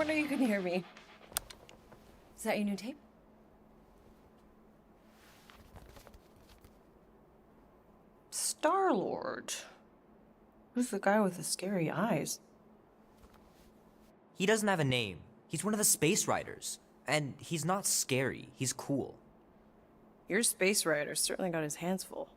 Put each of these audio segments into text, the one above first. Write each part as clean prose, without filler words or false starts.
wonder you can hear me. Is that your new tape? Star-Lord. Who's the guy with the scary eyes? He doesn't have a name. He's one of the Space Riders. And he's not scary. He's cool. Your Space Rider certainly got his hands full.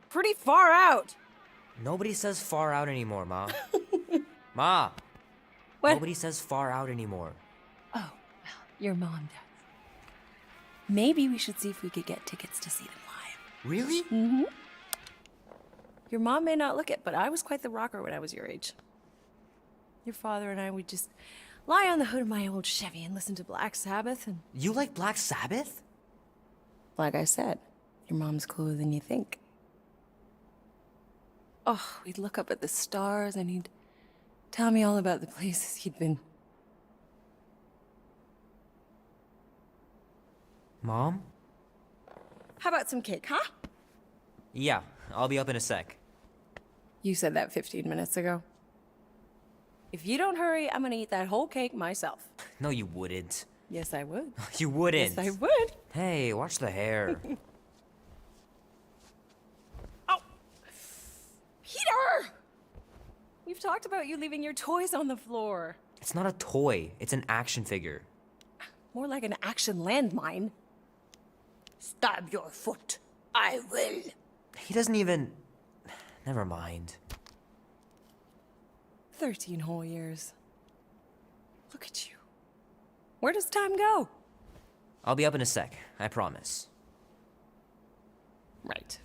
Pretty far out. Nobody says far out anymore, Ma. Ma! What? Nobody says far out anymore. Oh, well, your mom does. Maybe we should see if we could get tickets to see them live. Really? Mm-hmm. Your mom may not look it, but I was quite the rocker when I was your age. Your father and I would just lie on the hood of my old Chevy and listen to Black Sabbath and... You like Black Sabbath? Like I said, your mom's cooler than you think. Oh, we'd look up at the stars and he'd tell me all about the places he'd been. Mom? How about some cake, huh? Yeah, I'll be up in a sec. You said that 15 minutes ago. If you don't hurry, I'm gonna eat that whole cake myself. No, you wouldn't. Yes, I would. You wouldn't. Yes, I would. Hey, watch the hair. Oh! Peter! We've talked about you leaving your toys on the floor. It's not a toy. It's an action figure. More like an action landmine. Stab your foot. I will. He doesn't even... Never mind. 13 whole years. Look at you. Where does time go? I'll be up in a sec, I promise. Right.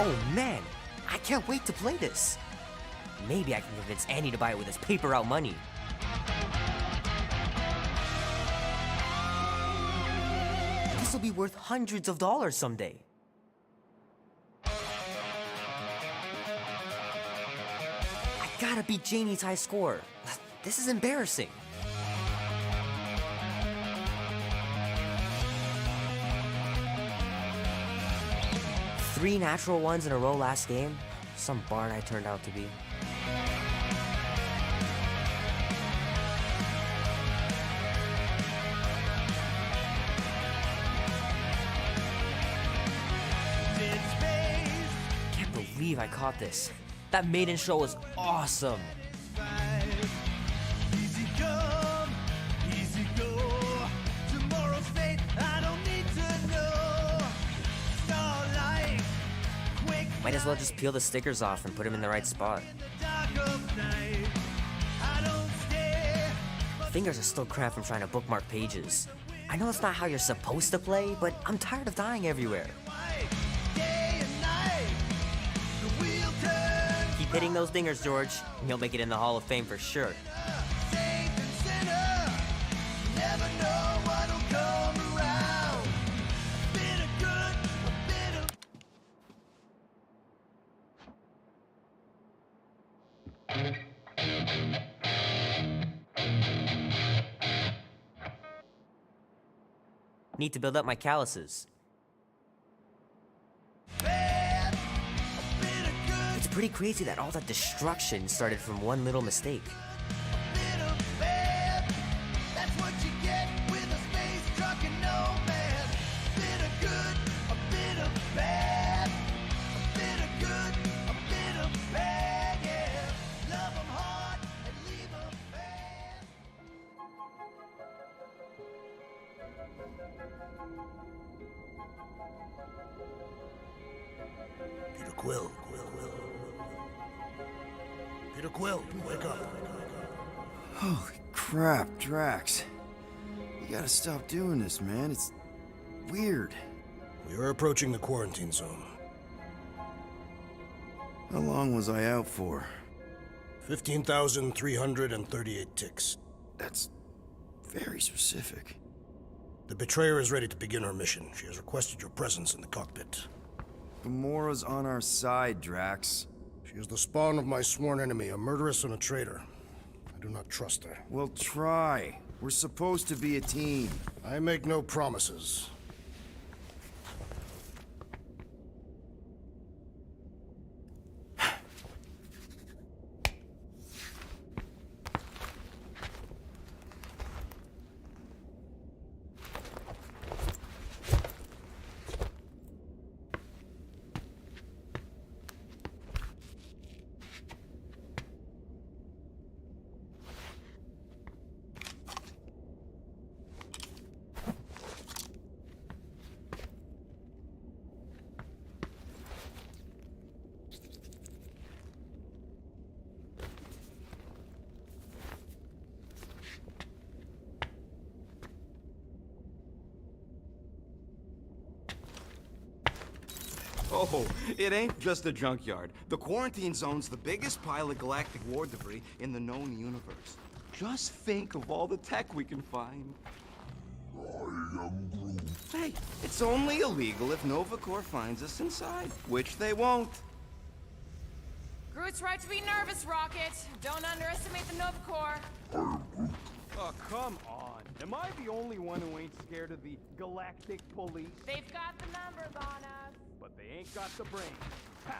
Oh man, I can't wait to play this. Maybe I can convince Annie to buy it with his paper route money. This will be worth hundreds of dollars someday. I gotta beat Janie's high score. This is embarrassing. Three natural ones in a row last game. Some barn I turned out to be. Can't believe I caught this. That maiden show was awesome. Easy come, easy go. Tomorrow's fate, I don't need to know. Starlight, quick. Might as well just peel the stickers off and put them in the right spot. Dark of night, I don't stare. Fingers are still cramped from trying to bookmark pages. I know it's not how you're supposed to play, but I'm tired of dying everywhere. Day and night, the wheel turns. Keep hitting those dingers, George, and you'll make it in the Hall of Fame for sure. Saint and sinner, never know what'll come around. A bit of good, a bit of. Need to build up my calluses. Bad, a bit of good, It's pretty crazy that all that destruction started from one little mistake. a bit of bad. That's what you get with a space truck and no man. Bit of good, a Peter Quill. Peter Quill, wake up. Holy crap, Drax. You gotta stop doing this, man. It's weird. We are approaching the quarantine zone. How long was I out for? 15,338 ticks. That's very specific. The Betrayer is ready to begin her mission. She has requested your presence in the cockpit. Gamora's on our side, Drax. She is the spawn of my sworn enemy, a murderess and a traitor. I do not trust her. Well, try. We're supposed to be a team. I make no promises. Oh, it ain't just a junkyard. The quarantine zone's the biggest pile of galactic war debris in the known universe. Just think of all the tech we can find. Hey, it's only illegal if Nova Corps finds us inside, which they won't. Groot's right to be nervous, Rocket. Don't underestimate the Nova Corps. Oh, come on. Am I the only one who ain't scared of the Galactic Police? They've got the numbers on us. But they ain't got the brains. Ha!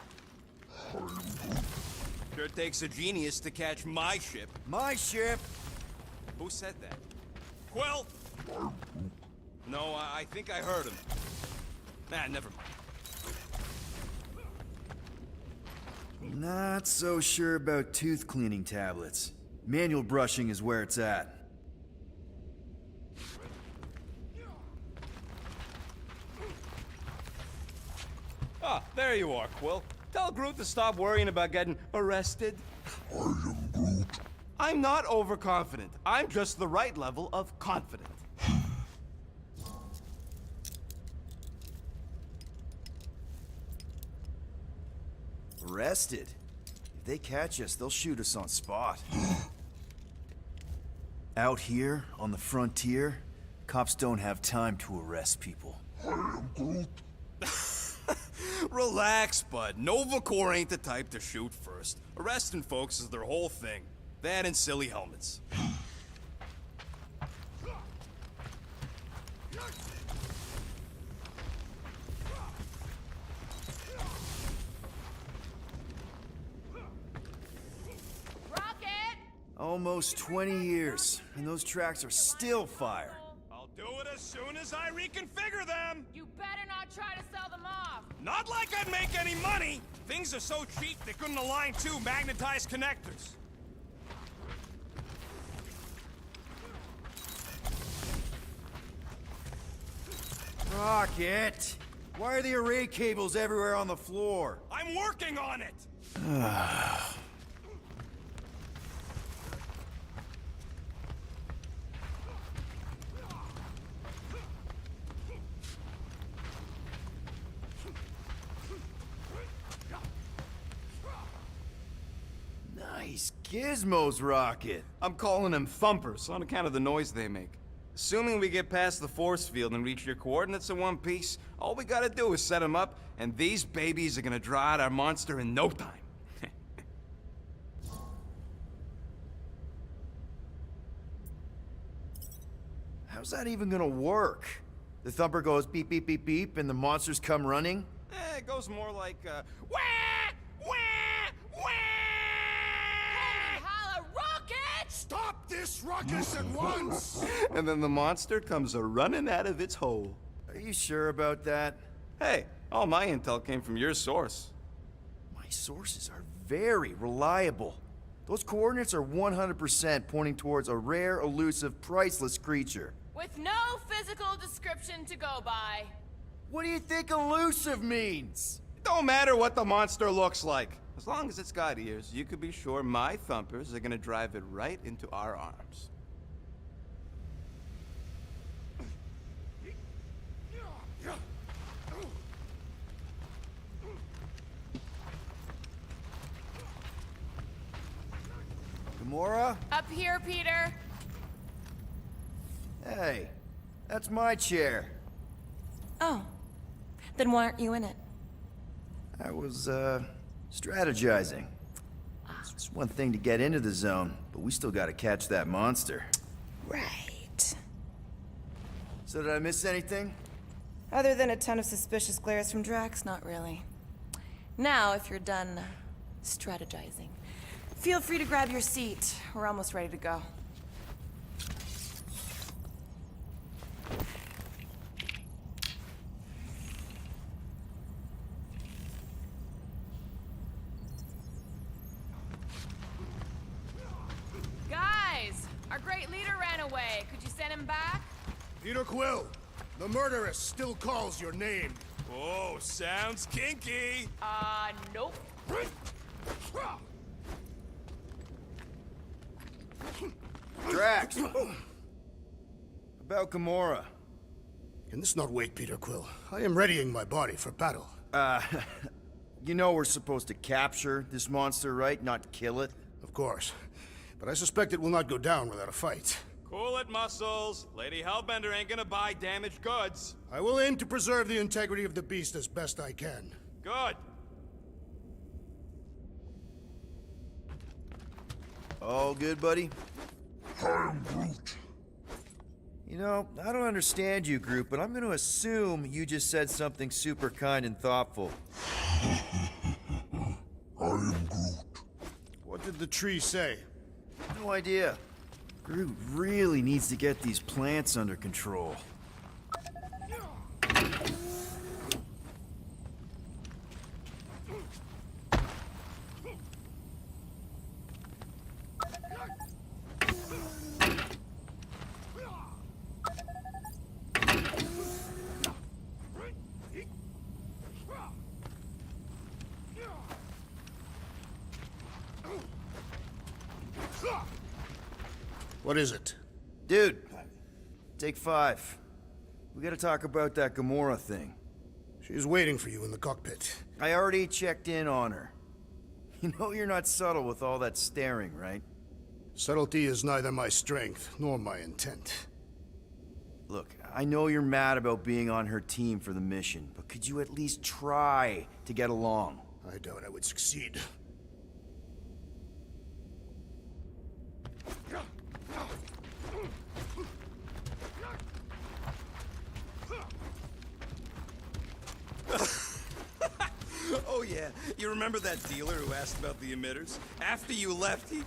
Sure takes a genius to catch my ship. My ship! Who said that? Quill! No, I think I heard him. Nah, never mind. Not so sure about tooth cleaning tablets. Manual brushing is where it's at. Ah, there you are, Quill. Tell Groot to stop worrying about getting arrested. I am Groot. I'm not overconfident. I'm just the right level of confident. Arrested? If they catch us, they'll shoot us on spot. Out here, on the frontier, cops don't have time to arrest people. I am Groot. Relax, bud. Nova Corps ain't the type to shoot first. Arresting folks is their whole thing. That and silly helmets. Rocket! Almost 20 years, and those tracks are still fire. I'll do it as soon as I reconfigure them. You better not try to sell them off. Not like I'd make any money. Things are so cheap they couldn't align two magnetized connectors. Rocket! Why are the array cables everywhere on the floor? I'm working on it. Nice gizmos, Rocket. I'm calling them thumpers on account of the noise they make. Assuming we get past the force field and reach your coordinates in one piece, all we gotta do is set them up, and these babies are gonna draw out our monster in no time. How's that even gonna work? The thumper goes beep, beep, beep, beep, and the monsters come running? It goes more like, wah! Wah! Wah! Holla, Rocket! Stop this ruckus at once! And then the monster comes a-running out of its hole. Are you sure about that? Hey, all my intel came from your source. My sources are very reliable. Those coordinates are 100% pointing towards a rare, elusive, priceless creature. With no physical description to go by. What do you think elusive means? Don't matter what the monster looks like. As long as it's got ears, you could be sure my thumpers are gonna drive it right into our arms. Gamora? Up here, Peter. Hey, that's my chair. Oh. Then why aren't you in it? I was, strategizing. It's one thing to get into the zone, but we still gotta catch that monster. Right. So did I miss anything? Other than a ton of suspicious glares from Drax, not really. Now, if you're done strategizing, feel free to grab your seat. We're almost ready to go. Guys, our great leader ran away. Could you send him back? Peter Quill, the murderess still calls your name. Oh, sounds kinky. Nope. Drax! About Gamora. Can this not wait, Peter Quill? I am readying my body for battle. You know we're supposed to capture this monster, right? Not kill it? Of course. But I suspect it will not go down without a fight. Cool it, Muscles. Lady Hellbender ain't gonna buy damaged goods. I will aim to preserve the integrity of the beast as best I can. Good. All good, buddy? I am Groot. You know, I don't understand you, Groot, but I'm gonna assume you just said something super kind and thoughtful. I am Groot. What did the tree say? No idea. Groot really needs to get these plants under control. What is it? Dude, take 5. We gotta talk about that Gamora thing. She's waiting for you in the cockpit. I already checked in on her. You know you're not subtle with all that staring, right? Subtlety is neither my strength nor my intent. Look, I know you're mad about being on her team for the mission, but could you at least try to get along? I doubt I would succeed. Oh yeah, you remember that dealer who asked about the emitters? After you left, he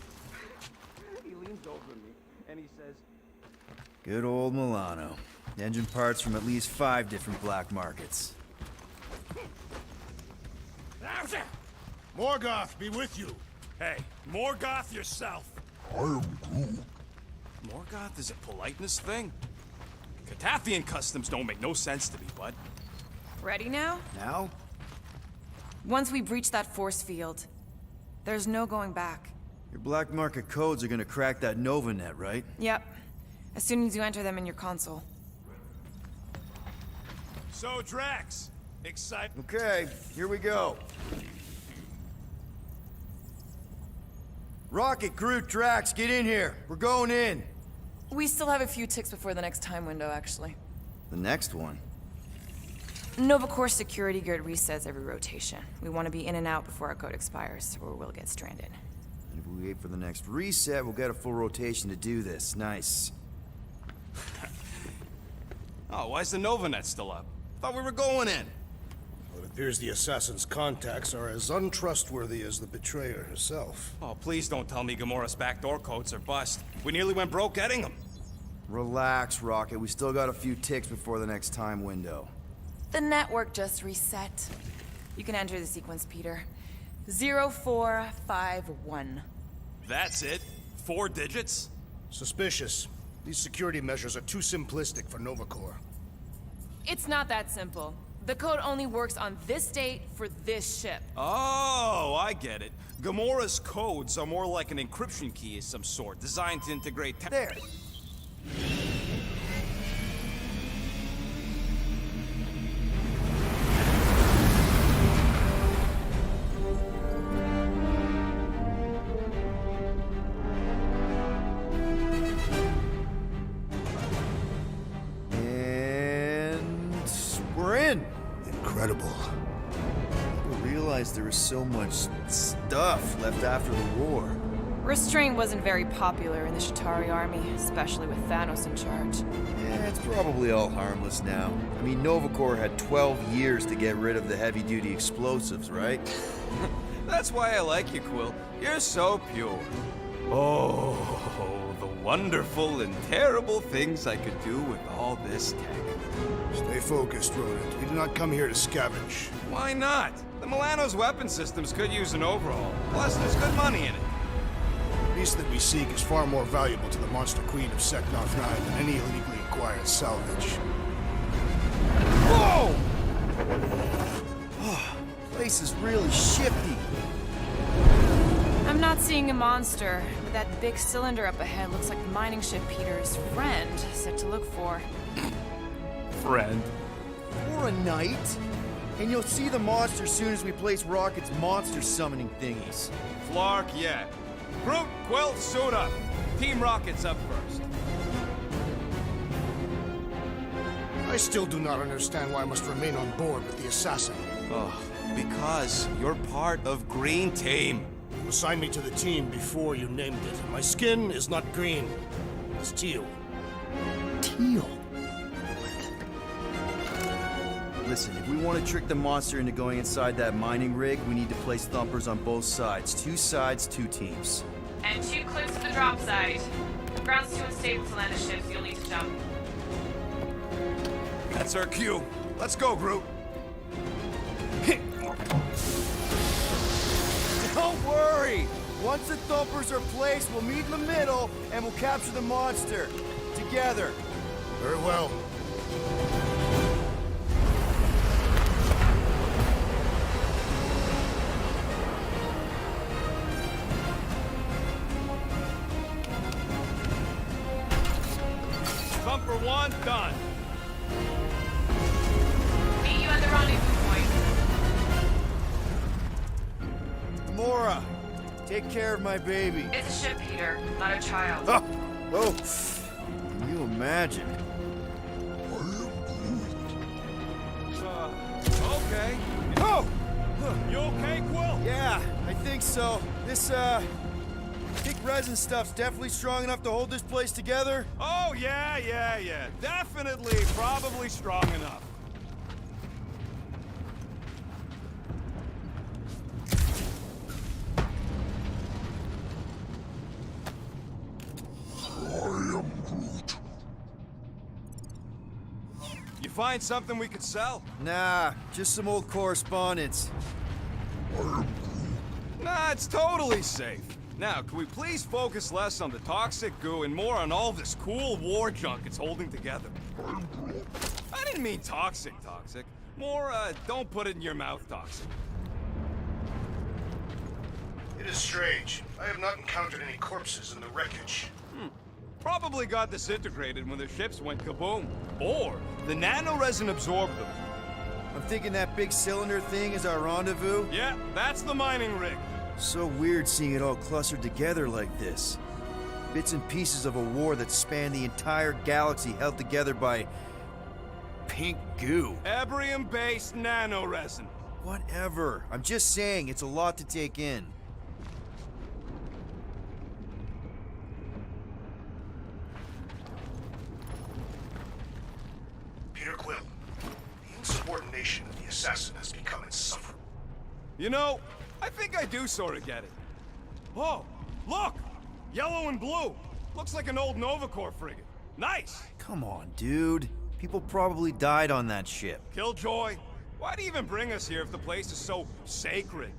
leans over me and he says, Good old Milano. Engine parts from at least 5 different black markets. Morgoth be with you. Hey, Morgoth yourself. I am Groot. Morgoth is a politeness thing? Catathian customs don't make no sense to me, bud. Ready now? Now? Once we breach that force field, there's no going back. Your black market codes are gonna crack that Nova net, right? Yep. As soon as you enter them in your console. So, Drax, excited? Okay, here we go. Rocket, Groot, Drax, get in here. We're going in. We still have a few ticks before the next time window, actually. The next one? Nova Corps security grid resets every rotation. We want to be in and out before our code expires, or we'll get stranded. And if we wait for the next reset, we'll get a full rotation to do this. Nice. Oh, why's the Novanet still up? Thought we were going in. Well, it appears the assassin's contacts are as untrustworthy as the betrayer herself. Oh, please don't tell me Gamora's backdoor codes are bust. We nearly went broke getting them. Relax, Rocket. We still got a few ticks before the next time window. The network just reset. You can enter the sequence, Peter. 0451. That's it? 4 digits? Suspicious. These security measures are too simplistic for Nova Corps. It's not that simple. The code only works on this date for this ship. Oh, I get it. Gamora's codes are more like an encryption key of some sort, designed to integrate... There. And we're in. Incredible. I didn't realize there was so much stuff left after the war. Restraint wasn't very popular in the Shatari army, especially with Thanos in charge. Yeah, it's probably all harmless now. I mean, Nova Corps had 12 years to get rid of the heavy-duty explosives, right? That's why I like you, Quill. You're so pure. Oh, the wonderful and terrible things I could do with all this tech. Stay focused, Rodent. We do not come here to scavenge. Why not? The Milano's weapon systems could use an overhaul. Plus, there's good money in it. The beast that we seek is far more valuable to the Monster Queen of Seknarf 9 than any illegally acquired salvage. Whoa! Oh, place is really shifty. I'm not seeing a monster, but that big cylinder up ahead looks like the mining ship Peter's friend said to look for. Friend. For a night? And you'll see the monster soon as we place Rocket's monster summoning thingies. Flark, yeah. Groot, Quill, suit up. Team Rocket's up first. I still do not understand why I must remain on board with the assassin. Oh, because you're part of Green Team. You assigned me to the team before you named it. My skin is not green. It's teal. Teal? Listen, if we want to trick the monster into going inside that mining rig, we need to place thumpers on both sides. 2 sides, 2 teams. And 2 clips to the drop site. Ground's too unstable to land a ship, so you'll need to jump. That's our cue. Let's go, Groot. Don't worry! Once the thumpers are placed, we'll meet in the middle, and we'll capture the monster. Together. Very well. Thumper 1, done. Meet you at the rendezvous point. Mora, take care of my baby. It's a ship, Peter, not a child. Oh, can you imagine? Okay. Oh! You okay, Quill? Yeah, I think so. This, thick resin stuff's definitely strong enough to hold this place together. Oh, yeah. Definitely, probably strong enough. You find something we could sell? Nah, just some old correspondence. Nah, it's totally safe. Now, can we please focus less on the toxic goo and more on all this cool war junk it's holding together? I didn't mean toxic. More, don't put it in your mouth toxic. It is strange. I have not encountered any corpses in the wreckage. Probably got disintegrated when the ships went kaboom. Or the nanoresin absorbed them. I'm thinking that big cylinder thing is our rendezvous. Yeah, that's the mining rig. So weird seeing it all clustered together like this. Bits and pieces of a war that spanned the entire galaxy held together by... pink goo. Ebrium-based nanoresin. Whatever. I'm just saying, it's a lot to take in. Peter Quill, the insubordination of the assassin has become insufferable. You know, I think I do sort of get it. Oh, look! Yellow and blue. Looks like an old Nova Corps frigate. Nice! Come on, dude. People probably died on that ship. Killjoy, why'd he even bring us here if the place is so sacred?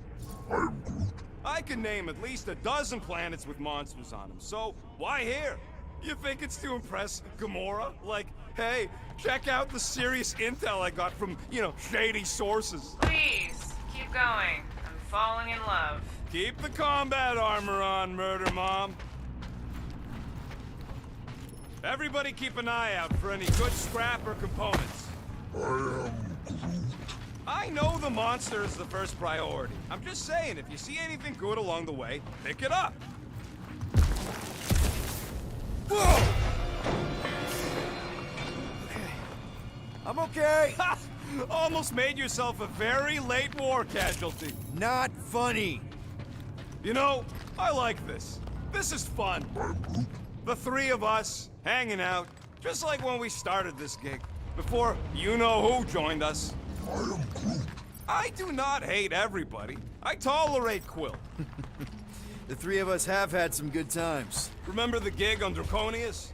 I'm Groot. I can name at least a dozen planets with monsters on them, so why here? You think it's to impress Gamora? Like, hey, check out the serious intel I got from, shady sources. Please, keep going. I'm falling in love. Keep the combat armor on, Murder Mom. Everybody keep an eye out for any good scrap or components. I know the monster is the first priority. I'm just saying, if you see anything good along the way, pick it up. Whoa! Okay. I'm okay. Ha! Almost made yourself a very late war casualty. Not funny. You know, I like this. This is fun. The three of us, hanging out, just like when we started this gig, before you-know-who joined us. I do not hate everybody. I tolerate Quill. The three of us have had some good times. Remember the gig on Draconius?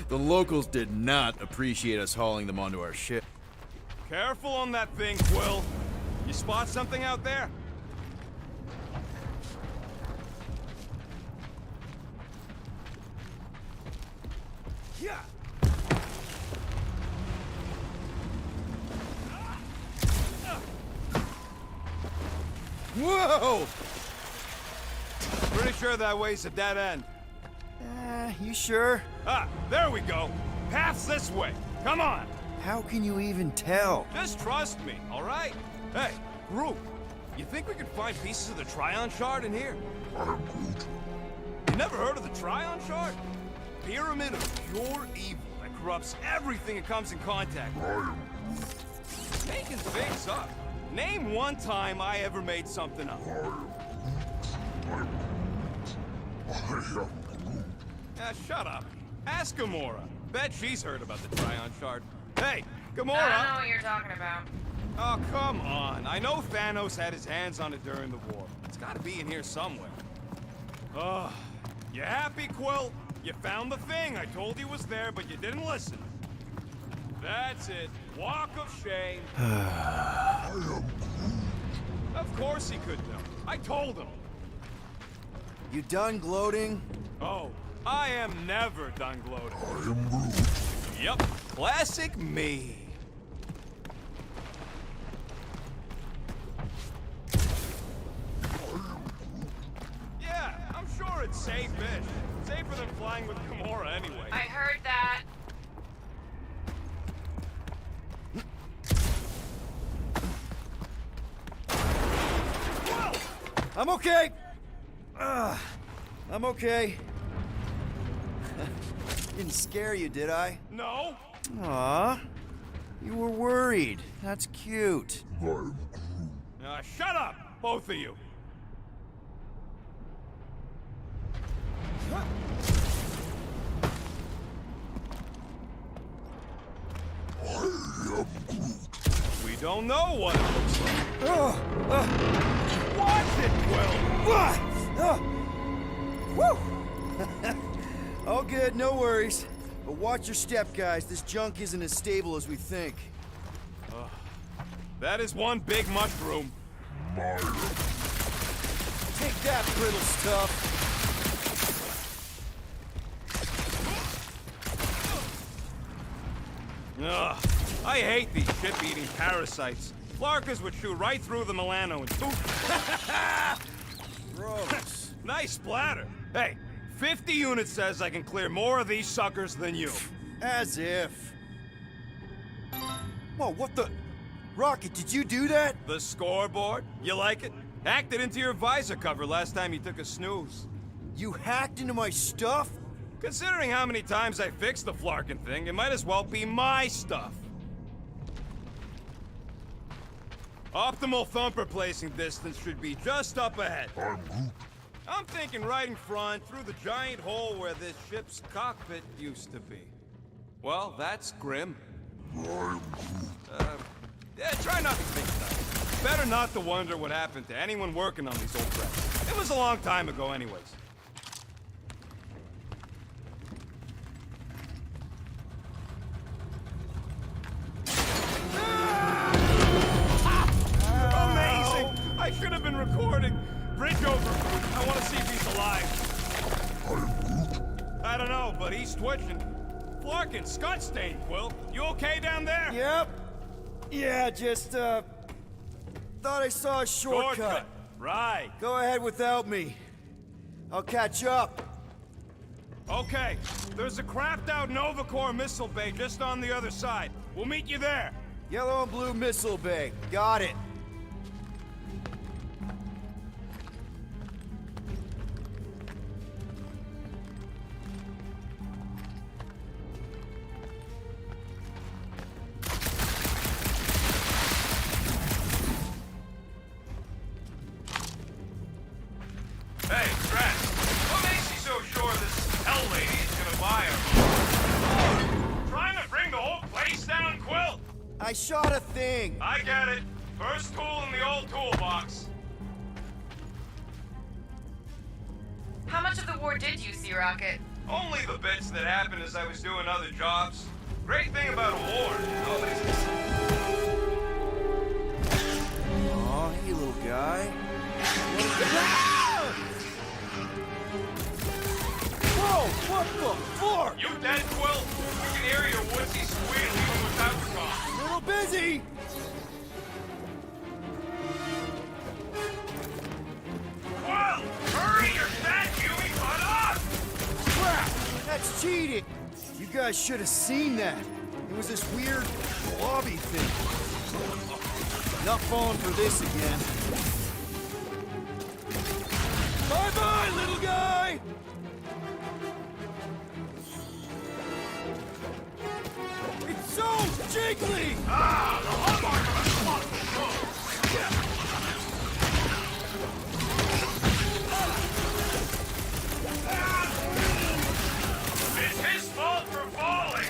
The locals did not appreciate us hauling them onto our ship. Careful on that thing, Quill. You spot something out there? Yeah. Whoa! Pretty sure that way's a dead end. You sure? Ah, there we go. Path's this way. Come on. How can you even tell? Just trust me, all right? Hey, group, you think we could find pieces of the Tryon Shard in here? You never heard of the Tryon Shard? Pyramid of pure evil that corrupts everything it comes in contact with. Making things up. Name one time I ever made something up. Shut up. Ask Gamora. Bet she's heard about the Tryon Shard. Hey, Gamora! I don't know what you're talking about. Oh, come on. I know Thanos had his hands on it during the war. It's gotta be in here somewhere. Ugh. You happy, Quill? You found the thing. I told you was there, but you didn't listen. That's it. Walk of shame. Of course he could know. I told him. You done gloating? Oh, I am never done gloating. Yep, classic me. Yeah, I'm sure it's safe-ish. Safer than flying with Gamora anyway. I heard that. I'm okay. I'm okay. Didn't scare you, did I? No. Aw. You were worried. That's cute. Shut up, both of you. We don't know what it looks like. Watch it, Quill! Woo! All good, no worries. But watch your step, guys. This junk isn't as stable as we think. That is one big mushroom. Take that, brittle stuff. Ugh, I hate these ship-eating parasites. Flarkers would shoot right through the Milano and poof. Gross. Nice splatter. Hey, 50 units says I can clear more of these suckers than you. As if. Whoa, what the? Rocket, did you do that? The scoreboard? You like it? Hacked it into your visor cover last time you took a snooze. You hacked into my stuff? Considering how many times I fixed the Flarkin thing, it might as well be my stuff. Optimal thumper placing distance should be just up ahead. I'm thinking right in front, through the giant hole where this ship's cockpit used to be. Well, that's grim. Yeah, try not to think about it. Better not to wonder what happened to anyone working on these old wrecks. It was a long time ago anyways. Amazing! I should have been recording. Bridge over. I want to see if he's alive. know, but he's twitching. Flarkin, Scott stain, Quill. You okay down there? Yep. Yeah, just, thought I saw a shortcut. Right. Go ahead without me. I'll catch up. Okay. There's a crapped out Nova Corps missile bay just on the other side. We'll meet you there. Yellow and blue missile bay. Got it. Hey, Drax, what makes you so sure this Hell Lady is gonna buy her? Trying to bring the whole place down, Quill? I shot a thing. I get it. First tool in the old toolbox. How much of the war did you see, Rocket? Only the bits that happened as I was doing other jobs. Great thing about a war, nobody's Aw, hey, little guy. Whoa, what the fuck? You dead, Quill? We can hear your woodsy squeal even without the car. Little busy. Quill! Hurry, you're dead, Huey! Cut off! Crap! That's cheating! You guys should have seen that. It was this weird blobby thing. Not falling for this again. Bye-bye, little guy! It's so jiggly! Ah, the hallmark of a slug! It's his fault for falling!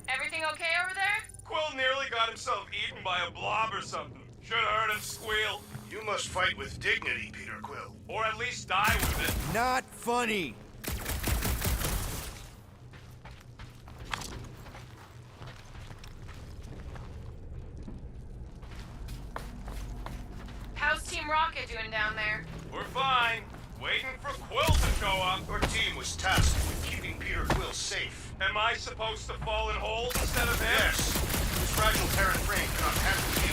Everything okay over there? Quill nearly got himself eaten by a blob or something. Should have heard him squeal. You must fight with dignity, Peter Quill. Or at least die with it. Not funny. How's Team Rocket doing down there? We're fine. Waiting for Quill to show up. Your team was tasked with keeping Peter Quill safe. Am I supposed to fall in holes instead of him? Yes. This fragile Terran frame cannot handle you.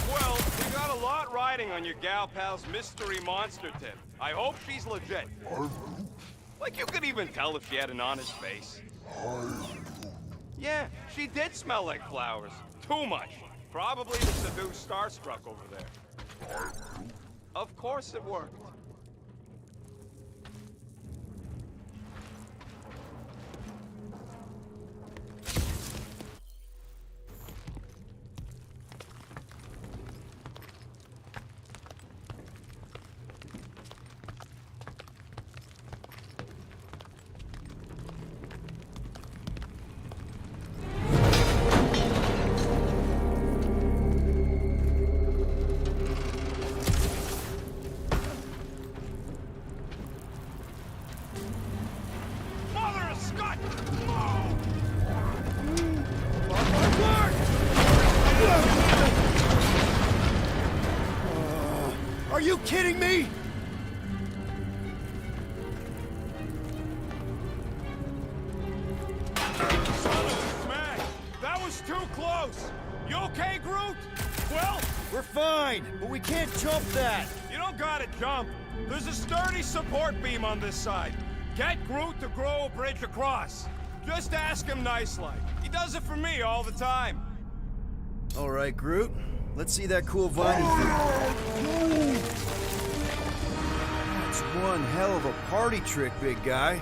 Quill, we got a lot riding on your gal pal's mystery monster tip. I hope she's legit. Like you could even tell if she had an honest face. Yeah, she did smell like flowers. Too much. Probably to seduce Starstruck over there. Of course it worked. Mother of Scott! No! Are you kidding me? Man, that was too close! You okay, Groot? Well, We're fine, but we can't jump that. you don't gotta jump. There's a sturdy support beam on this side. Get Groot to grow a bridge across. Just ask him nice-like. He does it for me all the time. All right, Groot. Let's see that cool vine thing. That's one hell of a party trick, big guy.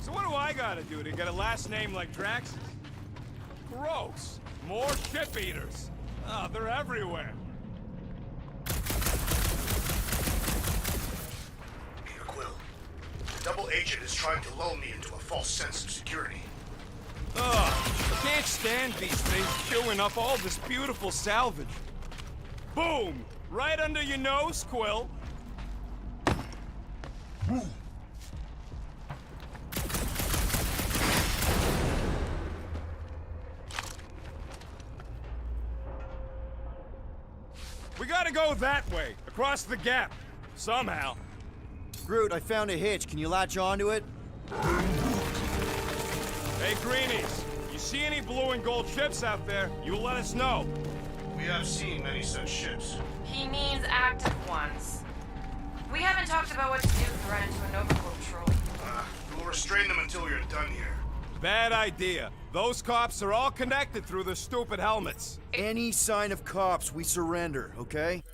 So what do I gotta do to get a last name like Drax's? Gross. More ship eaters. Oh, they're everywhere. Peter Quill. The double agent is trying to lull me into a false sense of security. Ugh, I can't stand these things chewing up all this beautiful salvage. Boom! Right under your nose, Quill. gotta go that way, across the gap. Somehow. Groot, I found a hitch. Can you latch onto it? Hey, Greenies, you see any blue and gold ships out there, you let us know. We have seen many such ships. He means active ones. We haven't talked about what to do if we run into a Nova Corps patrol. We'll restrain them until you're done here. Bad idea. Those cops are all connected through their stupid helmets. Any sign of cops, we surrender, okay?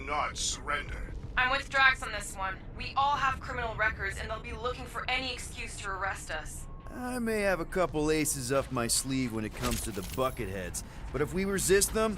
not surrender. I'm with Drax on this one. We all have criminal records, and they'll be looking for any excuse to arrest us. I may have a couple aces up my sleeve when it comes to the Bucketheads, but if we resist them,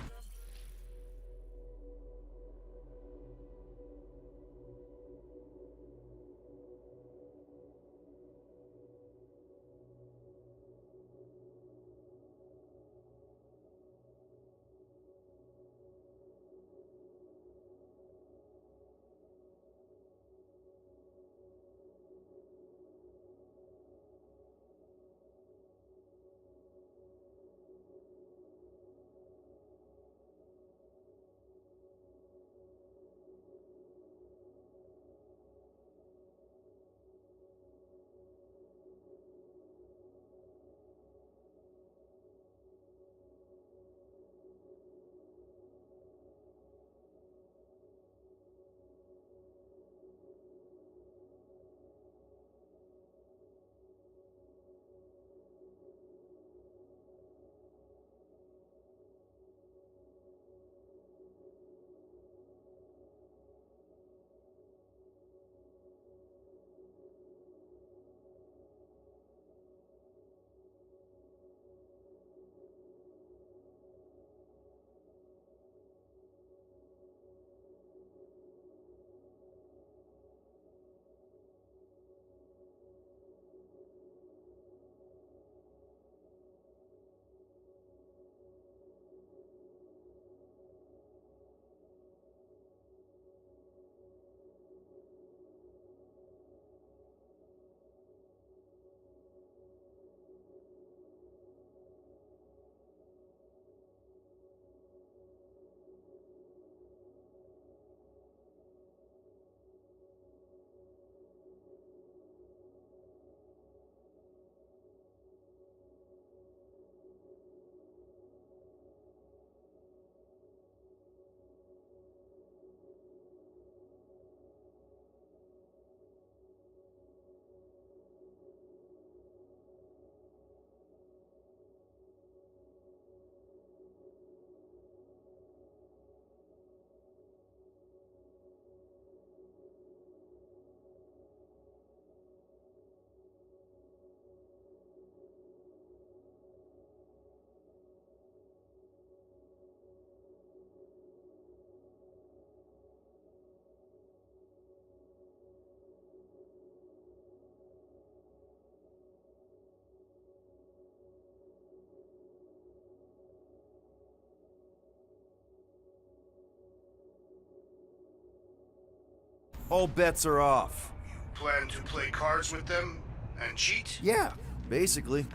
all bets are off. Plan to play cards with them and cheat? Yeah, basically.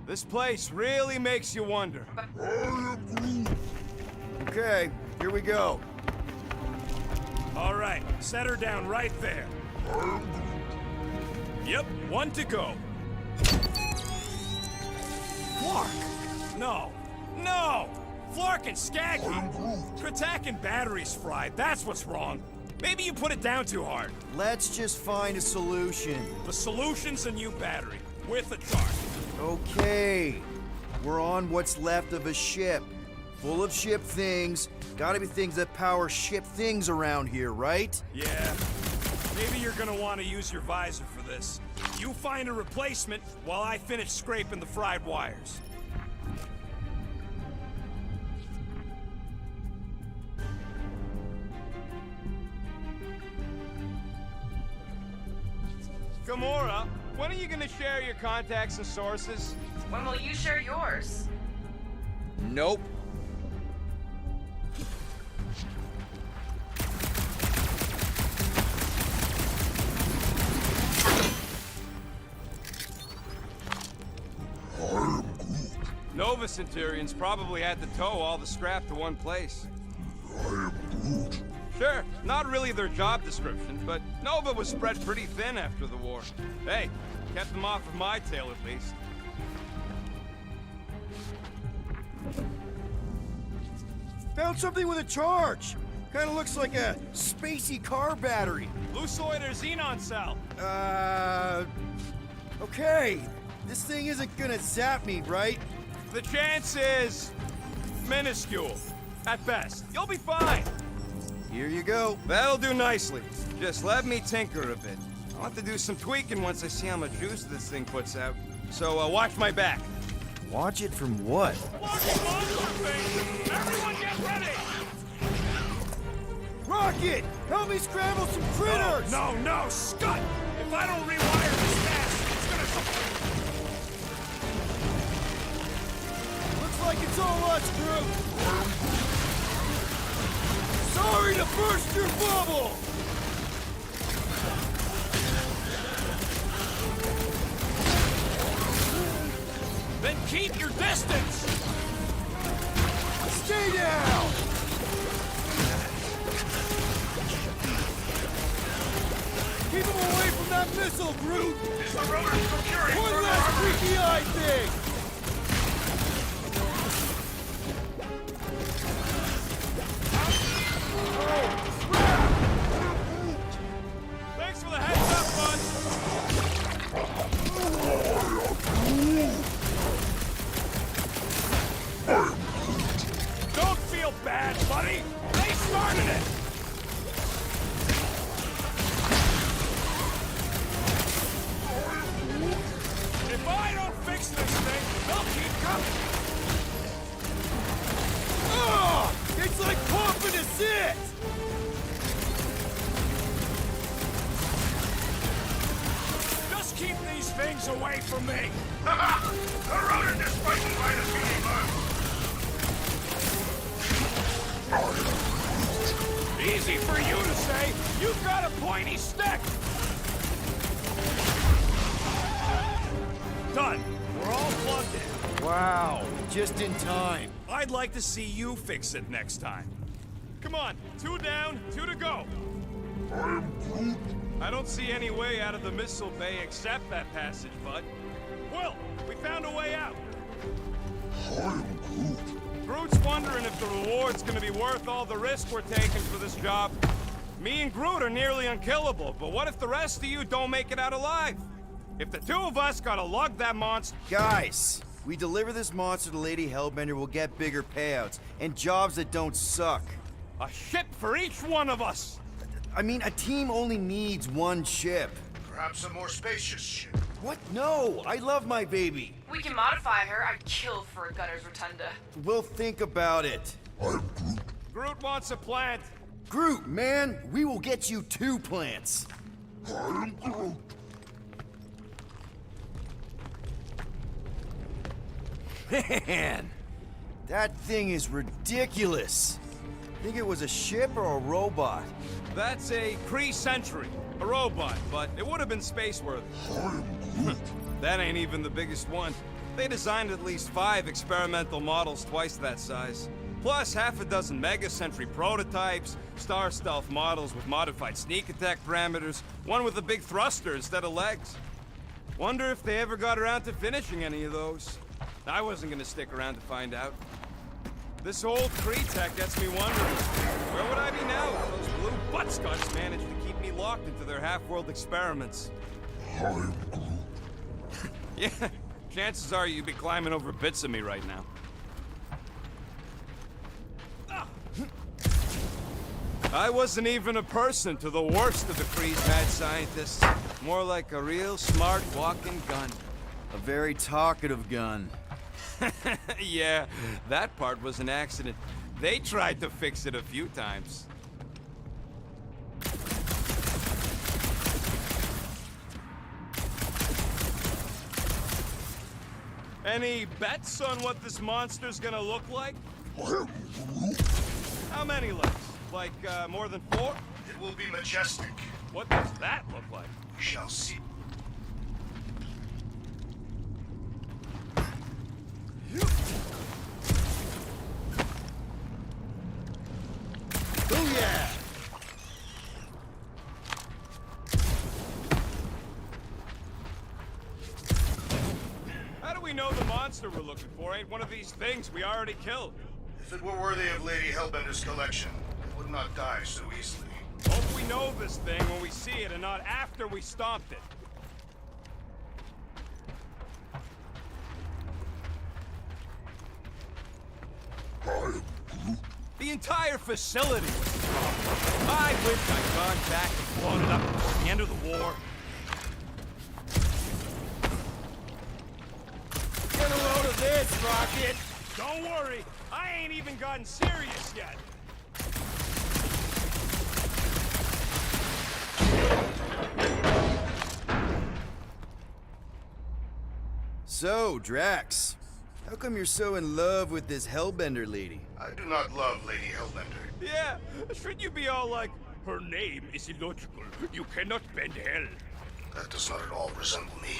This place really makes you wonder. Okay, here we go. All right, set her down right there. Yep, one to go. Flark! No, no! Flark and Skaggy! Kratak and batteries fried, that's what's wrong. Maybe you put it down too hard. Let's just find a solution. The solution's a new battery, with a charge. Okay, we're on what's left of a ship. Full of ship things. Gotta be things that power ship things around here, right? Yeah. Maybe you're gonna want to use your visor for this. You find a replacement while I finish scraping the fried wires. Gamora, when are you gonna share your contacts and sources? When will you share yours? Nope. Nova Centurions probably had to tow all the scrap to one place. Sure, not really their job description, but Nova was spread pretty thin after the war. Hey, kept them off of my tail at least. Found something with a charge. Kind of looks like a spacey car battery. Lucioid or xenon cell? Okay. This thing isn't gonna zap me, right? The chance is minuscule, at best. You'll be fine. Here you go. That'll do nicely. Just let me tinker a bit. I'll have to do some tweaking once I see how much juice this thing puts out. So, watch my back. Watch it from what? Everyone get ready! Rocket! Help me scramble some critters! No, Scud! If I don't rewire this fast, it's gonna... Looks like it's all us, Groot! Sorry to burst your bubble! Then keep your distance! Stay down! Keep him away from that missile, Groot! One less freaky eye thing! Thanks for the heads up, bud. Don't feel bad, buddy! They started it! If I don't fix this thing, they'll keep coming! Ah! It's like popping a zit! Just keep these things away from me! Easy for you to say! You've got a pointy stick! Done. We're all plugged in. Wow, just in time. I'd like to see you fix it next time. Come on, 2 down, 2 to go. I don't see any way out of the missile bay except that passage, bud. Quill, we found a way out. Groot's wondering if the reward's gonna be worth all the risk we're taking for this job. Me and Groot are nearly unkillable, but what if the rest of you don't make it out alive? If the 2 of us gotta lug that monster... Guys, we deliver this monster to Lady Hellbender, we'll get bigger payouts and jobs that don't suck. A ship for each one of us! I mean, a team only needs one ship. Perhaps a more spacious ship. What? No, I love my baby. We can modify her. I'd kill for a gunner's rotunda. We'll think about it. Groot wants a plant. Groot, man, we will get you 2 plants. Man, that thing is ridiculous. Think it was a ship or a robot? That's a Kree Sentry, a robot, but it would have been space-worthy. That ain't even the biggest one. They designed at least 5 experimental models twice that size. Plus half a dozen Mega Sentry prototypes, Star Stealth models with modified sneak attack parameters, one with a big thruster instead of legs. Wonder if they ever got around to finishing any of those. I wasn't gonna stick around to find out. This old Kree tech gets me wondering, where would I be now if those blue butt-scuts managed to keep me locked into their half-world experiments? Yeah, chances are you'd be climbing over bits of me right now. I wasn't even a person to the worst of the Kree's mad scientists. More like a real smart walking gun. A very talkative gun. Yeah, that part was an accident. They tried to fix it a few times. Any bets on what this monster's gonna look like? How many legs? Like, more than 4? It will be majestic. What does that look like? We shall see. Oh yeah! How do we know the monster we're looking for ain't one of these things we already killed? If it were worthy of Lady Hellbender's collection, it would not die so easily. Hope we know this thing when we see it and not after we stomped it. The entire facility was the problem. I wish I'd gone back and blown it up before the end of the war. Get a load of this, Rocket! Don't worry, I ain't even gotten serious yet. So, Drax, how come you're so in love with this Hellbender lady? I do not love Lady Hellbender. Yeah, shouldn't you be all like, her name is illogical, you cannot bend hell? That does not at all resemble me.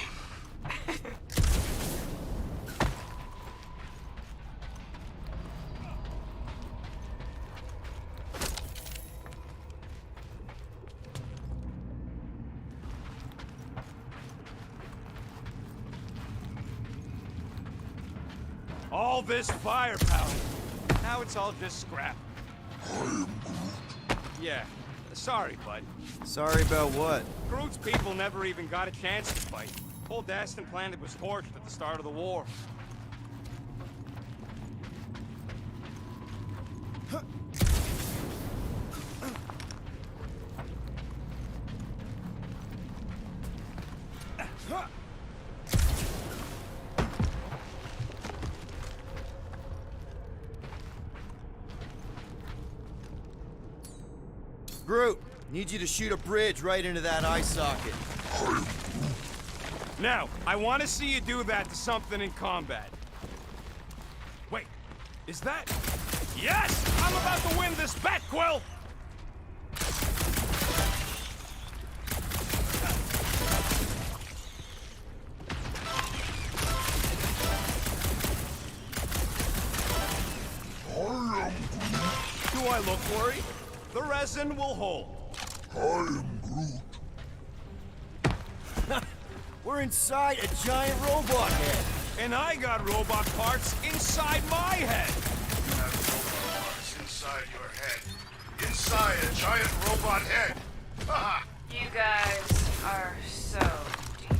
All this firepower. Now it's all just scrap. Yeah, sorry, bud. Sorry about what? Groot's people never even got a chance to fight. Whole Dastan planet was torched at the start of the war. Groot, need you to shoot a bridge right into that eye socket. Now, I want to see you do that to something in combat. Wait, is that... Yes! I'm about to win this bet, Quill! Do I look worried? The resin will hold. We're inside a giant robot head. And I got robot parts inside my head. You have robot parts inside your head. Inside a giant robot head. Haha! You guys are so deep.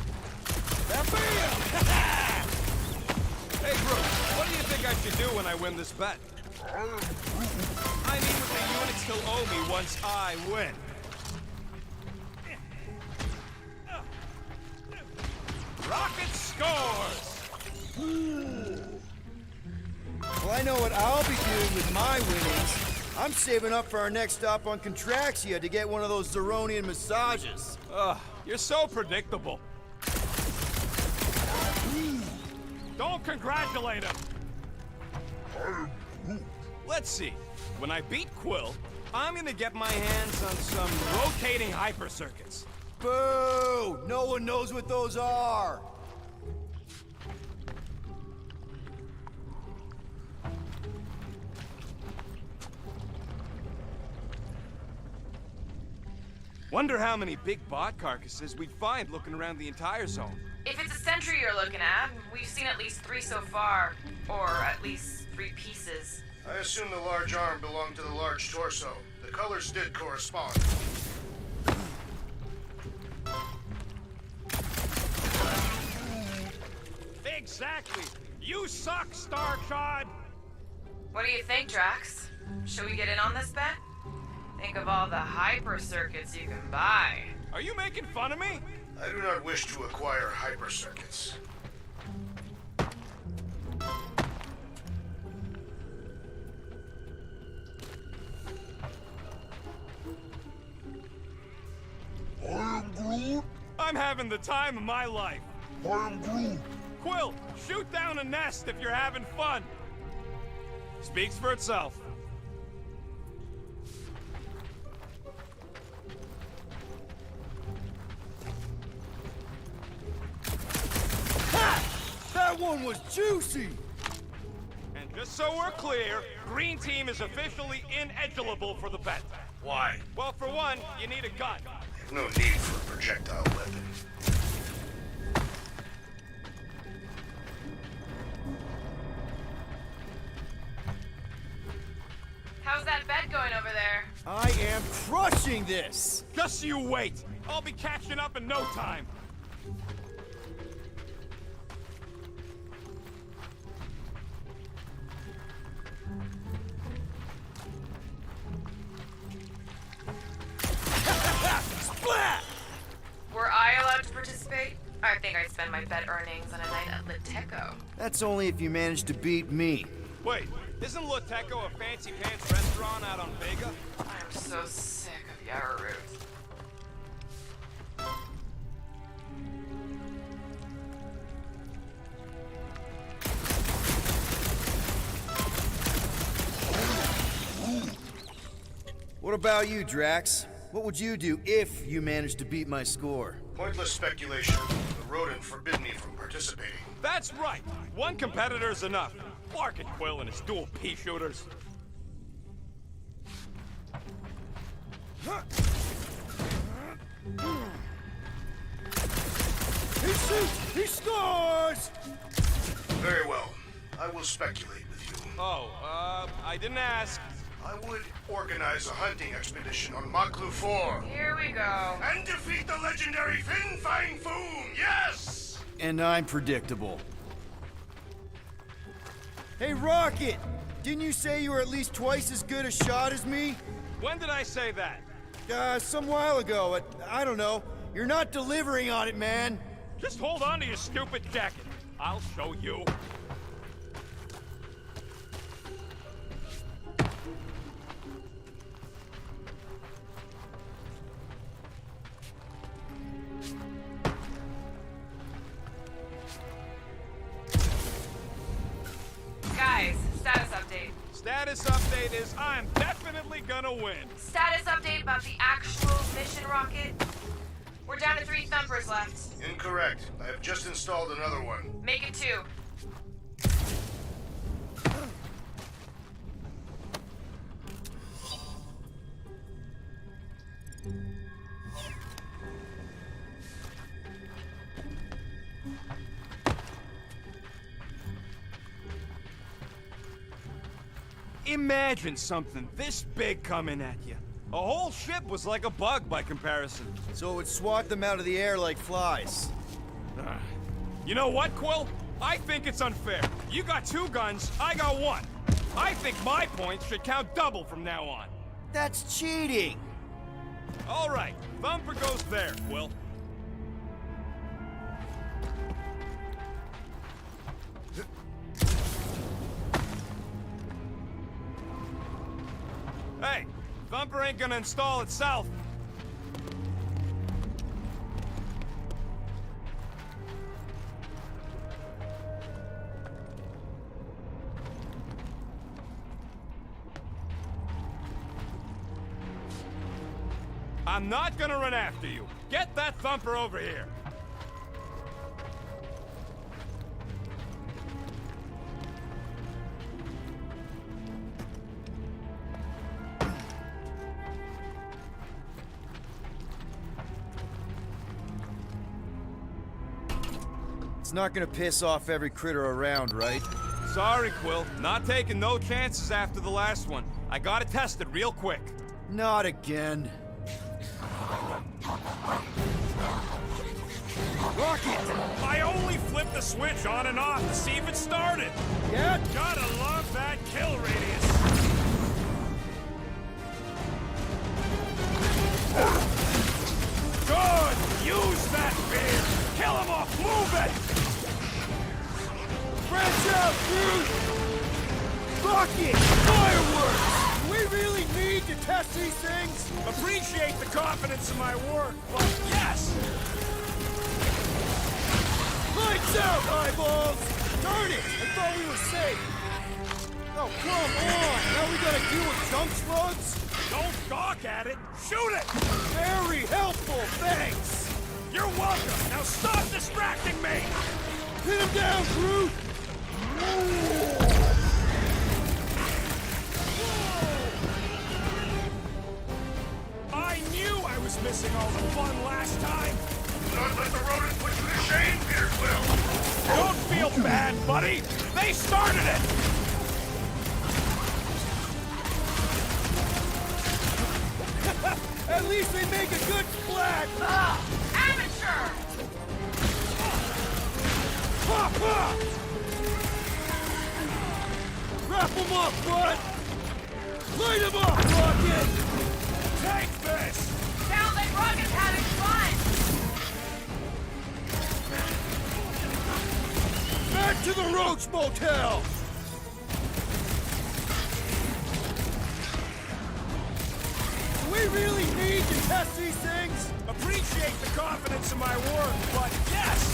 Hey, Groot, what do you think I should do when I win this bet? I mean, with the units he'll owe me once I win. Rocket scores! Well, I know what I'll be doing with my winnings. I'm saving up for our next stop on Contraxia to get one of those Zeronian massages. Ugh, you're so predictable. Don't congratulate him! Let's see. When I beat Quill, I'm gonna get my hands on some rotating hyper circuits. Boo! No one knows what those are! Wonder how many big bot carcasses we'd find looking around the entire zone. If it's a sentry you're looking at, we've seen at least 3 so far. Or at least 3 pieces. I assume the large arm belonged to the large torso. The colors did correspond. Exactly! You suck, Starshot! What do you think, Drax? Should we get in on this bet? Think of all the hyper circuits you can buy. Are you making fun of me? I do not wish to acquire hyper circuits. I'm having the time of my life. Quill, shoot down a nest if you're having fun. Speaks for itself. That one was juicy! And just so we're clear, Green Team is officially ineligible for the bet. Why? Well, for one, you need a gun. I have no need for a projectile weapon. this? Just you wait. I'll be catching up in no time. Splat! Were I allowed to participate? I think I'd spend my bet earnings on a night at Liteco. That's only if you manage to beat me. Wait, isn't Liteco a fancy pants restaurant out on Vega? I'm so sick of Yarrow Root. What about you, Drax? What would you do if you managed to beat my score? Pointless speculation. The rodent forbid me from participating. That's right. One competitor's enough. Clark and Quill and his dual pea shooters. He shoots! He scores! Very well. I will speculate with you. Oh, I didn't ask. I would organize a hunting expedition on Maklu 4. Here we go. And defeat the legendary Fin Fang Foom! Yes! And I'm predictable. Hey, Rocket! Didn't you say you were at least twice as good a shot as me? When did I say that? Some while ago. I don't know. You're not delivering on it, man. Just hold on to your stupid jacket. I'll show you. Guys, status update. Status update is I'm definitely gonna win. Status update about the actual mission rocket. We're down to 3 thumpers left. Incorrect. I have just installed another one. Make it 2. Imagine something this big coming at you. A whole ship was like a bug by comparison. So it would swat them out of the air like flies. You know what, Quill? I think it's unfair. You got 2 guns, I got 1. I think my points should count double from now on. That's cheating! All right, Thumper goes there, Quill. Hey, Thumper ain't gonna install itself. I'm not gonna run after you. Get that Thumper over here. It's not gonna piss off every critter around, right? Sorry, Quill. Not taking no chances after the last one. I gotta test it real quick. Not again. Rocket! I only flipped the switch on and off to see if it started. Yeah? Gotta love that kill radius. Good! Use that fear! Kill him off! Move it! Branch out, dude! Rocket! Fireworks! Do we really need to test these things? Appreciate the confidence in my work, but yes! Lights out, eyeballs! Darn it! I thought we were safe! Oh, come on! Now we gotta deal with junk slugs? Don't gawk at it! Shoot it! Very helpful, thanks! You're welcome! Now stop distracting me! Pin him down, Groot! I knew I was missing all the fun last time! Do not let the rodent put you to shame, Peter Quill! Don't feel bad, buddy! They started it! At At least they make a good splash! Amateur! Wrap them up, bud! Light them up, Rocket! Take this! Sounds like Rocket's having fun! Back to the Roach Motel! Do we really need to test these things? Appreciate the confidence in my work, but yes!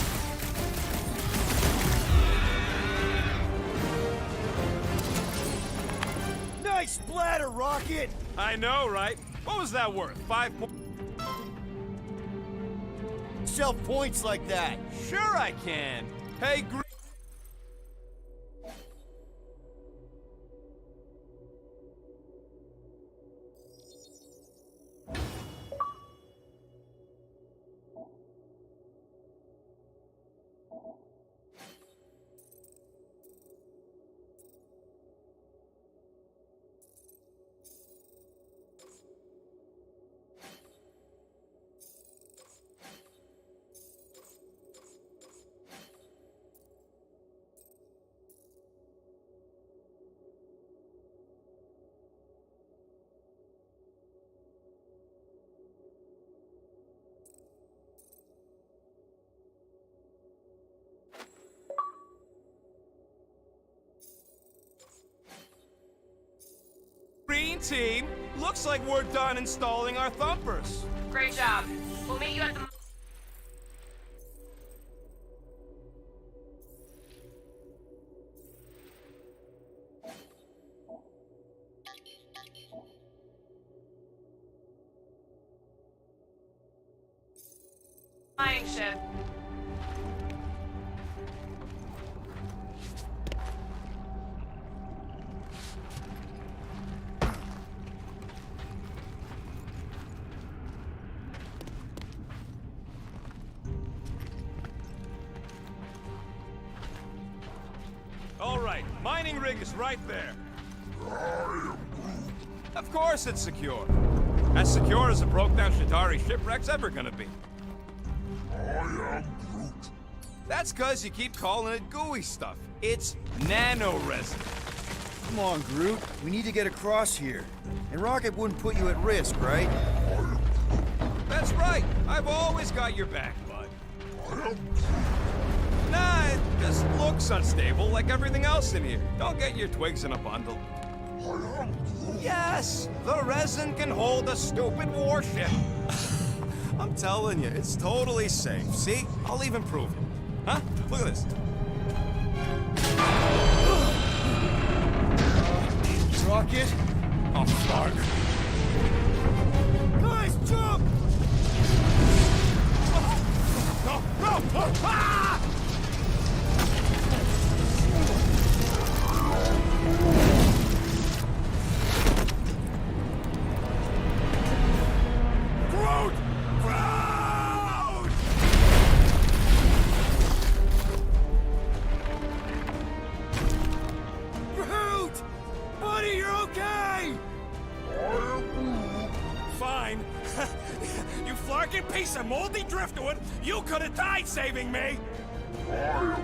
Nice splatter, Rocket! I know, right? What was that worth? 5 points? Sell points like that. Sure I can. Hey, Green team, looks like we're done installing our thumpers. Great job. We'll meet you at the... Flying ship. All right, mining rig is right there. Of course it's secure. As secure as a broke-down Shatari shipwreck's ever gonna be. That's cause you keep calling it gooey stuff. It's nano-resin. Come on, Groot. We need to get across here. And Rocket wouldn't put you at risk, right? That's right. I've always got your back, bud. Nah, it just looks unstable like everything else in here. Don't get your twigs in a bundle. Yes, the resin can hold a stupid warship. I'm telling you, it's totally safe. See? I'll even prove it. Huh? Look at this. Rocket? Oh, fuck. Guys, jump! No! No! Ah! Groot! Groot! Groot! Buddy, you're okay! Fine. You flarkin' piece of moldy driftwood! You could have died saving me! I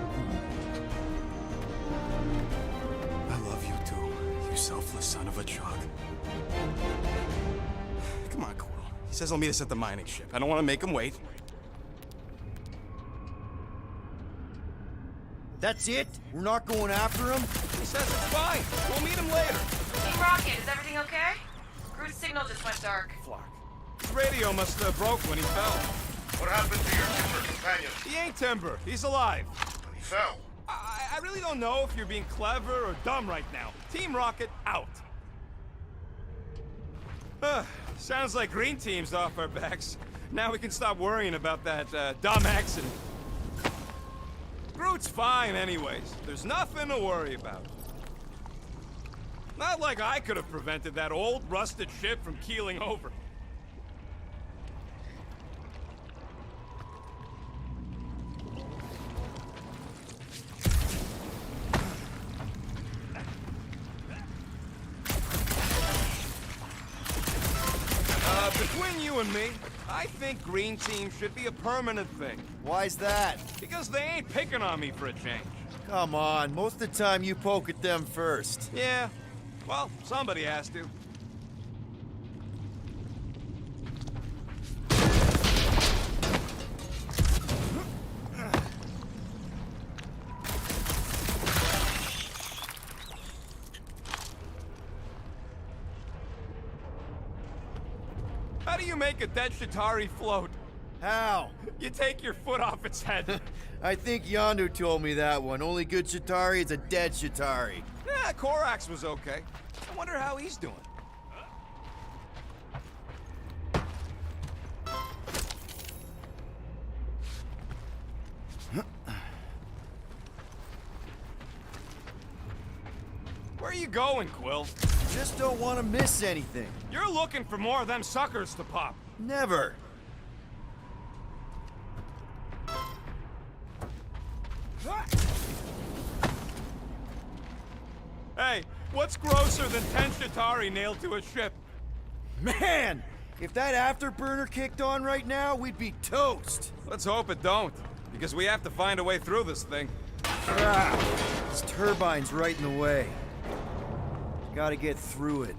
love you too, you selfless son of a truck. Come on, Quill. He says he'll meet us at the mining ship. I don't want to make him wait. That's it? We're not going after him? He says it's fine. We'll meet him later. Team Rocket, is everything okay? Groot's signal just went dark. Flark. His radio must have broke when he fell. What happened to your timber companion? He ain't Timber. He's alive. He fell. I really don't know if you're being clever or dumb right now. Team Rocket out. Sounds like Green Team's off our backs. Now we can stop worrying about that dumb accident. Groot's fine anyways. There's nothing to worry about. Not like I could have prevented that old rusted ship from keeling over. Between you you and me, I think Green Team should be a permanent thing. Why's that? Because they ain't picking on me for a change. Come on, most of the time you poke at them first. Yeah, well, somebody has to. How do you make a dead Chitauri float? How? You take your foot off its head. I think Yondu told me that one. Only good Chitauri is a dead Chitauri. Yeah, Korax was okay. I wonder how he's doing. Where are you going, Quill? Just don't want to miss anything. You're looking for more of them suckers to pop. Never. Hey, what's grosser than 10 Chitauri nailed to a ship? Man! If that afterburner kicked on right now, we'd be toast. Let's hope it don't, because we have to find a way through this thing. Crap! This turbine's right in the way. Gotta get through it.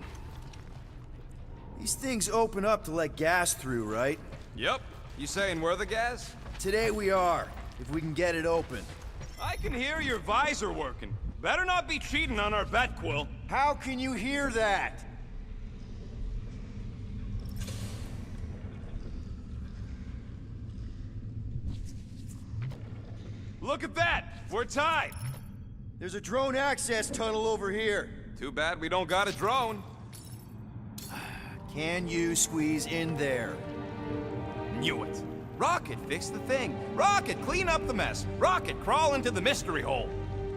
These things open up to let gas through, right? Yep. You saying we're the gas? Today we are, if we can get it open. I can hear your visor working. Better not be cheating on our bet, Quill. How can you hear that? Look at that! We're tied! There's a drone access tunnel over here. Too bad we don't got a drone. Can you squeeze in there? Knew it. Rocket, fix the thing. Rocket, clean up the mess. Rocket, crawl into the mystery hole.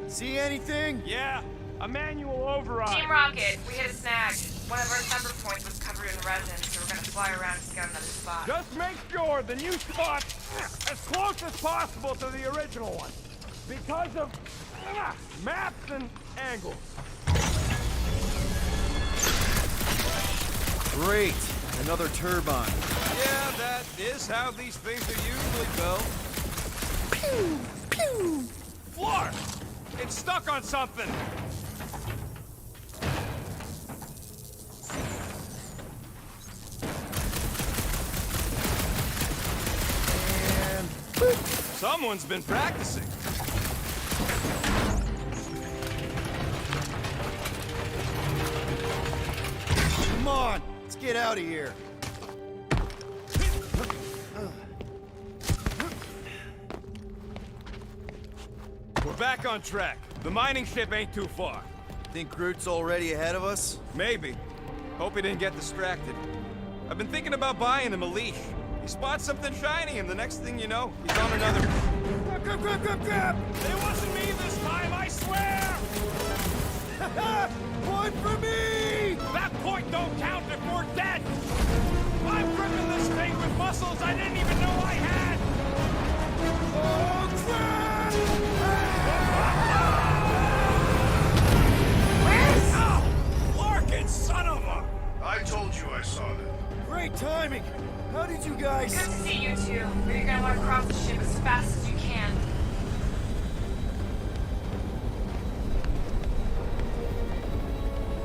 See anything? Yeah, a manual override. Team Rocket, we hit a snag. One of our number points was covered in resin, so we're gonna fly around to scout another spot. Just make sure the new spot's as close as possible to the original one. Because of maps and angles. Great! Another turbine. Yeah, that is how these things are usually built. Pew! Pew! Flark! It's stuck on something! And... Someone's been practicing. Come on! Let's get out of here. We're back on track. The mining ship ain't too far. Think Groot's already ahead of us? Maybe. Hope he didn't get distracted. I've been thinking about buying him a leash. He spots something shiny, and the next thing you know, he's on another... Grab! It wasn't me this time, I swear! One for me! That point don't count if we're dead! I'm gripping this thing with muscles I didn't even know I had! Oh, crap! Ow! Larkin, son of a... I told you I saw that. Great timing! How did you guys... Good to see you two, but you're gonna want to cross the ship as fast as you can.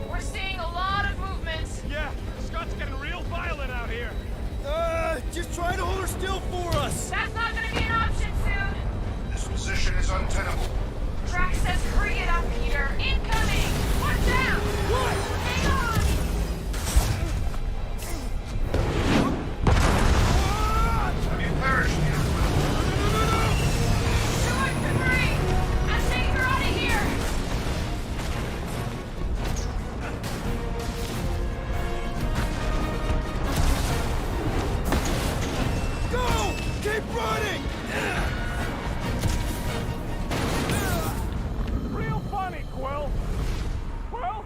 We're seeing a lot of movement. Yeah, Scott's getting real violent out here. Just try to hold her still for us! That's not gonna be an option soon. This position is untenable. Drax says hurry it up, Peter. Incoming! Watch out! What? Hang on! Have you perished here? Too much debris! I'm taking her out of here! Go! Keep running! Real funny, Quill. Quill?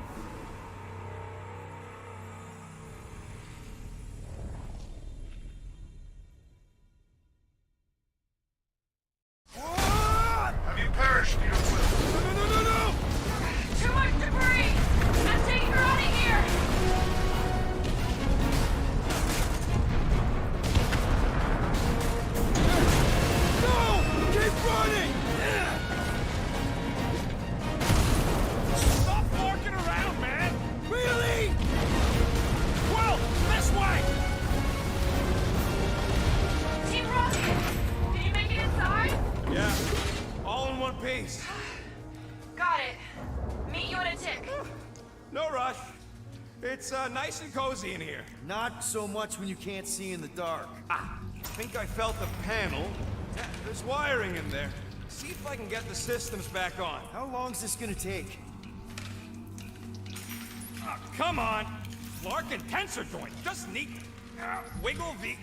Have you perished here, Quill? No! Too much debris! I'm taking her out of here! piece. Got it. Meet you in a tick. No rush. It's nice and cozy in here. Not so much when you can't see in the dark. Ah, I think I felt the panel. Yeah, there's wiring in there. See if I can get the systems back on. How long's this gonna take? Oh, come on! Clark and tensor joint, just neat. Wiggle V.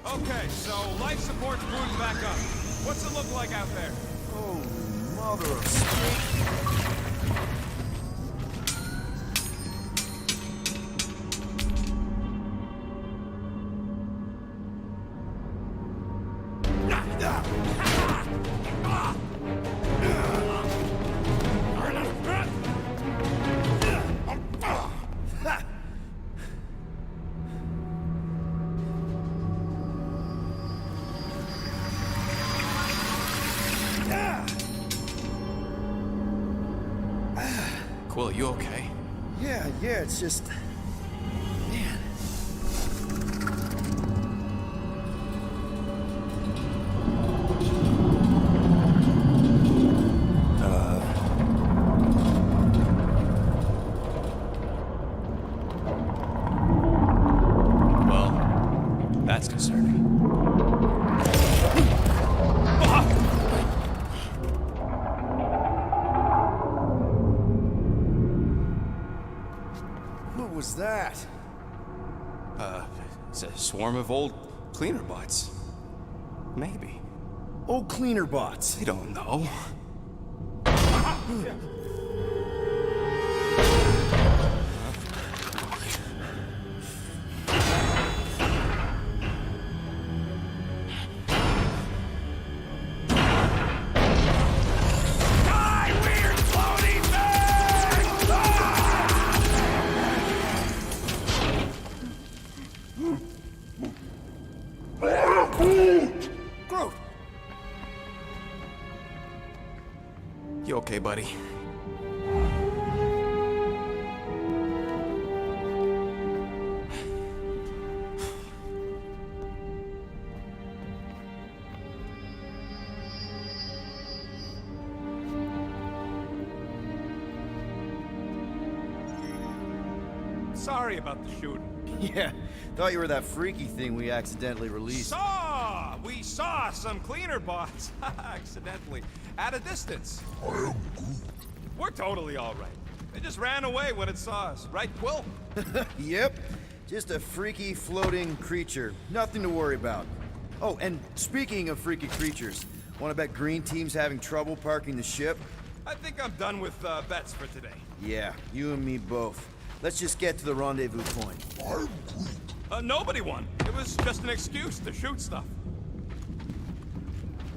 Okay, so life support's booting back up. What's it look like out there? Oh, mother of steak. Quill, you okay? Yeah, it's just... Man. Well, that's concerning. What was that? It's a swarm of old cleaner bots. Maybe. Old cleaner bots. I don't know. Groot! You okay, buddy? Sorry about the shooting. Yeah, thought you were that freaky thing we accidentally released. We saw some cleaner bots, accidentally, at a distance. We're totally all right. They just ran away when it saw us, right, Quill? Yep, just a freaky floating creature. Nothing to worry about. Oh, and speaking of freaky creatures, wanna bet Green Team's having trouble parking the ship? I think I'm done with bets for today. Yeah, you and me both. Let's just get to the rendezvous point. Nobody won. It was just an excuse to shoot stuff.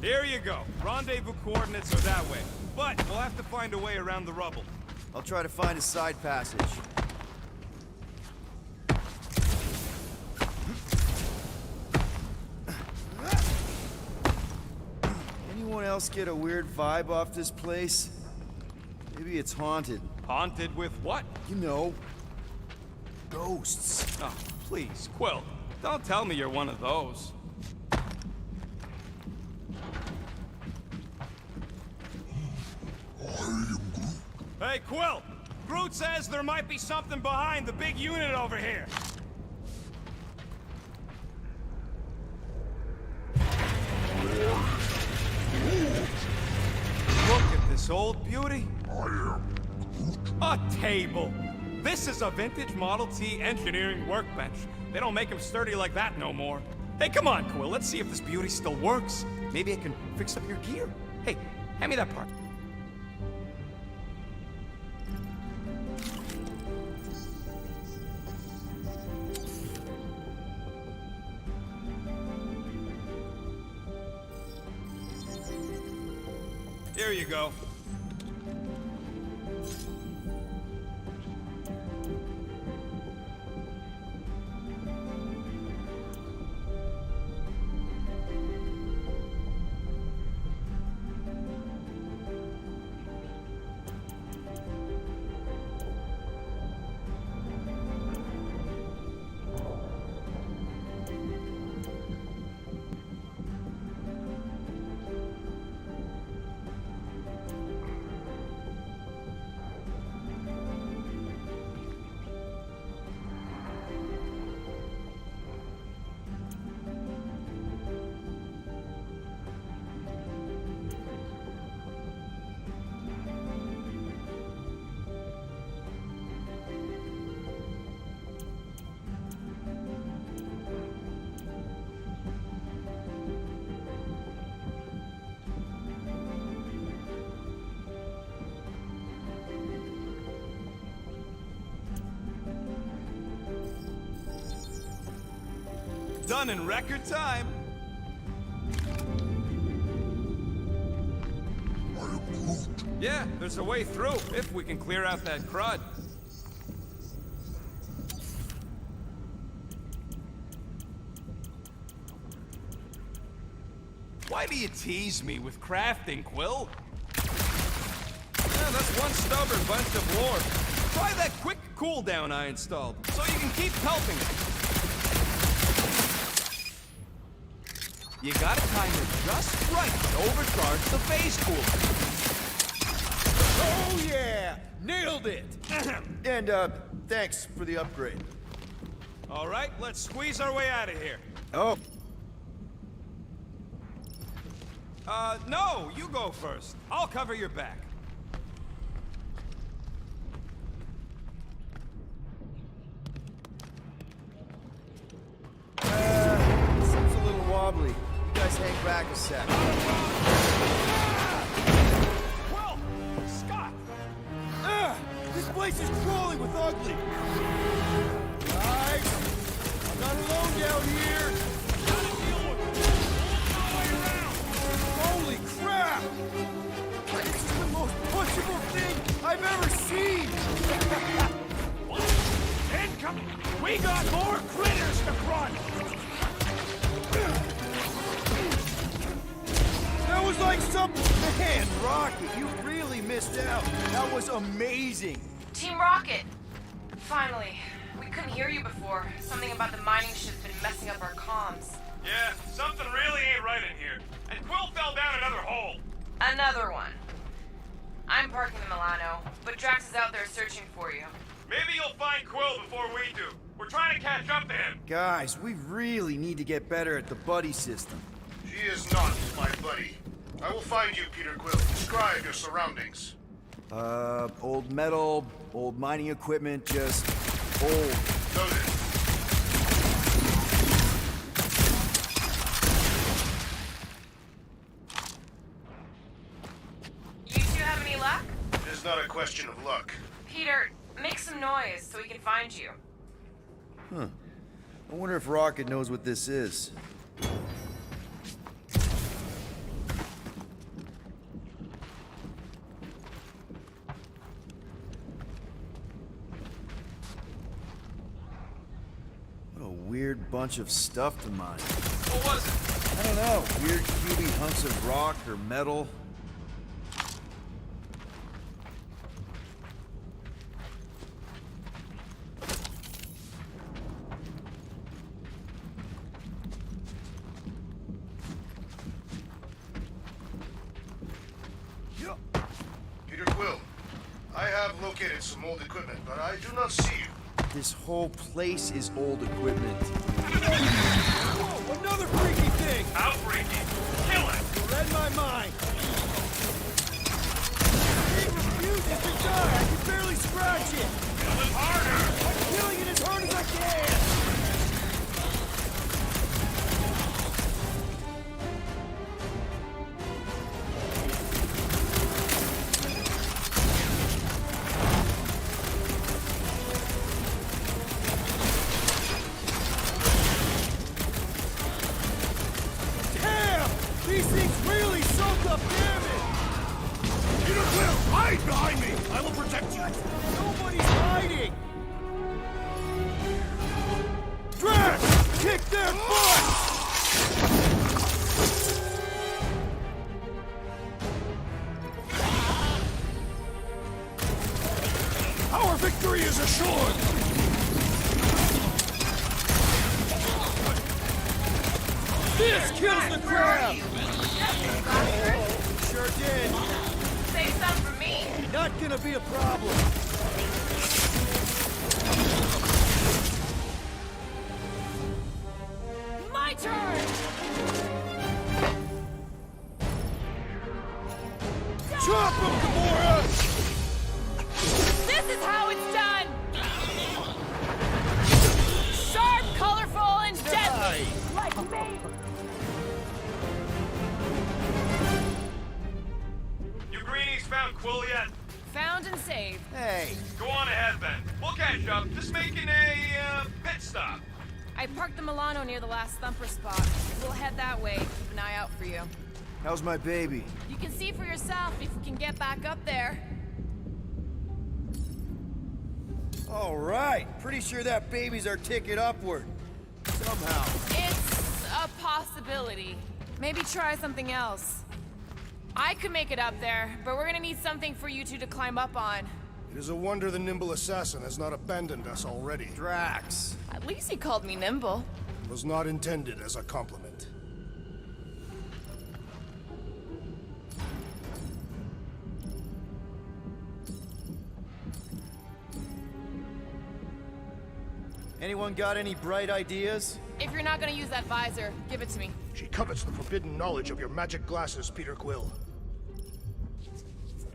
Here you go. Rendezvous coordinates are that way. But we'll have to find a way around the rubble. I'll try to find a side passage. Anyone else get a weird vibe off this place? Maybe it's haunted. Haunted with what? You know, ghosts. Oh, please, Quill. Don't tell me you're one of those. Hey, Quill! Groot says there might be something behind the big unit over here. Look at this old beauty. A table. This is a vintage Model T engineering workbench. They don't make them sturdy like that no more. Hey, come on, Quill. Let's see if this beauty still works. Maybe I can fix up your gear. Hey, hand me that part. Here you go. Done in record time. Yeah, there's a way through, if we can clear out that crud. Why do you tease me with crafting, Quill? Yeah, that's one stubborn bunch of lore. Try that quick cooldown I installed, so you can keep pelting it. You gotta time it just right to overcharge the phase cooler. Oh yeah! Nailed it! And, thanks for the upgrade. All right, let's squeeze our way out of here. Oh. No, you go first. I'll cover your back. Seems a little wobbly. You guys hang back a sec. Well, Scott! This place is crawling with ugly. Guys, I'm not alone down here. Gotta deal with it. All the way around! Holy crap! This is the most pushable thing I've ever seen! What? Incoming! We got more critters to front! That was like some... Man, Rocket, you really missed out. That was amazing. Team Rocket! Finally. We couldn't hear you before. Something about the mining ship's been messing up our comms. Yeah, something really ain't right in here. And Quill fell down another hole. Another one. I'm parking the Milano, but Drax is out there searching for you. Maybe you'll find Quill before we do. We're trying to catch up to him. Guys, we really need to get better at the buddy system. She is not my buddy. I will find you, Peter Quill. Describe your surroundings. Old metal, old mining equipment, just old. Noted. You two have any luck? It is not a question of luck. Peter, make some noise so we can find you. I wonder if Rocket knows what this is. What a weird bunch of stuff to mine. What was it? I don't know. Weird cubey hunks of rock or metal. Peter Quill, I have located some old equipment, but I do not see you. This whole place is old equipment. Whoa, another freaky thing! How freaky! Kill it! You read my mind. He refuses to die. I can barely scratch it. Kill it harder! I'm killing it as hard as I can. Damn! These things really soak up damage. Peter Quill, hide behind me! I will protect you! Nobody's hiding! Drax! Kick their butt! Our victory is assured! This kills the crab! Sure did. Save some for me. Not gonna be a problem. My turn! Chop him, Gamora! This is how it's done! Sharp, colorful, and deadly! Like me! You greenies found Quill yet? Found and saved. Hey, Go on ahead then. We'll catch up. Just making a, pit stop. I parked the Milano near the last thumper spot. We'll head that way. Keep an eye out for you. How's my baby? You can see for yourself if you can get back up there. All right. Pretty sure that baby's our ticket upward. Somehow. It's a possibility. Maybe try something else. I could make it up there, but we're gonna need something for you two to climb up on. It is a wonder the nimble assassin has not abandoned us already. Drax. At least he called me nimble. It was not intended as a compliment. Anyone got any bright ideas? If you're not gonna use that visor, give it to me. She covets the forbidden knowledge of your magic glasses, Peter Quill.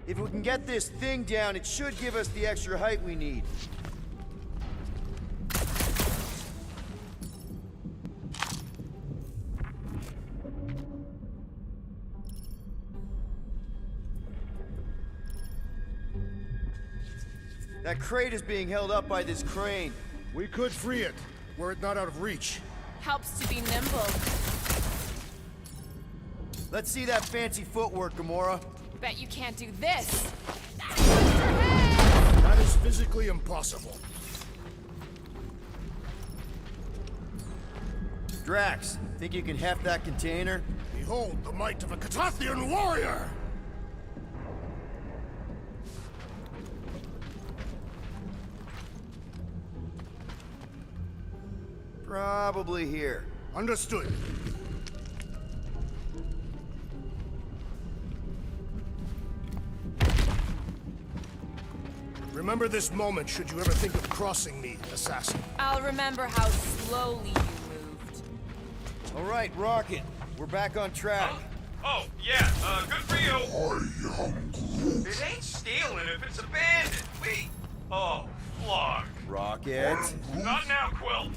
If we can get this thing down, it should give us the extra height we need. That crate is being held up by this crane. We could free it, were it not out of reach. Helps to be nimble. Let's see that fancy footwork, Gamora. Bet you can't do this. That is physically impossible. Drax, think you can heft that container? Behold the might of a Catathian warrior! Probably here. Understood. Remember this moment should you ever think of crossing me, assassin. I'll remember how slowly you moved. All right, Rocket. We're back on track. Oh, yeah, good for you. It ain't stealing if it's abandoned. We... Oh, Flark. Rocket. Not now, Quill.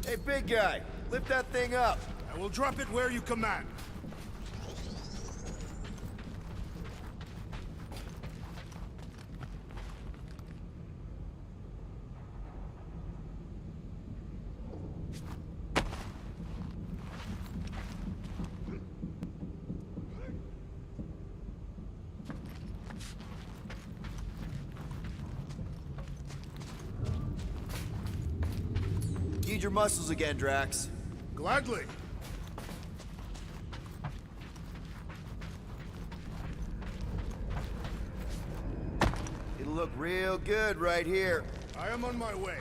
Hey, big guy. Lift that thing up. I will drop it where you command. Need your muscles again, Drax. Gladly. It'll look real good right here. I am on my way.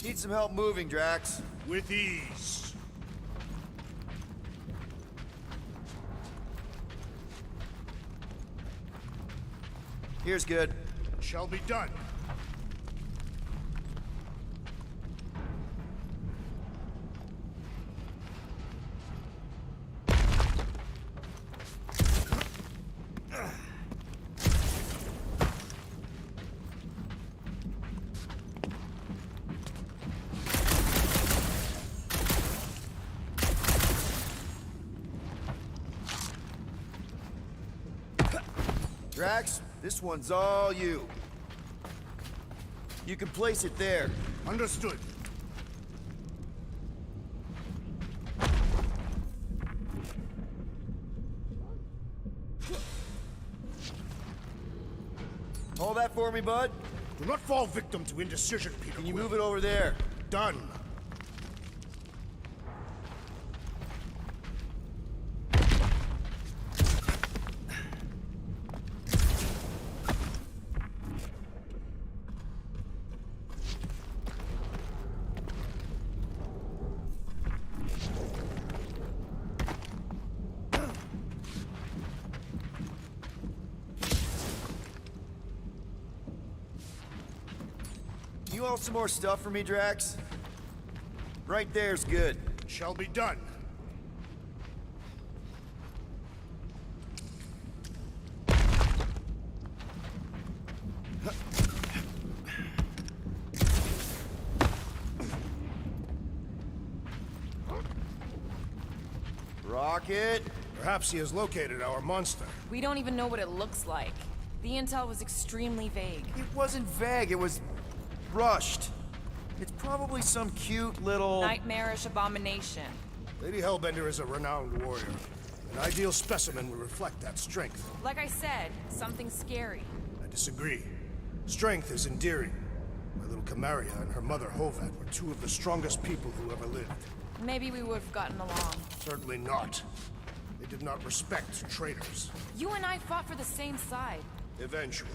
Need some help moving, Drax. With ease. Here's good. Shall be done. Drax, this one's all you. You can place it there. Understood. Hold that for me, bud. Do not fall victim to indecision, Peter. Can you move it over there? Done. you haul some more stuff for me, Drax? Right there's good. Shall be done. Rocket! Perhaps he has located our monster. We don't even know what it looks like. The intel was extremely vague. It wasn't vague, it was rushed. It's probably some cute little... Nightmarish abomination. Lady Hellbender is a renowned warrior. An ideal specimen would reflect that strength. Like I said, something scary. I disagree. Strength is endearing. My little Camaria and her mother Hovat were two of the strongest people who ever lived. Maybe we would have gotten along. Certainly not. They did not respect traitors. You and I fought for the same side. Eventually.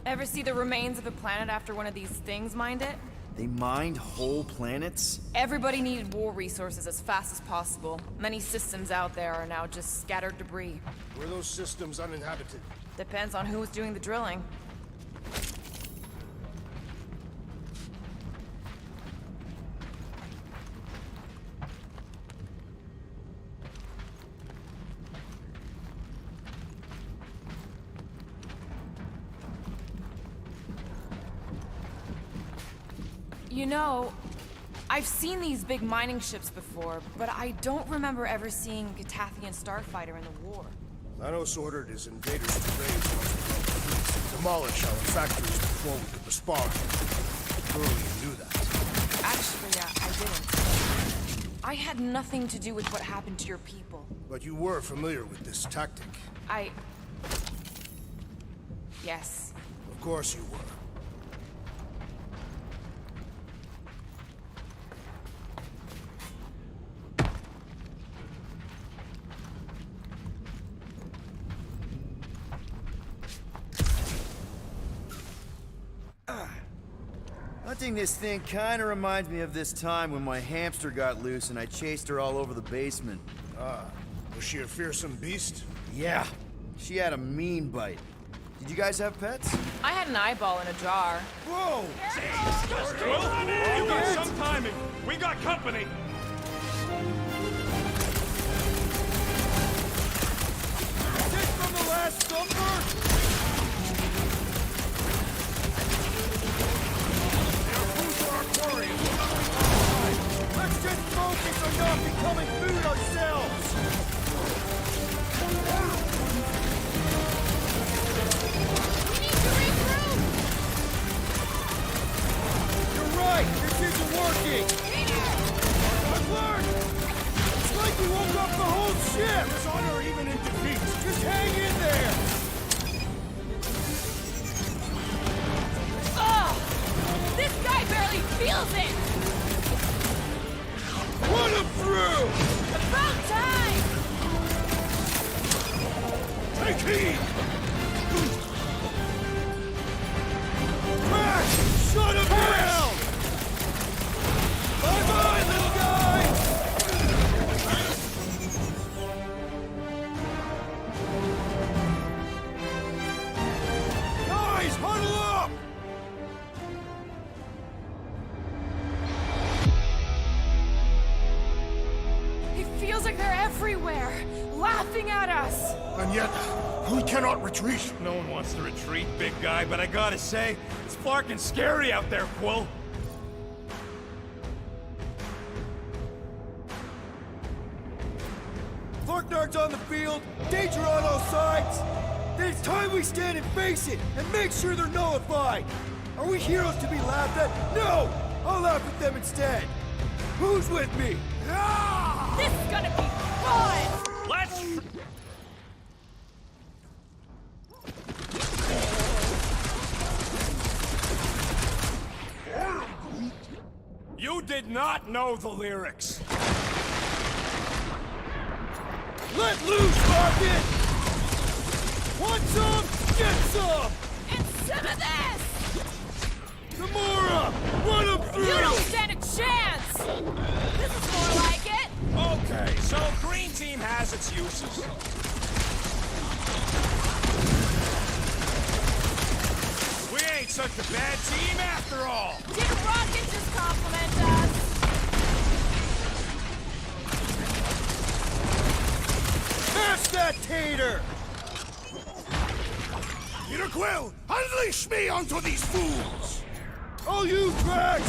Ever see the remains of a planet after one of these things mined it? They mined whole planets? Everybody needed war resources as fast as possible. Many systems out there are now just scattered debris. Were those systems uninhabited? Depends on who was doing the drilling. You know, I've seen these big mining ships before, but I don't remember ever seeing a Catathian starfighter in the war. Thanos ordered his invaders to raise once demolish our factories before we could respond. Surely you knew that. Actually, I didn't. I had nothing to do with what happened to your people. But you were familiar with this tactic. Yes. Of course you were. Hunting this thing kinda reminds me of this time when my hamster got loose and I chased her all over the basement. Was she a fearsome beast? Yeah, she had a mean bite. Did you guys have pets? I had an eyeball in a jar. Whoa! Will, you got some timing. We got company. This from the last stumper? Let's just focus on not becoming food ourselves! We need to regroup! You're right! This isn't working! Good work! It's like we woke up the whole ship! His honor even in defeat! Just hang in there! Oh! This guy barely feels it! Put him through! About time! Take heed! Max! Shut him down! Bye-bye, little guy! Guys, huddle up! It feels like they're everywhere, laughing at us. And yet, we cannot retreat. No one wants to retreat, big guy, but I gotta say, it's fucking scary out there, Quill. Vorknar's on the field, danger on all sides. Then it's time we stand and face it, and make sure they're nullified. Are we heroes to be laughed at? No! I'll laugh at them instead. Who's with me? This is gonna be fun! Let's... You did not know the lyrics. Let loose, Rocket! Want some? Get some! And some of this! Gamora! Run him through! You don't stand a chance! This is more like it! Okay, so Green team has its uses. We ain't such a bad team after all. Did Rocket just compliment us? Smash that tater! Peter Quill, unleash me onto these fools! All you, Drax!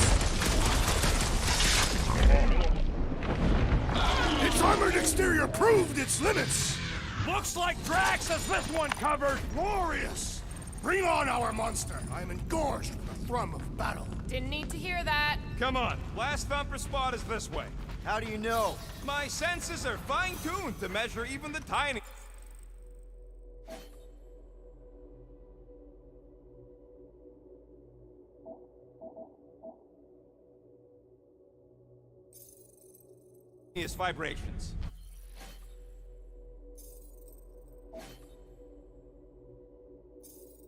Its armored exterior proved its limits! Looks like Drax has this one covered. Glorious! Bring on our monster! I am engorged with the thrum of battle. Didn't need to hear that. Come on, last thumper spot is this way. How do you know? My senses are fine-tuned to measure even the tiny... vibrations.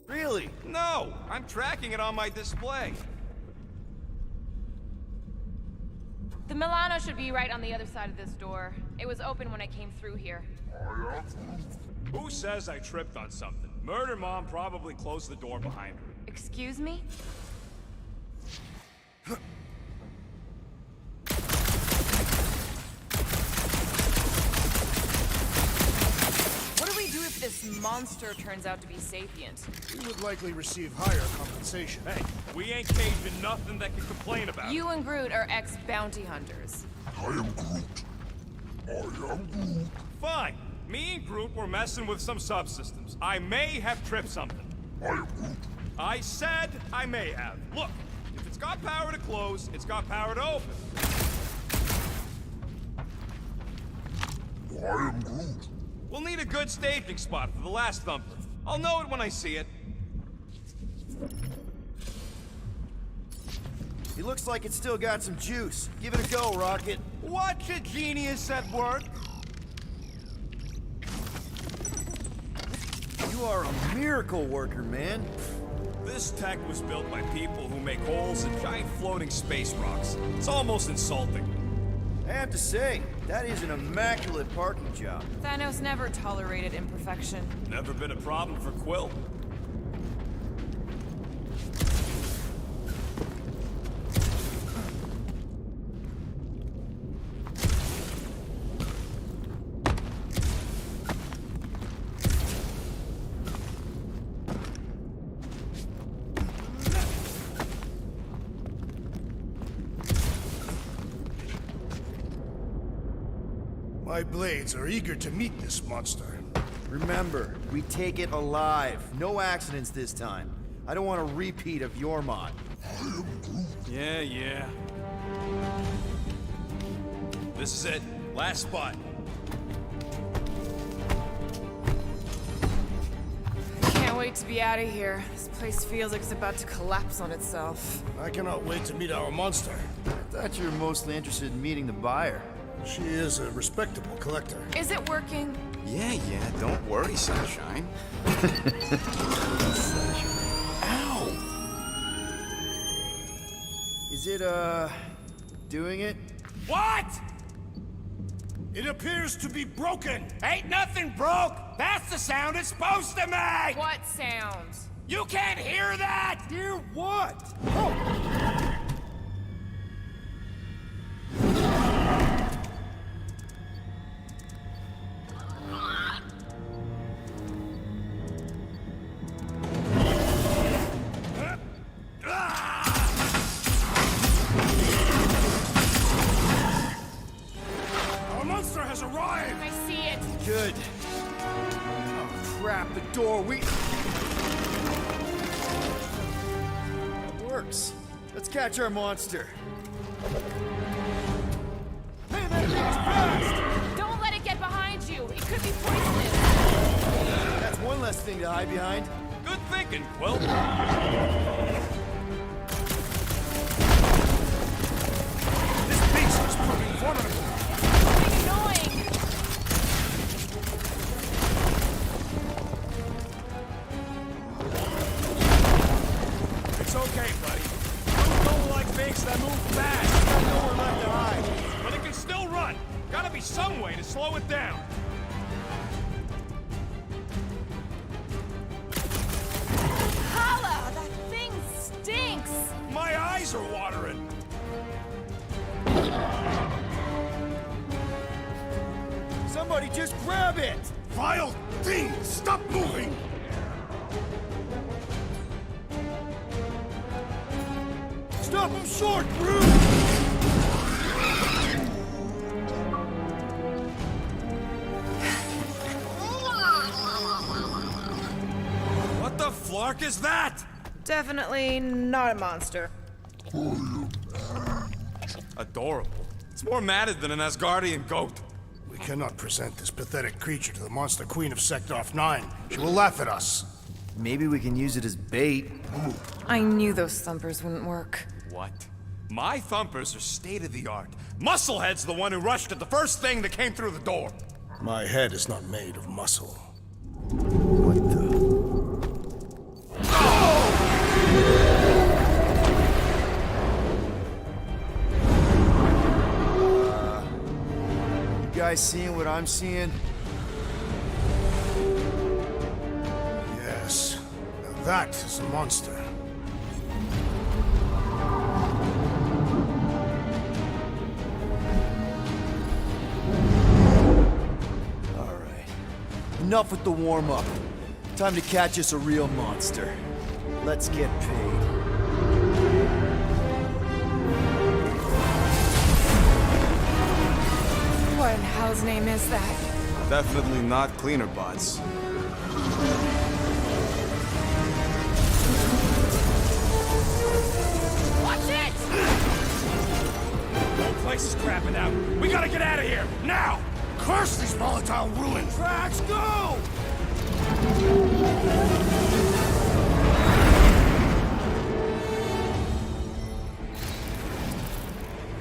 Really? No, I'm tracking it on my display. The Milano should be right on the other side of this door. It was open when I came through here. Who says I tripped on something? Murder Mom probably closed the door behind her. Excuse me? What do we do if this monster turns out to be sapient? We would likely receive higher compensation. Hey, we ain't caging nothing that can complain about. You and Groot are ex-bounty hunters. Fine. Me and Groot were messing with some subsystems. I may have tripped something. I said I may have. Look, if it's got power to close, it's got power to open. We'll need a good staging spot for the last thumper. I'll know it when I see it. It looks like it's still got some juice. Give it a go, Rocket. Watch a genius at work. You are a miracle worker, man. This tech was built by people who make holes in giant floating space rocks. It's almost insulting. I have to say, that is an immaculate parking job. Thanos never tolerated imperfection. Never been a problem for Quill. My blades are eager to meet this monster. Remember, we take it alive. No accidents this time. I don't want a repeat of your mod. Yeah. This is it. Last spot. Can't wait to be out of here. This place feels like it's about to collapse on itself. I cannot wait to meet our monster. I thought you were mostly interested in meeting the buyer. She is a respectable collector. Is it working? Yeah, don't worry, Sunshine. Ow! Is it, doing it? What? It appears to be broken. Ain't nothing broke. That's the sound it's supposed to make. What sound? You can't hear that. Hear what? Our monster has arrived. I see it. Good. Oh, crap, the door, It works. Let's catch our monster. Hey, that thing's fast! Don't let it get behind you. It could be poisonous. That's one less thing to hide behind. Good thinking, Quill. This beast is proving formidable. It's annoying. It's okay, buddy. You don't like things that move fast. Got nowhere left to hide. But it can still run. Gotta be some way to slow it down. eyes are watering. Somebody just grab it! Vile thing! Stop moving! Stop him short, Groot! What the flark is that? Definitely not a monster. Adorable. It's more matted than an Asgardian goat. We cannot present this pathetic creature to the Monster Queen of Sector 9. She will laugh at us. Maybe we can use it as bait. I knew those thumpers wouldn't work. What? My thumpers are state-of-the-art. Musclehead's the one who rushed at the first thing that came through the door. My head is not made of muscle. What the? You guys seeing what I'm seeing? Yes. Now that is a monster. Alright. Enough with the warm-up. Time to catch us a real monster. Let's get paid. What in hell's name is that? Definitely not cleaner bots. Watch it! The whole place is crapping out. We gotta get out of here, now! Curse these volatile ruins! Drax, go!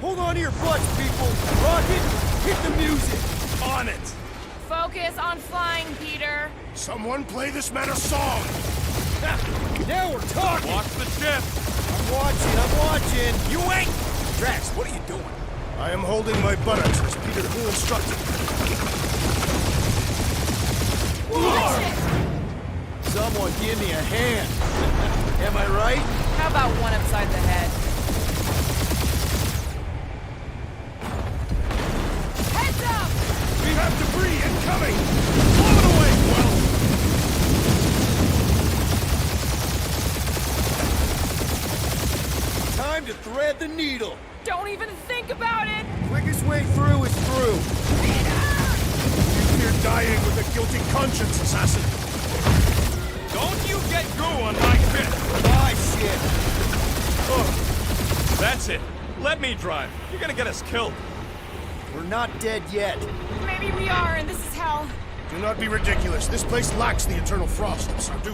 Hold on to your butts, people! Rocket, hit the music! On it! Focus on flying, Peter. Someone play this man a song! Now we're talking! Watch the ship! I'm watching! You ain't! Drax, what are you doing? I am holding my buttocks as Peter Quill instructed. Watch it! Someone give me a hand. Am I right? How about one upside the head? Heads up! We have debris incoming! Blow it away, Quill! Time to thread the needle. Don't even think about it! Quickest way through is through. You're dying with a guilty conscience, assassin. Don't you get goo on my bit! My shit. That's it. Let me drive. You're gonna get us killed. We're not dead yet. Maybe we are, and this is hell. Do not be ridiculous. This place lacks the eternal frost of Sardu.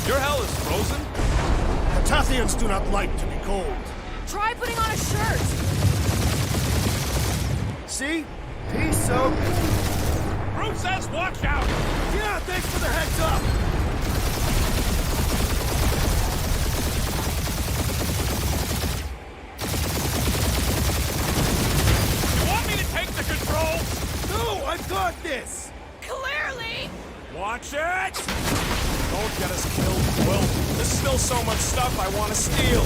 Your hell is frozen? The Tathians do not like to be cold. Try putting on a shirt. See? He's soaked. Groot says watch out! Yeah, thanks for the heads up. You want me to take the controls? No, I've got this. Clearly! Watch it! Don't get us killed, Quill. There's still so much stuff I want to steal.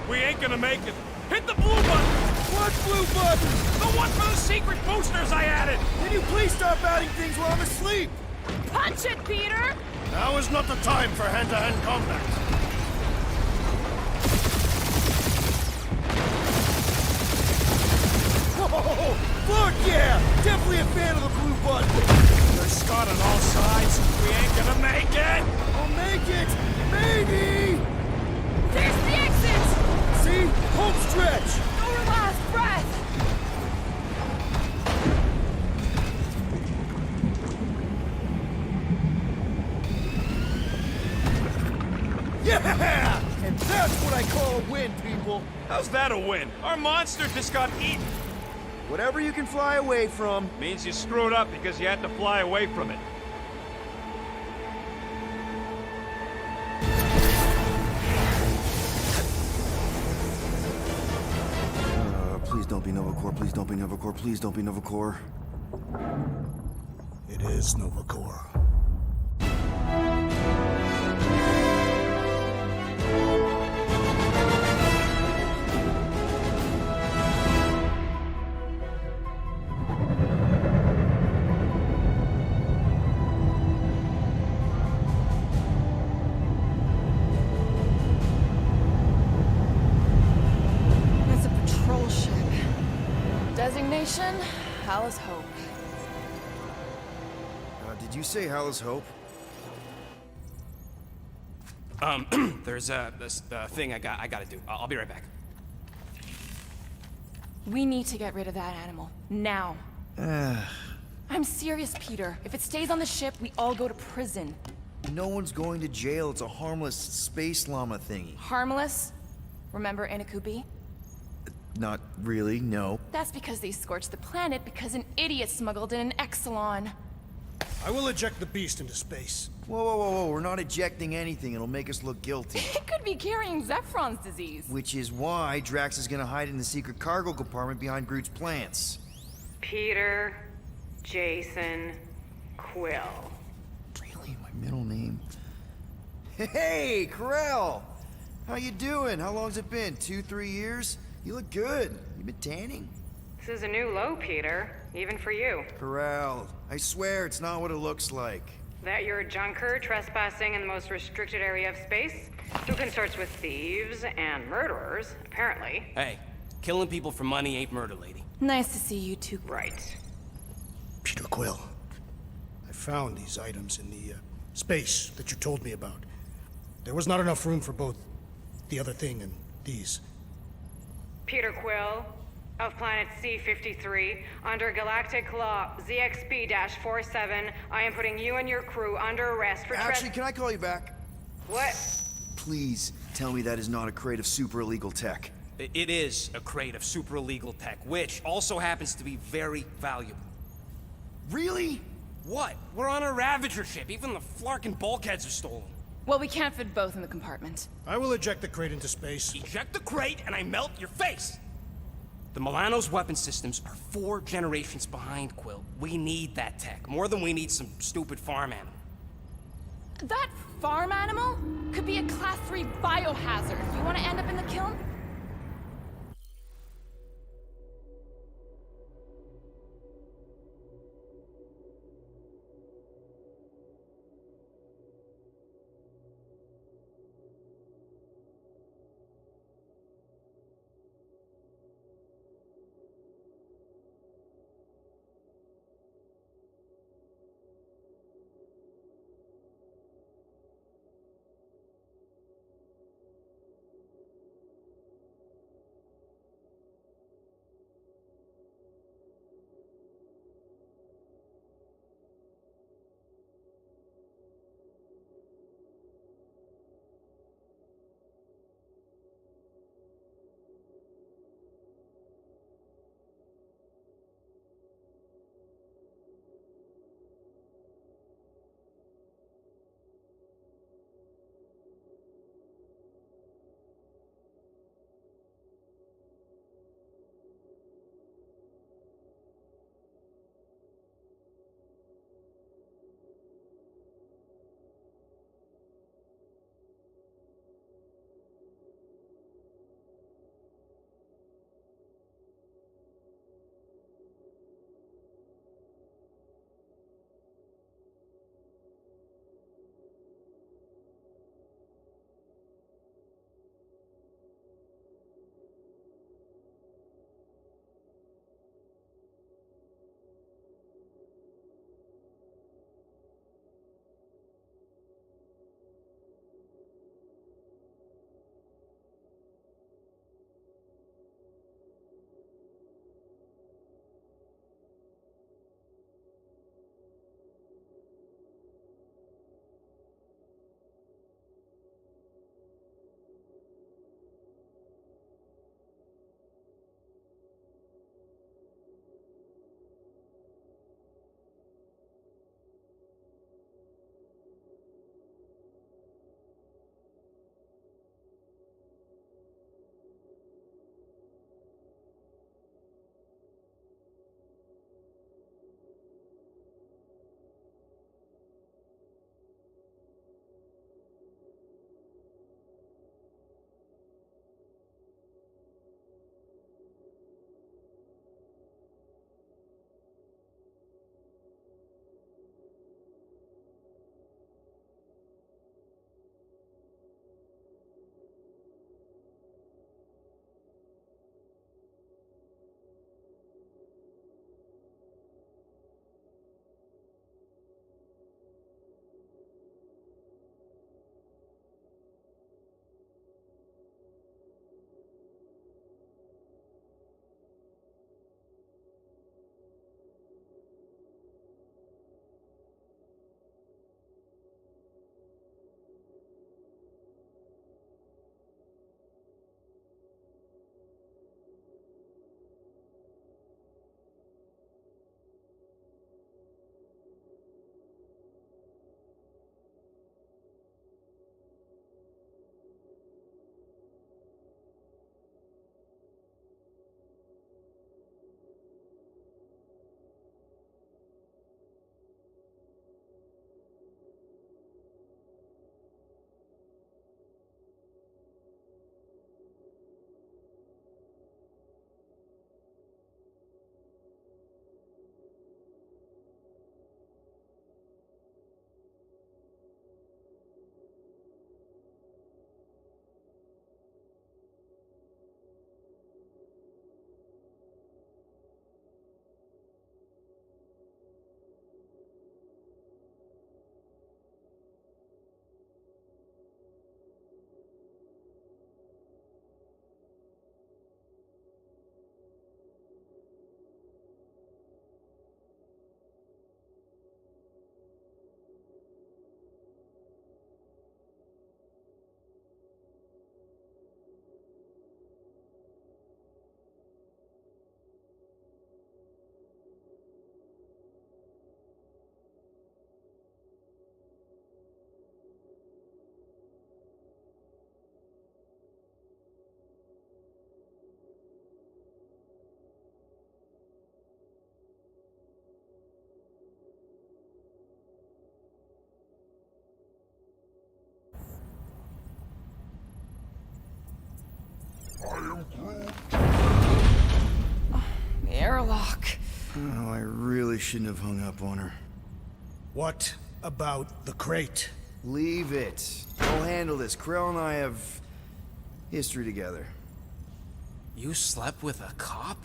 We ain't gonna make it. Hit the blue button! What blue button? The one for the secret boosters I added! Can you please stop adding things while I'm asleep? Punch it, Peter! Now is not the time for hand-to-hand combat. Oh, fuck yeah! Definitely a fan of the blue button. There's Scott on all sides. We ain't gonna make it! I'll make it! Maybe! There's the exit! See? Home stretch! Our last breath! Yeah! And that's what I call a win, people. How's that a win? Our monster just got eaten. Whatever you can fly away from. Means you screwed up because you had to fly away from it. Please don't be Nova Corps, please don't be Nova Corps, please don't be Nova Corps. It is Nova Corps. destination, Hala's Hope. Did you say Hala's Hope? There's this thing I gotta do. I'll be right back. We need to get rid of that animal. Now. I'm serious, Peter. If it stays on the ship, we all go to prison. No one's going to jail. It's a harmless space llama thingy. Harmless? Remember Inakubi? Not really, no. That's because they scorched the planet because an idiot smuggled in an Exelon. I will eject the beast into space. Whoa, whoa, whoa, whoa. We're not ejecting anything. It'll make us look guilty. It could be carrying Zephron's disease. Which is why Drax is gonna hide in the secret cargo compartment behind Groot's plants. Peter, Jason, Quill. Really? My middle name? Hey, Corell! How you doing? How long's it been? 2-3 years? You look good. You been tanning? This is a new low, Peter. Even for you. Corell, I swear it's not what it looks like. That you're a junker trespassing in the most restricted area of space? Who consorts with thieves and murderers, apparently. Hey, killing people for money ain't murder, lady. Nice to see you two. Right. Peter Quill, I found these items in the space that you told me about. There was not enough room for both the other thing and these. Peter Quill, of planet C-53, under Galactic Law ZXB-47, I am putting you and your crew under arrest for Actually, can I call you back? What? Please tell me that is not a crate of super illegal tech. It is a crate of super illegal tech, which also happens to be very valuable. Really? What? We're on a Ravager ship. Even the Flarkin bulkheads are stolen. Well, we can't fit both in the compartment. I will eject the crate into space. Eject the crate and I melt your face! The Milano's weapon systems are 4 generations behind, Quill. We need that tech, more than we need some stupid farm animal. That farm animal could be a Class 3 biohazard. You want to end up in the kiln? Oh, I really shouldn't have hung up on her. What about the crate? Leave it. We'll handle this. Krell and I have history together. You slept with a cop?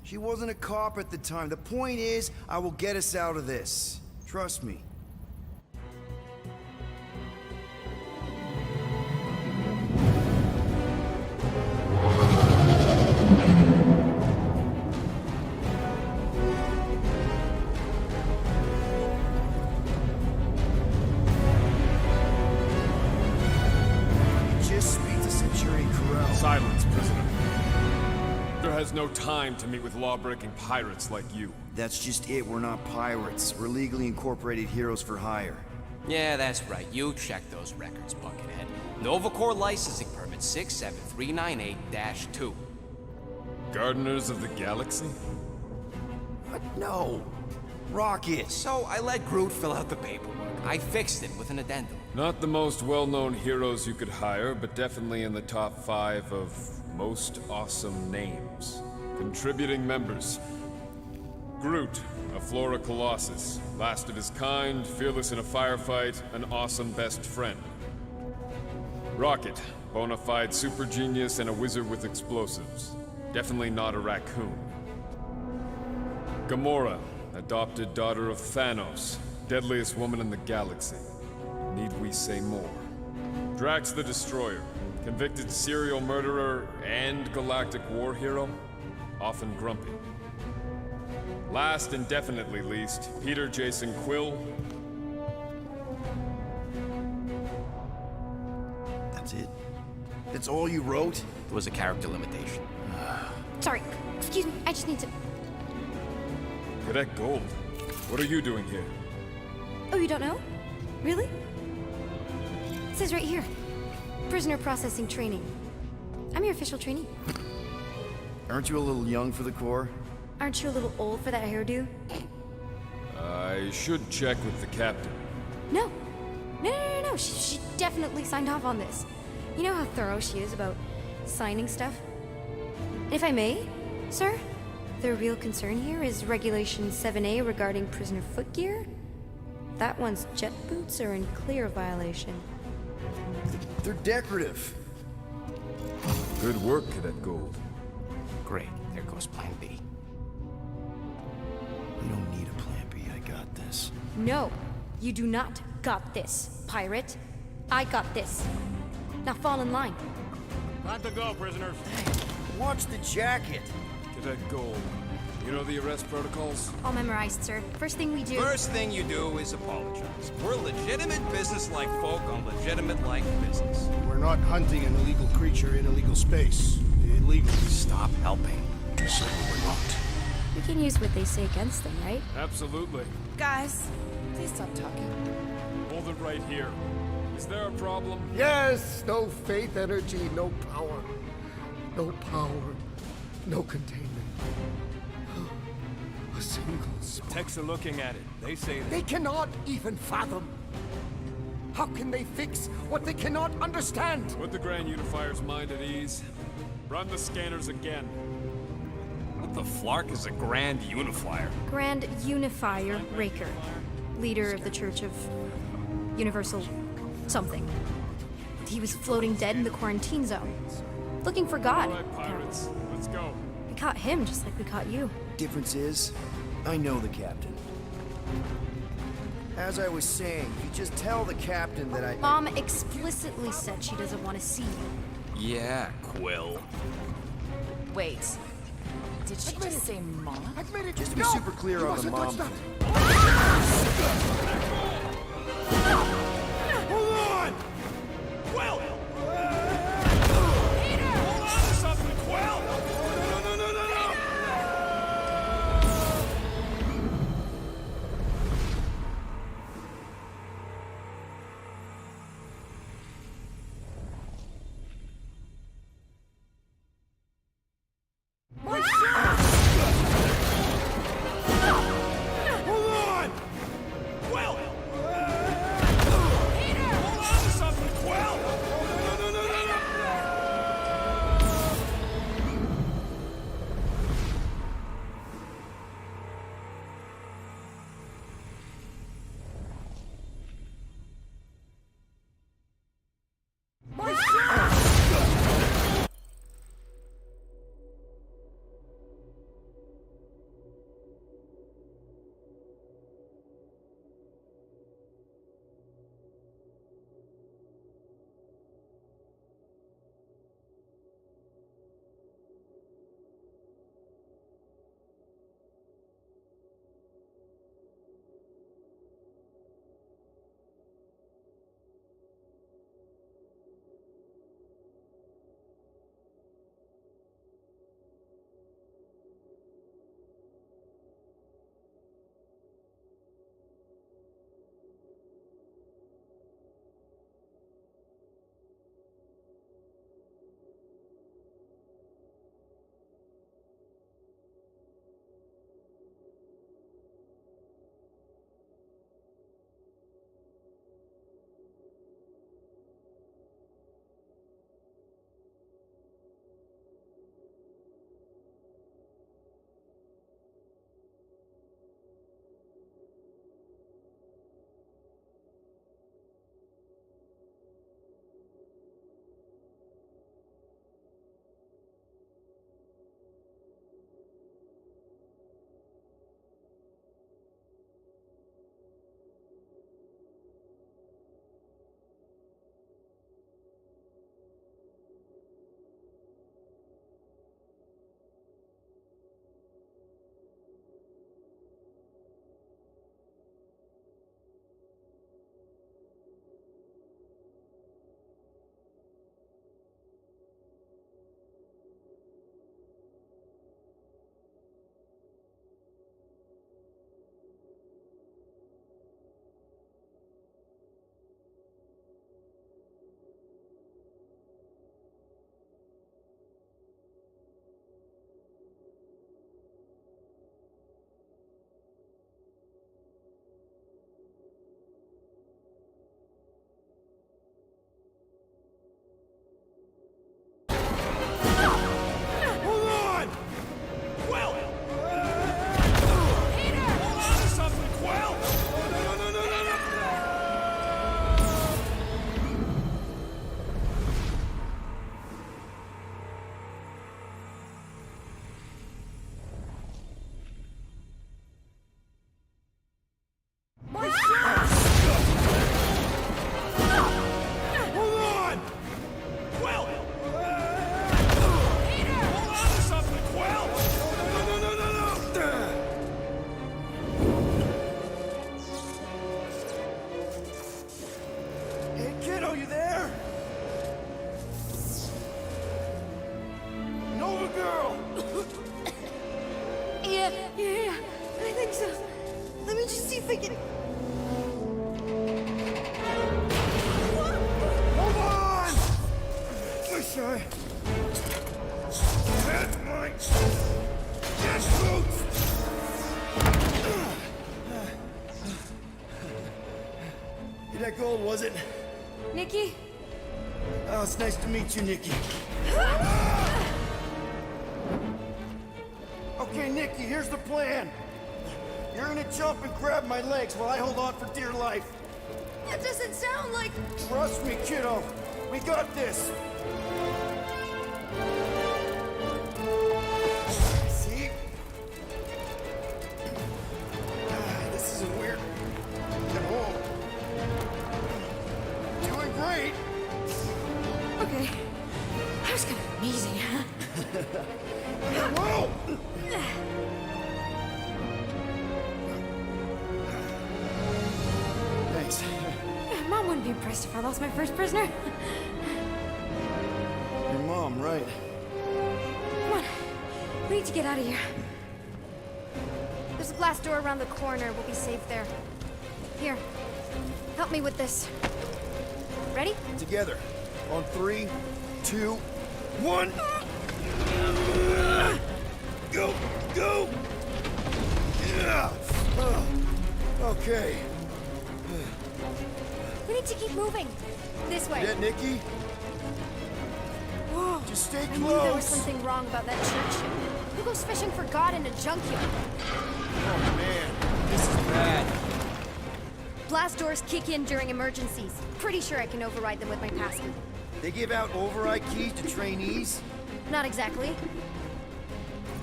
She wasn't a cop at the time. The point is, I will get us out of this. Trust me. Just speak to Centurion Corell. Silence, prisoner. There has no time to meet with law-breaking pirates like you. That's just it. We're not pirates. We're legally incorporated heroes for hire. Yeah, that's right. You check those records, Buckethead. Novacore licensing permit 67398-2. Gardeners of the Galaxy? What? No. Rocket. So I let Groot fill out the paperwork. I fixed it with an addendum. Not the most well-known heroes you could hire, but definitely in the top 5 of most awesome names. Contributing members. Groot, a Flora Colossus. Last of his kind, fearless in a firefight, an awesome best friend. Rocket, bona fide super genius and a wizard with explosives. Definitely not a raccoon. Gamora, adopted daughter of Thanos, deadliest woman in the galaxy. Need we say more? Drax the Destroyer, convicted serial murderer and galactic war hero, often grumpy. Last and definitely least, Peter Jason Quill. That's it? That's all you wrote? It was a character limitation. Sorry, excuse me, I just need to... Cadet Gold, what are you doing here? Oh, you don't know? Really? It says right here. Prisoner processing training. I'm your official trainee. Aren't you a little young for the Corps? Aren't you a little old for that hairdo? I should check with the captain. No. No. She definitely signed off on this. You know how thorough she is about signing stuff? And if I may, sir, the real concern here is Regulation 7A regarding prisoner footgear. That one's jet boots are in clear violation. They're decorative. Good work, Cadet Gold. Great. There goes Plan B. We don't need a plan B. I got this. No, you do not got this, pirate. I got this. Now fall in line. Time to go, prisoners. Watch the jacket. Cadet Gold, you know the arrest protocols? All memorized, sir. First thing we do... First thing you do is apologize. We're legitimate business-like folk on legitimate-like business. We're not hunting an illegal creature in illegal space. Illegal. Stop helping. You said we were not. We can use what they say against them, right? Absolutely. Guys, please stop talking. Hold it right here. Is there a problem? Yes, no faith energy, no power. No power, no containment. A single spark. Techs are looking at it. They say that. They cannot even fathom. How can they fix what they cannot understand? Put the Grand Unifier's mind at ease. Run the scanners again. What the flark is a Grand Unifier? Grand Unifier Raker, leader of the Church of Universal something. He was floating dead in the quarantine zone, looking for God. All right, pirates. Let's go. We caught him just like we caught you. Difference is, I know the captain. As I was saying, you just tell the captain that I... Mom explicitly said she doesn't want to see you. Yeah, Quill. Wait. Did she just say mom? I've made it. Just to be No! super clear You on the mustn't mom touch thing. Hold on! Quill! Hold on to something, Quill! No! Hold on! Quill! Take it! Hold on! Wish I had my jet boots! That gold, was it? Nikki? Oh, it's nice to meet you, Nikki. Okay, Nikki, here's the plan. You're gonna jump and grab my legs while I hold on for dear life. That doesn't sound like... Trust me, kiddo. We got this. See? This isn't weird at all. Doing great. Okay. That was kind of amazing, huh? Whoa! Thanks. Mom wouldn't be impressed if I lost my first prisoner. Your mom, right? Come on. We need to get out of here. There's a glass door around the corner. We'll be safe there. Here. Help me with this. Ready? Together. On 3, 2, 1. Go! Go! Yeah. Okay. We need to keep moving. This way. Yeah, Nikki? Whoa. Just stay I knew there was close. something wrong about that church ship. Who goes fishing for God in a junkyard? Oh, man. This is bad. Blast doors kick in during emergencies. Pretty sure I can override them with my passkey. They give out override keys to trainees? Not exactly.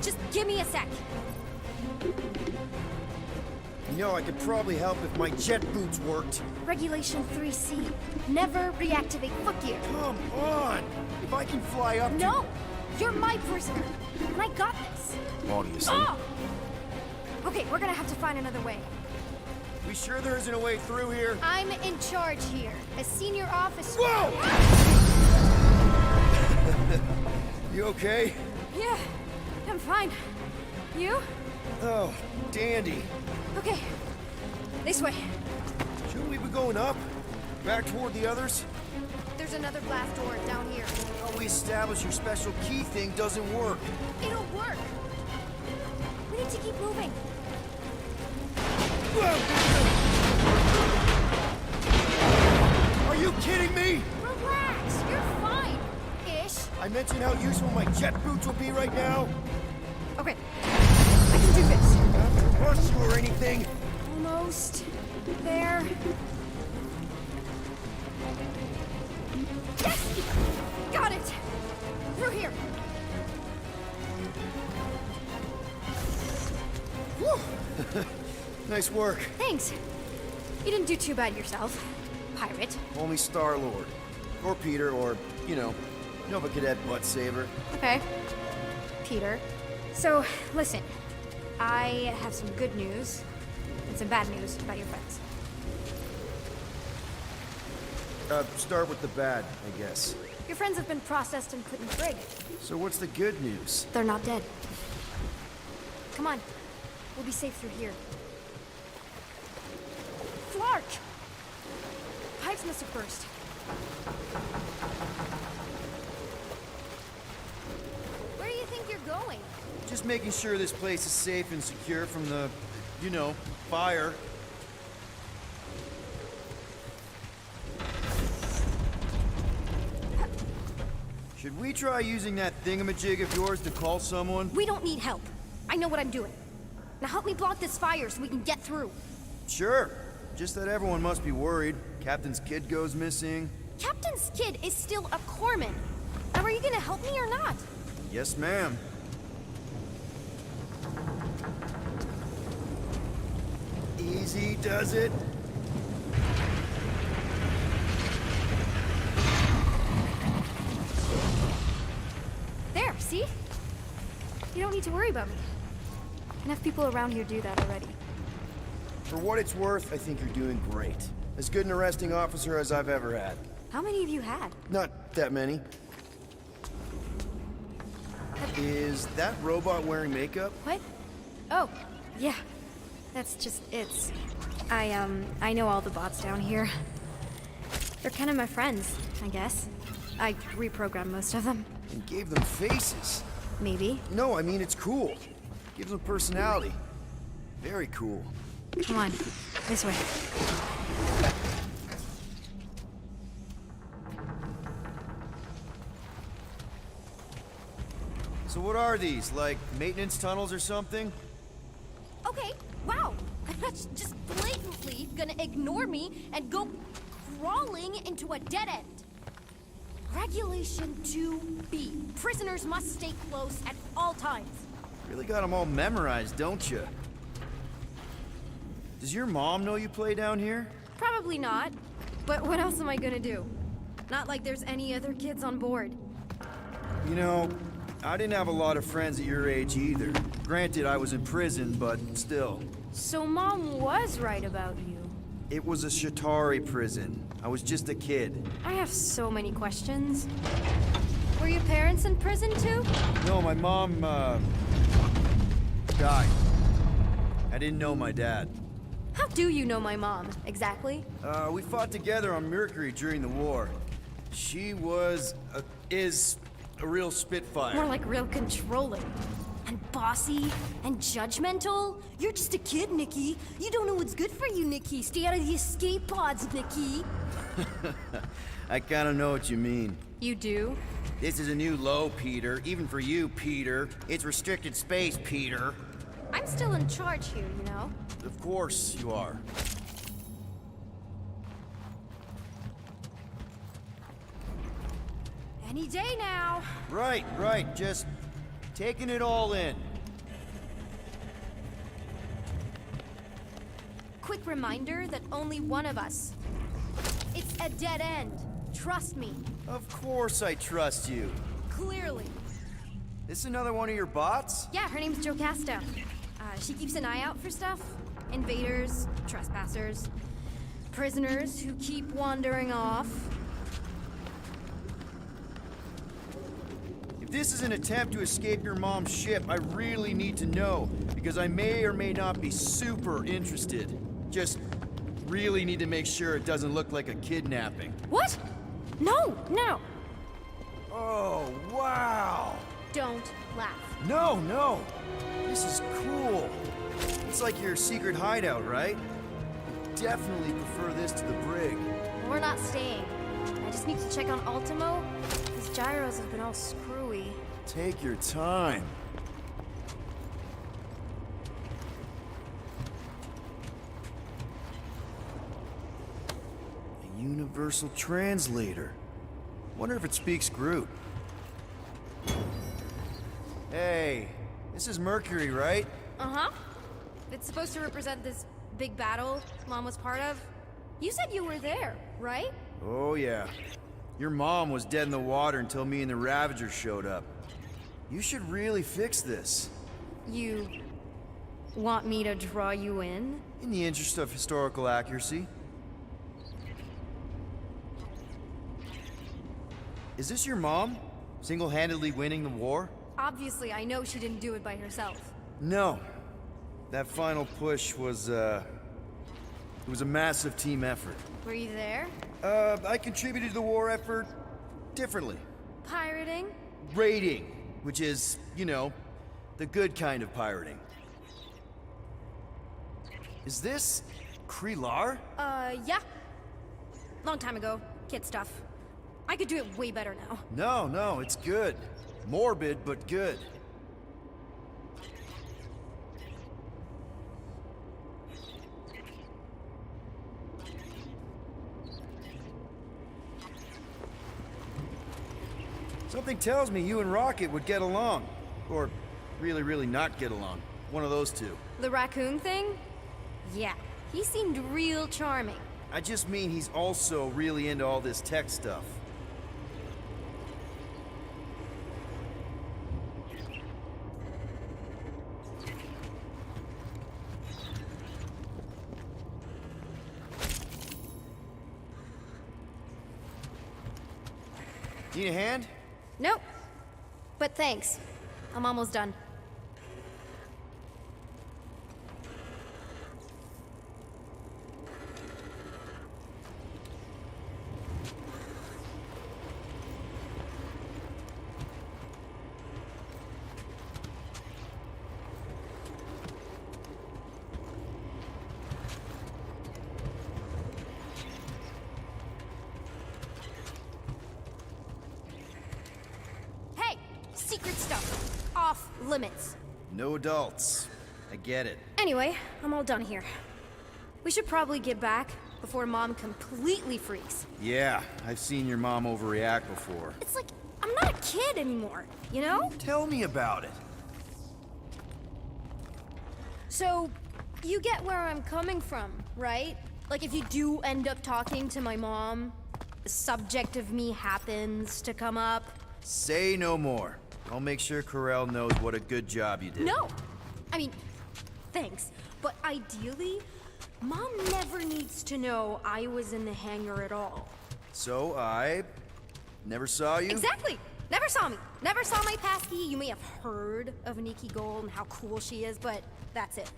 Just give me a sec. You know, I could probably help if my jet boots worked. Regulation 3C. Never reactivate footgear. Come on! If I can fly up No! You're my prisoner. And I got this. Obviously. Oh! Okay, we're gonna have to find another way. We sure there isn't a way through here? I'm in charge here. As senior officer. Whoa! You okay? Yeah, I'm fine. You? Oh, dandy. Okay. This way. Shouldn't we be going up? Back toward the others? There's another blast door down here. How we establish your special key thing doesn't work. It'll work. We need to keep moving. Are you kidding me? Relax. You're fine. Ish. I mentioned how useful my jet boots will be right now. Okay. I can do this. Not to rush you or anything. Almost there. Yes! Got it! Through here. Whew. Nice work. Thanks. You didn't do too bad yourself, pirate. Call me Star-Lord. Or Peter, or, you know, Nova Cadet Butt Saver. Okay. Peter. So, listen. I have some good news and some bad news about your friends. Start with the bad, I guess. Your friends have been processed and put in brig. So what's the good news? They're not dead. Come on. We'll be safe through here. Flark! Pipes must have burst. Where do you think you're going? Just making sure this place is safe and secure from the, you know, fire. Should we try using that thingamajig of yours to call someone? We don't need help. I know what I'm doing. Now help me block this fire so we can get through. Sure. Just that everyone must be worried. Captain's kid goes missing. Captain's kid is still a corpsman. Now are you gonna help me or not? Yes, ma'am. Easy does it. There, see? You don't need to worry about me. Enough people around here do that already. For what it's worth, I think you're doing great. As good an arresting officer as I've ever had. How many have you had? Not that many. Is that robot wearing makeup? What? Oh, yeah. That's just, I know all the bots down here. They're kind of my friends, I guess. I reprogrammed most of them. And gave them faces. Maybe. No, I mean, it's cool. Gives them personality. Very cool. Come on, this way. So what are these, like maintenance tunnels or something? Okay, wow. Just blatantly gonna ignore me and go crawling into a dead end. Regulation 2B. Prisoners must stay close at all times. Really got them all memorized, don't you? Does your mom know you play down here? Probably not. But what else am I gonna do? Not like there's any other kids on board. You know, I didn't have a lot of friends at your age either. Granted, I was in prison, but still. So Mom was right about you. It was a Shatari prison. I was just a kid. I have so many questions. Were your parents in prison too? No, my mom, died. I didn't know my dad. How do you know my mom, exactly? We fought together on Mercury during the war. She is a real spitfire. More like real controlling. And bossy and judgmental. You're just a kid, Nikki. You don't know what's good for you, Nikki. Stay out of the escape pods, Nikki. I kinda know what you mean. You do? This is a new low, Peter. Even for you, Peter. It's restricted space, Peter. I'm still in charge here, you know? Of course you are. Any day now. Right. Just taking it all in. Quick reminder that only one of us. It's a dead end. Trust me. Of course I trust you. Clearly. This another one of your bots? Yeah, her name's Jocasta. She keeps an eye out for stuff. Invaders, trespassers, prisoners who keep wandering off. If this is an attempt to escape your mom's ship, I really need to know, because I may or may not be super interested. Just really need to make sure it doesn't look like a kidnapping. What? No. Oh, wow! Don't laugh. No! This is cool. It's like your secret hideout, right? Definitely prefer this to the brig. We're not staying. I just need to check on Ultimo. His gyros have been all screwy. Take your time. A universal translator. Wonder if it speaks Groot. Hey, this is Mercury, right? Uh-huh. It's supposed to represent this big battle Mom was part of. You said you were there, right? Oh, yeah. Your mom was dead in the water until me and the Ravagers showed up. You should really fix this. You want me to draw you in? In the interest of historical accuracy. Is this your mom? Single-handedly winning the war? Obviously, I know she didn't do it by herself. No. That final push was, it was a massive team effort. Were you there? I contributed to the war effort differently. Pirating? Raiding, which is, you know, the good kind of pirating. Is this Krelar? Yeah. Long time ago. Kid stuff. I could do it way better now. No, it's good. Morbid, but good. Something tells me you and Rocket would get along. Or really not get along. One of those two. The raccoon thing? Yeah. He seemed real charming. I just mean he's also really into all this tech stuff. Need a hand? Nope. But thanks. I'm almost done. secret stuff off limits. No adults. I get it. Anyway, I'm all done here. We should probably get back before Mom completely freaks. Yeah, I've seen your mom overreact before. It's like, I'm not a kid anymore, you know? Tell me about it. So, you get where I'm coming from, right? Like if you do end up talking to my mom, the subject of me happens to come up. Say no more. I'll make sure Corell knows what a good job you did. No! I mean, thanks. But ideally, Mom never needs to know I was in the hangar at all. So I never saw you? Exactly! Never saw me. Never saw my passkey. You may have heard of Nikki Gold and how cool she is, but that's it.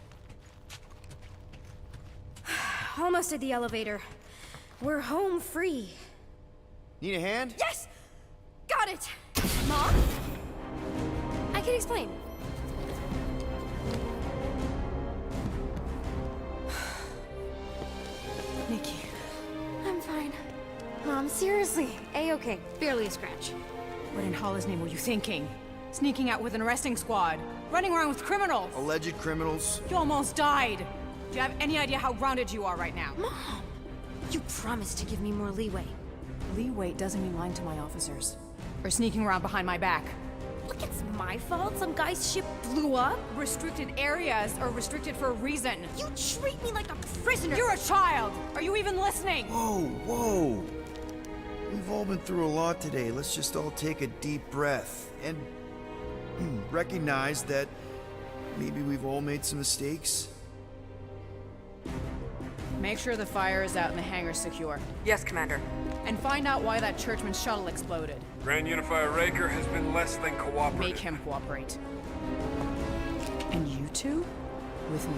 Almost at the elevator. We're home free. Need a hand? Yes! Got it! Mom? I can explain. Nikki. I'm fine. Mom, seriously. A-okay. Barely a scratch. What in Hollis' name were you thinking? Sneaking out with an arresting squad? Running around with criminals? Alleged criminals? You almost died! Do you have any idea how grounded you are right now? Mom! You promised to give me more leeway. Leeway doesn't mean lying to my officers. Or sneaking around behind my back. Look, it's my fault some guy's ship blew up. Restricted areas are restricted for a reason. You treat me like a prisoner! You're a child! Are you even listening? Whoa, whoa. We've all been through a lot today. Let's just all take a deep breath and recognize that maybe we've all made some mistakes. Make sure the fire is out and the hangar's secure. Yes, Commander. And find out why that Churchman shuttle exploded. Grand Unifier Raker has been less than cooperative. Make him cooperate. And you two? With me.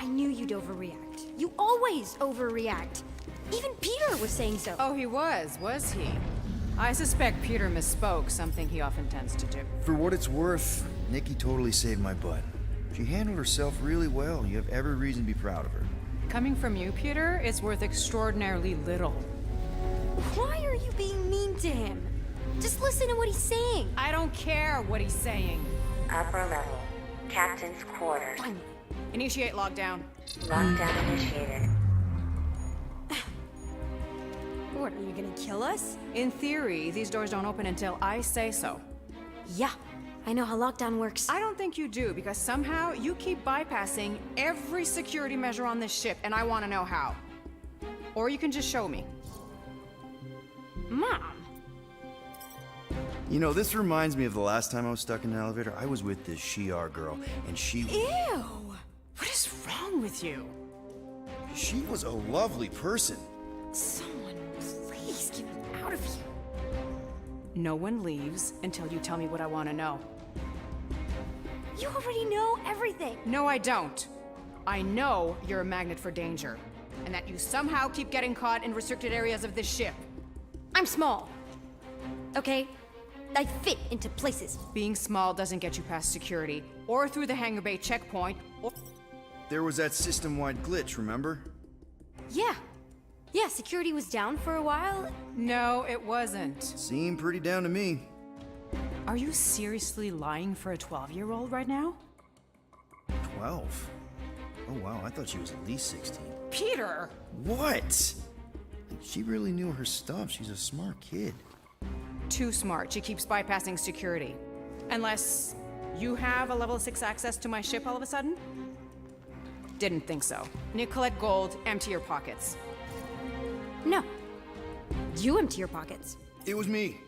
I knew you'd overreact. You always overreact. Even Peter was saying so. Oh, he was he? I suspect Peter misspoke, something he often tends to do. For what it's worth, Nikki totally saved my butt. She handled herself really well. You have every reason to be proud of her. Coming from you, Peter, it's worth extraordinarily little. Why are you being mean to him? Just listen to what he's saying. I don't care what he's saying. Upper level. Captain's quarters. Finally. Initiate lockdown. Lockdown initiated. What, are you gonna kill us? In theory, these doors don't open until I say so. Yeah, I know how lockdown works. I don't think you do, because somehow you keep bypassing every security measure on this ship, and I want to know how. Or you can just show me. Mom! You know, this reminds me of the last time I was stuck in an elevator. I was with this Shi'ar girl, and she... Ew! What is wrong with you? She was a lovely person. Someone, please get me out of here. No one leaves until you tell me what I want to know. You already know everything. No, I don't. I know you're a magnet for danger, and that you somehow keep getting caught in restricted areas of this ship. I'm small. Okay? I fit into places. Being small doesn't get you past security, or through the hangar bay checkpoint, or... There was that system-wide glitch, remember? Yeah. Yeah, security was down for a while. No, it wasn't. Seemed pretty down to me. Are you seriously lying for a 12-year-old right now? 12? Oh wow, I thought she was at least 16. Peter! What? She really knew her stuff. She's a smart kid. Too smart. She keeps bypassing security. Unless you have a level 6 access to my ship all of a sudden? Didn't think so. Nicolette Gold, empty your pockets. No. You empty your pockets. It was me.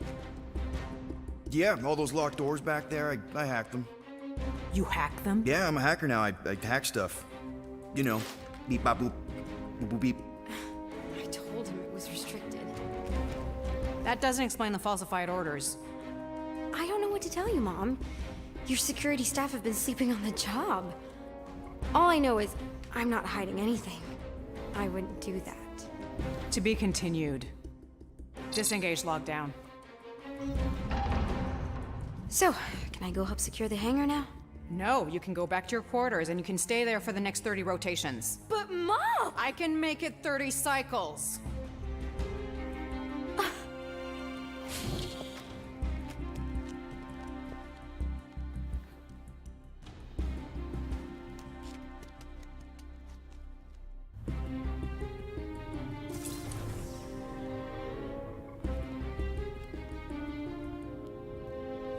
Yeah, all those locked doors back there, I hacked them. You hacked them? Yeah, I'm a hacker now. I hack stuff. You know, beep bop boop, boop boop beep. I told him it was restricted. That doesn't explain the falsified orders. I don't know what to tell you, Mom. Your security staff have been sleeping on the job. All I know is I'm not hiding anything. I wouldn't do that. To be continued. Disengage lockdown. So, can I go help secure the hangar now? No, you can go back to your quarters and you can stay there for the next 30 rotations. But Mom! I can make it 30 cycles.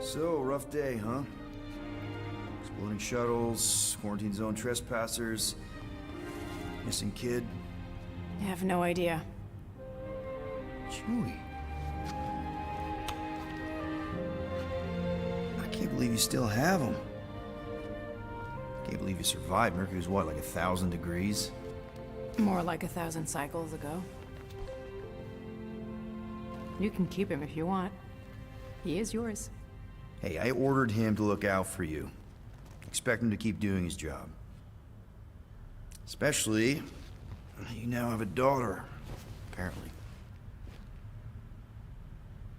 So, rough day, huh? Exploding shuttles, quarantine zone trespassers, missing kid. I have no idea. Chewie. I can't believe you still have him. Can't believe you survived. Mercury's what, like 1,000 degrees? More like 1,000 cycles ago. You can keep him if you want. He is yours. Hey, I ordered him to look out for you. Expect him to keep doing his job. Especially, you now have a daughter, apparently.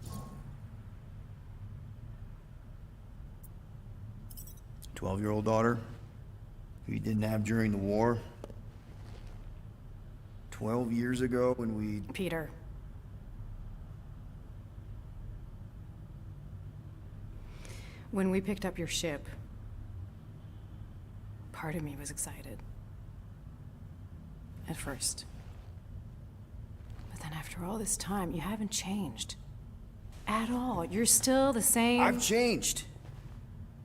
A 12-year-old daughter who you didn't have during the war. 12 years ago when we... Peter. When we picked up your ship, part of me was excited. At first. But then after all this time, you haven't changed. At all. You're still the same... I've changed.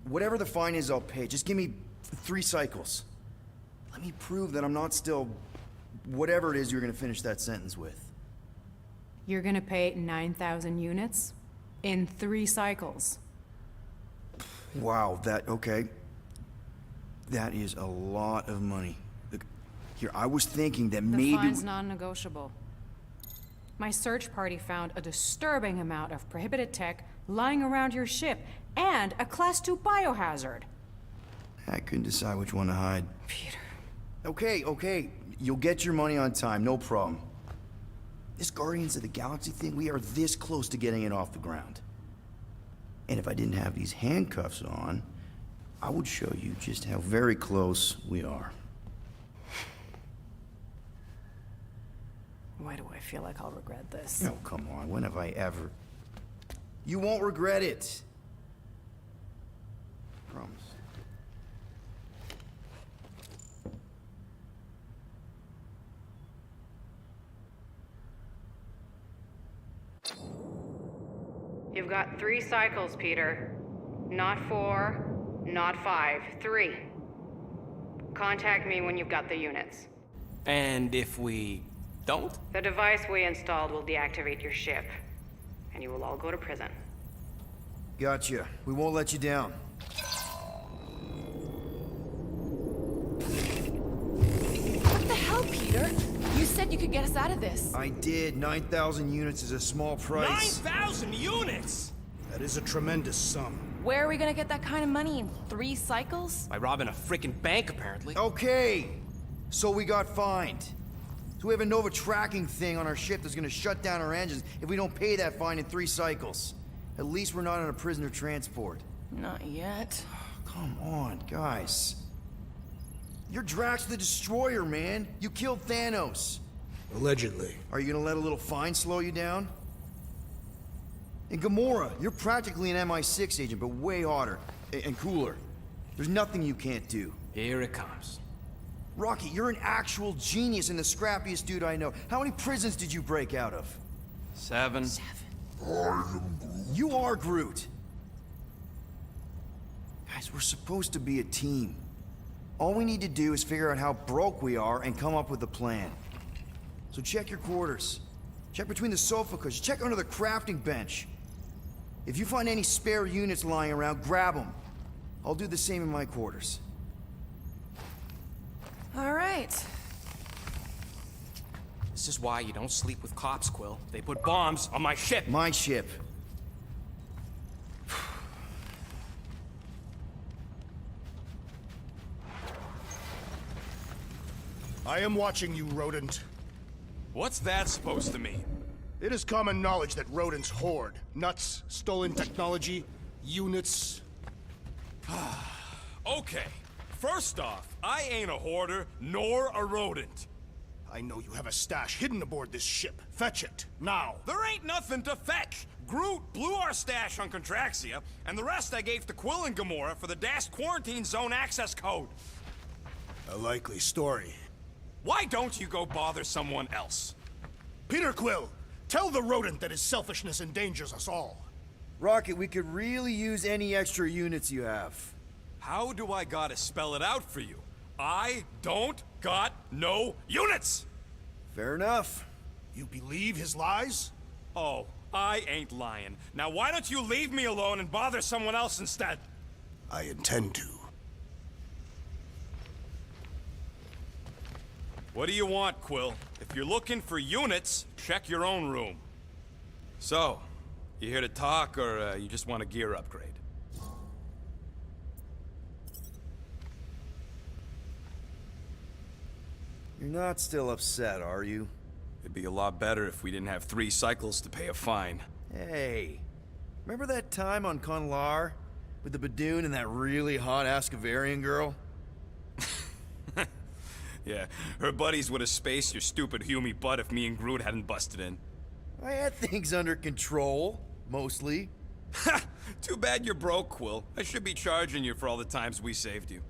Whatever the fine is, I'll pay. Just give me 3 cycles. Let me prove that I'm not still... whatever it is you're gonna finish that sentence with. You're gonna pay 9,000 units in 3 cycles. Wow, okay. That is a lot of money. Look, here, I was thinking that maybe... The fine's non-negotiable. My search party found a disturbing amount of prohibited tech lying around your ship, and a Class 2 biohazard. I couldn't decide which one to hide. Peter. Okay. You'll get your money on time, no problem. This Guardians of the Galaxy thing, we are this close to getting it off the ground. And if I didn't have these handcuffs on, I would show you just how very close we are. Why do I feel like I'll regret this? Oh, come on. When have I ever... You won't regret it. Promise. You've got 3 cycles, Peter. Not 4, not 5, 3. Contact me when you've got the units. And if we don't? The device we installed will deactivate your ship, and you will all go to prison. Gotcha. We won't let you down. What the hell, Peter? You said you could get us out of this. I did. 9,000 units is a small price. 9,000 units?! That is a tremendous sum. Where are we gonna get that kind of money in 3 cycles? By robbing a frickin' bank, apparently. Okay. So we got fined. So we have a Nova tracking thing on our ship that's gonna shut down our engines if we don't pay that fine in 3 cycles. At least we're not on a prisoner transport. Not yet. Come on, guys. You're Drax the Destroyer, man. You killed Thanos. Allegedly. Are you gonna let a little fine slow you down? And Gamora, you're practically an MI6 agent, but way hotter and cooler. There's nothing you can't do. Here it comes. Rocky, you're an actual genius and the scrappiest dude I know. How many prisons did you break out of? 7. You are Groot. Guys, we're supposed to be a team. All we need to do is figure out how broke we are and come up with a plan. So check your quarters. Check between the sofa cushions. Check under the crafting bench. If you find any spare units lying around, grab them. I'll do the same in my quarters. All right. This is why you don't sleep with cops, Quill. They put bombs on my ship. My ship. I am watching you, rodent. What's that supposed to mean? It is common knowledge that rodents hoard nuts, stolen technology, units. Okay. First off, I ain't a hoarder nor a rodent. I know you have a stash hidden aboard this ship. Fetch it, now. There ain't nothing to fetch. Groot blew our stash on Contraxia, and the rest I gave to Quill and Gamora for the DAST quarantine zone access code. A likely story. Why don't you go bother someone else? Peter Quill, tell the rodent that his selfishness endangers us all. Rocket, we could really use any extra units you have. How do I gotta spell it out for you? I don't got no units! Fair enough. You believe his lies? Oh, I ain't lying. Now why don't you leave me alone and bother someone else instead? I intend to. What do you want, Quill? If you're looking for units, check your own room. So, you here to talk, or you just want a gear upgrade? You're not still upset, are you? It'd be a lot better if we didn't have 3 cycles to pay a fine. Hey, remember that time on Conlar? With the Badoon and that really hot Ascavarian girl? Yeah, her buddies would have spaced your stupid Humy butt if me and Groot hadn't busted in. I had things under control, mostly. Ha! Too bad you're broke, Quill. I should be charging you for all the times we saved you.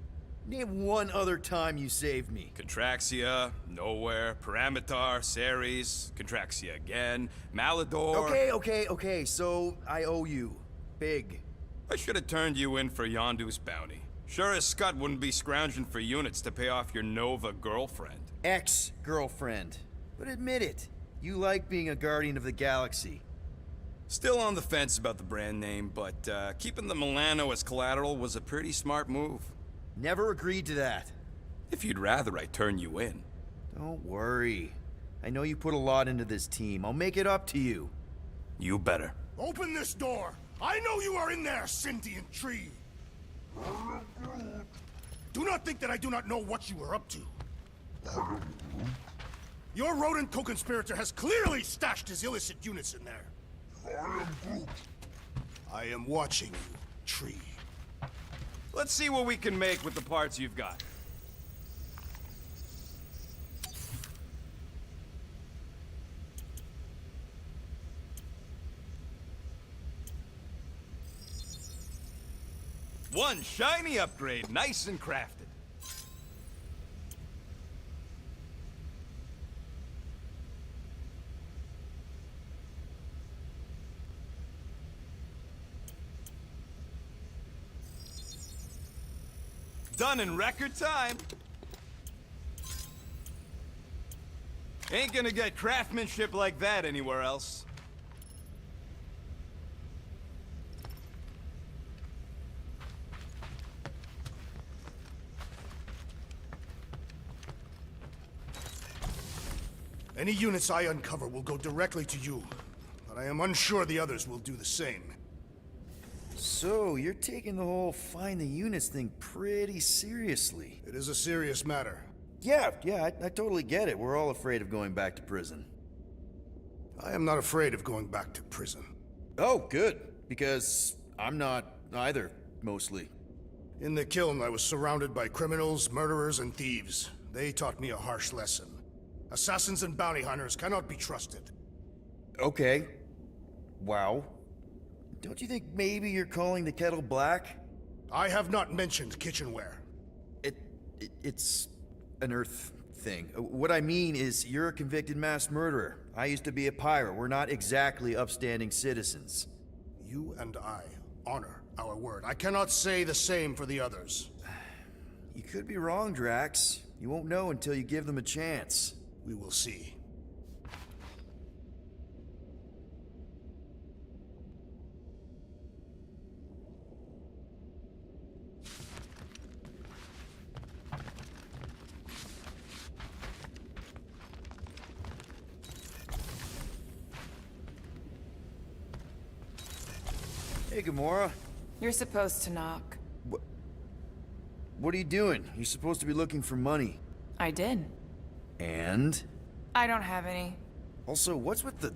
Name one other time you saved me. Contraxia, Nowhere, Paramitar, Ceres, Contraxia again, Malador... Okay, so I owe you. Big. I should have turned you in for Yondu's bounty. Sure as Scott wouldn't be scrounging for units to pay off your Nova girlfriend. Ex-girlfriend. But admit it, you like being a Guardian of the Galaxy. Still on the fence about the brand name, but keeping the Milano as collateral was a pretty smart move. Never agreed to that. If you'd rather I turn you in. Don't worry. I know you put a lot into this team. I'll make it up to you. You better. Open this door! I know you are in there, sentient tree! Do not think that I do not know what you are up to. Your rodent co-conspirator has clearly stashed his illicit units in there. I am watching you, tree. Let's see what we can make with the parts you've got. One shiny upgrade, nice and crafted. Done in record time. Ain't gonna get craftsmanship like that anywhere else. Any units I uncover will go directly to you, but I am unsure the others will do the same. So, you're taking the whole find the units thing pretty seriously. It is a serious matter. Yeah, I totally get it. We're all afraid of going back to prison. I am not afraid of going back to prison. Oh, good. Because I'm not either, mostly. In the kiln, I was surrounded by criminals, murderers, and thieves. They taught me a harsh lesson. Assassins and bounty hunters cannot be trusted. Okay. Wow. Don't you think maybe you're calling the kettle black? I have not mentioned kitchenware. It's an Earth thing. What I mean is, you're a convicted mass murderer. I used to be a pirate. We're not exactly upstanding citizens. You and I honor our word. I cannot say the same for the others. You could be wrong, Drax. You won't know until you give them a chance. We will see. Hey, Gamora. You're supposed to knock. What are you doing? You're supposed to be looking for money. I did. And? I don't have any. Also, what's with the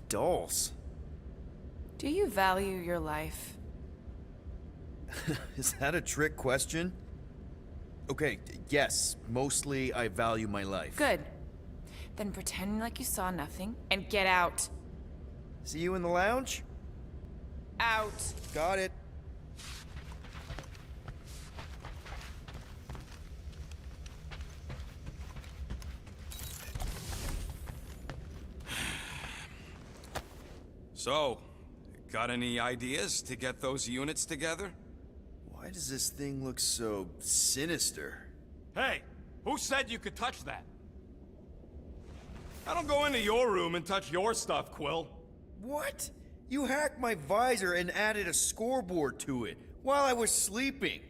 dolls? Do you value your life? Is that a trick question? Okay, yes, mostly I value my life. Good. Then pretend like you saw nothing and get out. See you in the lounge? Out. Got it. So, got any ideas to get those units together? Why does this thing look so sinister? Hey, who said you could touch that? I don't go into your room and touch your stuff, Quill. What? You hacked my visor and added a scoreboard to it while I was sleeping.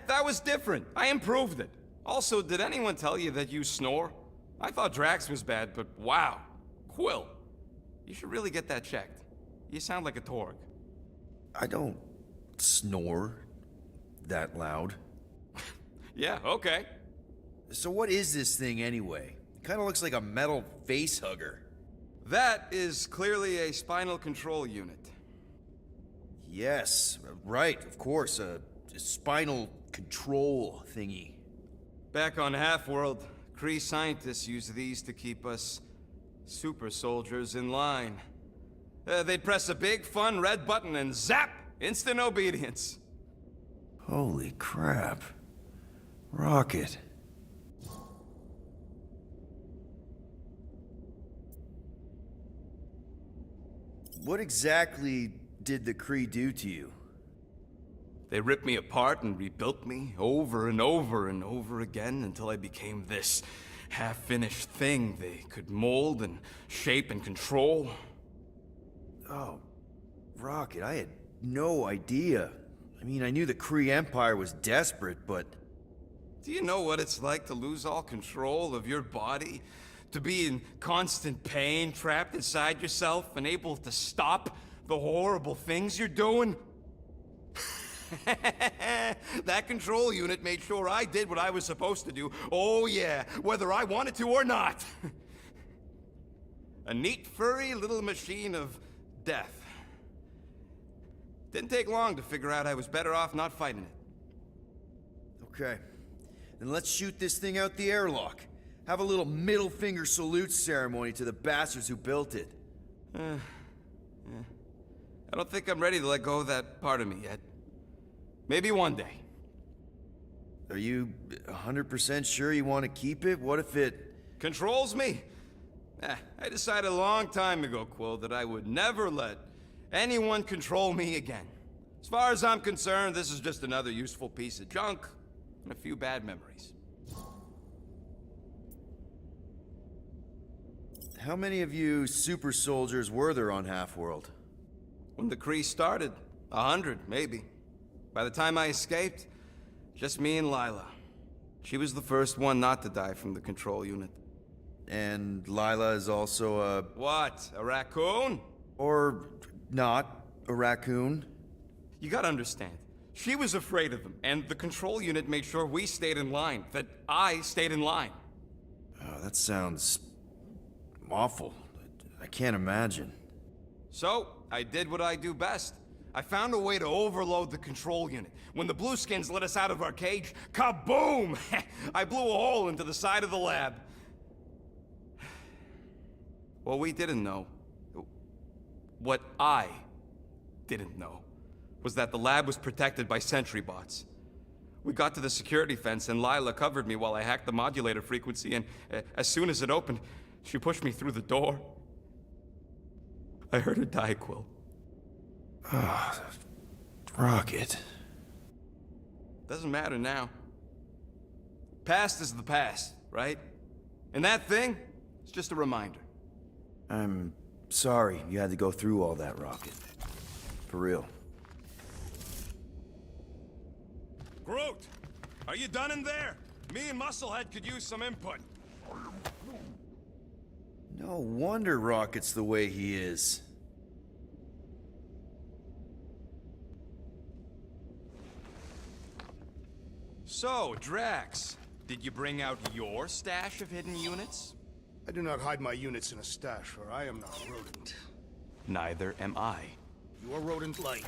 That was different. I improved it. Also, did anyone tell you that you snore? I thought Drax was bad, but wow. Quill, you should really get that checked. You sound like a Torg. I don't snore that loud. Yeah, okay. So what is this thing anyway? It kind of looks like a metal face hugger. That is clearly a spinal control unit. Yes, right, of course, a spinal control thingy. Back on Half-World, Kree scientists use these to keep us super soldiers in line. They'd press a big, fun red button and zap! Instant obedience. Holy crap. Rocket. What exactly did the Kree do to you? They ripped me apart and rebuilt me over and over and over again until I became this half-finished thing they could mold and shape and control. Oh, Rocket, I had no idea. I mean, I knew the Kree Empire was desperate, but... Do you know what it's like to lose all control of your body? To be in constant pain, trapped inside yourself, unable to stop the horrible things you're doing? That control unit made sure I did what I was supposed to do. Oh yeah, whether I wanted to or not. A neat, furry little machine of death. Didn't take long to figure out I was better off not fighting it. Okay. Then let's shoot this thing out the airlock. Have a little middle finger salute ceremony to the bastards who built it. Yeah. I don't think I'm ready to let go of that part of me yet. Maybe one day. Are you 100% sure you want to keep it? What if it... Controls me? I decided a long time ago, Quill, that I would never let anyone control me again. As far as I'm concerned, this is just another useful piece of junk and a few bad memories. How many of you super soldiers were there on Half-World? When the Kree started, 100, maybe. By the time I escaped, just me and Lila. She was the first one not to die from the control unit. And Lila is also a... What? A raccoon? Or not a raccoon? You gotta understand. She was afraid of them, and the control unit made sure we stayed in line, that I stayed in line. Oh, that sounds... awful. I can't imagine. So, I did what I do best. I found a way to overload the control unit. When the Blueskins let us out of our cage, kaboom! I blew a hole into the side of the lab. What we didn't know, what I didn't know, was that the lab was protected by sentry bots. We got to the security fence and Lila covered me while I hacked the modulator frequency, and as soon as it opened, she pushed me through the door. I heard her die, Quill. Ah, Rocket. Doesn't matter now. Past is the past, right? And that thing, it's just a reminder. I'm sorry you had to go through all that, Rocket. For real. Groot, are you done in there? Me and Musclehead could use some input. No wonder Rocket's the way he is. So, Drax, did you bring out your stash of hidden units? I do not hide my units in a stash, for I am not a rodent. Neither am I. You are rodent-like.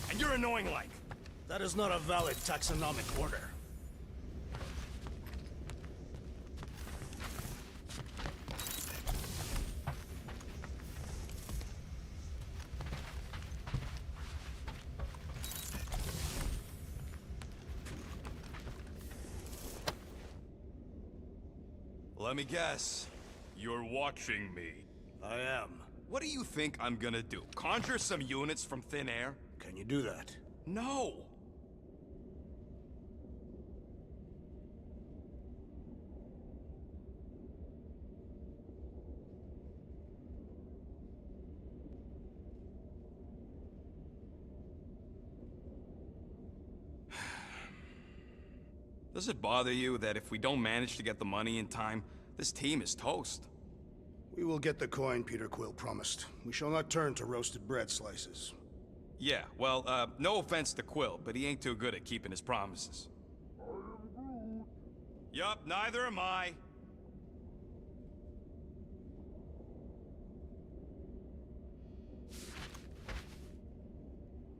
And you're annoying like. That is not a valid taxonomic order. Let me guess. You're watching me. I am. What do you think I'm gonna do? Conjure some units from thin air? Can you do that? No! Does it bother you that if we don't manage to get the money in time, this team is toast? We will get the coin Peter Quill promised. We shall not turn to roasted bread slices. Yeah, well, no offense to Quill, but he ain't too good at keeping his promises. Yup, neither am I.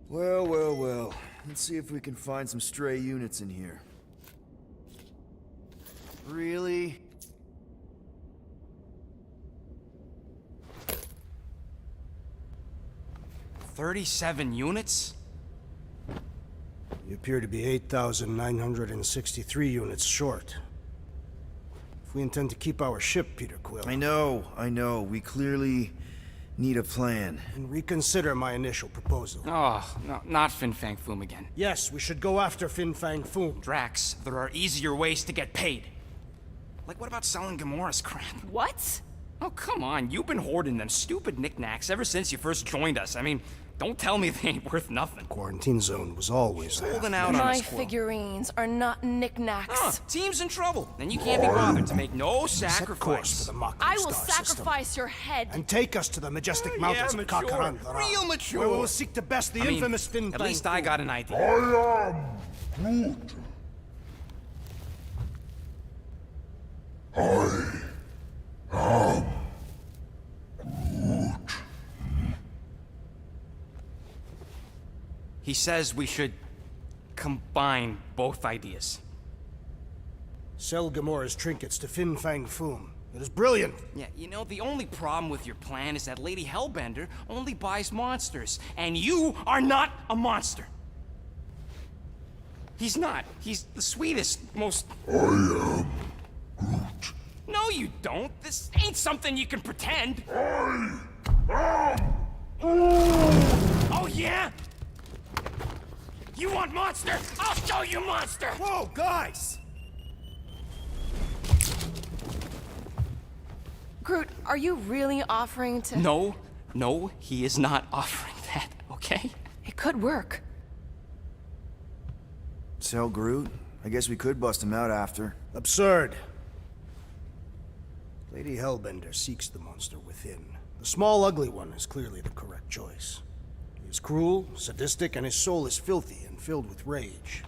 Well, well, well. Let's see if we can find some stray units in here. Really? $37 units? You appear to be 8,963 units short. If we intend to keep our ship, Peter Quill... I know. We clearly need a plan. And reconsider my initial proposal. Oh, no, not Fin Fang Foom again. Yes, we should go after Fin Fang Foom. Drax, there are easier ways to get paid. Like, what about selling Gamora's crap? What? Oh, come on. You've been hoarding them stupid knickknacks ever since you first joined us. I mean, don't tell me they ain't worth nothing. Quarantine zone was always holding out on My us, Quill. figurines are not knickknacks. Team's in trouble. Then you can't be bothered to make no Set course sacrifice. for the Mockery I will Star sacrifice system. your head. And take us to the majestic mountains of mature. Kakarandhara. Real mature. Where we will seek to best the I mean, infamous Fin at Fang least I Foom. got an idea. He says we should combine both ideas. Sell Gamora's trinkets to Fin Fang Foom. It is brilliant. Yeah, you know, the only problem with your plan is that Lady Hellbender only buys monsters, and you are not a monster. He's not. He's the sweetest, most... I am Groot. No, you don't. This ain't something you can pretend. I am Groot. Oh, yeah? You want monster? I'll show you monster! Whoa, guys! Groot, are you really offering to... No, he is not offering that, okay? It could work. Sell Groot? I guess we could bust him out after. Absurd. Lady Hellbender seeks the monster within. The small, ugly one is clearly the correct choice. He is cruel, sadistic, and his soul is filthy and filled with rage.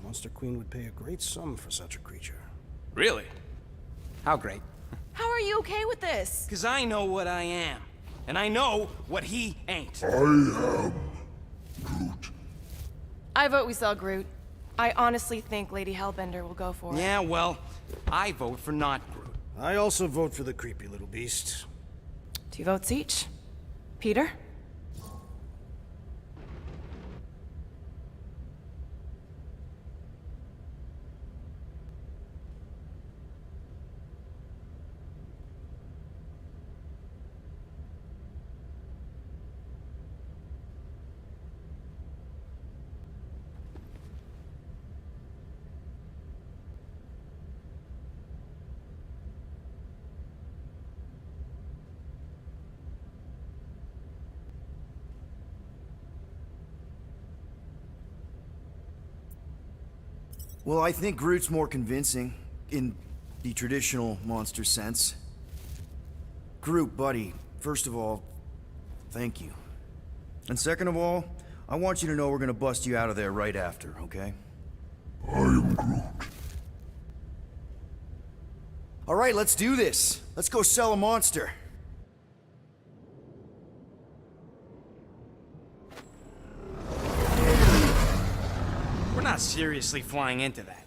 Monster Queen would pay a great sum for such a creature. Really? How great? How are you okay with this? Because I know what I am. And I know what he ain't. I vote we sell Groot. I honestly think Lady Hellbender will go for it. Yeah, well, I vote for not Groot. I also vote for the creepy little beast. 2 votes each. Peter? Well, I think Groot's more convincing, in the traditional monster sense. Groot, buddy, first of all, thank you. And second of all, I want you to know we're gonna bust you out of there right after, okay? I am Groot. All right, let's do this. Let's go sell a monster. not seriously flying into that.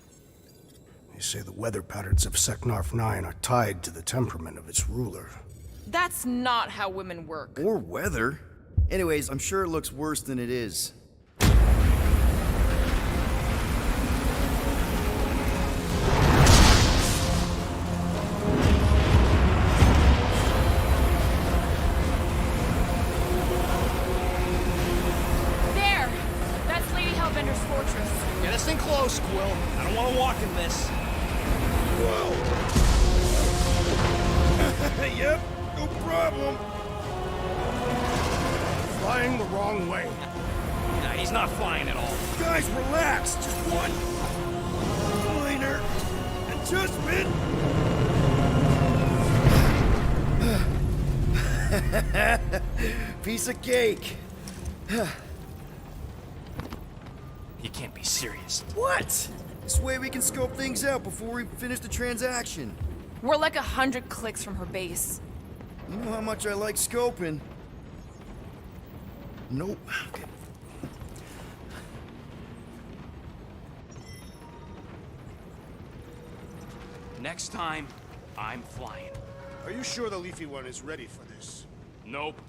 They say the weather patterns of Seknarf 9 are tied to the temperament of its ruler. That's not how women work. Or weather. Anyways, I'm sure it looks worse than it is. There! That's Lady Hellbender's fortress. Get us in close, Quill. I don't want to walk in this. Yep, no problem. Flying the wrong way. Nah, he's not flying at all. Guys, relax. Just one minor adjustment. Piece of cake. You can't be serious. What? This way we can scope things out before we finish the transaction. We're like 100 clicks from her base. You know how much I like scoping. Nope. Okay. Next time, I'm flying. Are you sure the Leafy One is ready for this? Nope.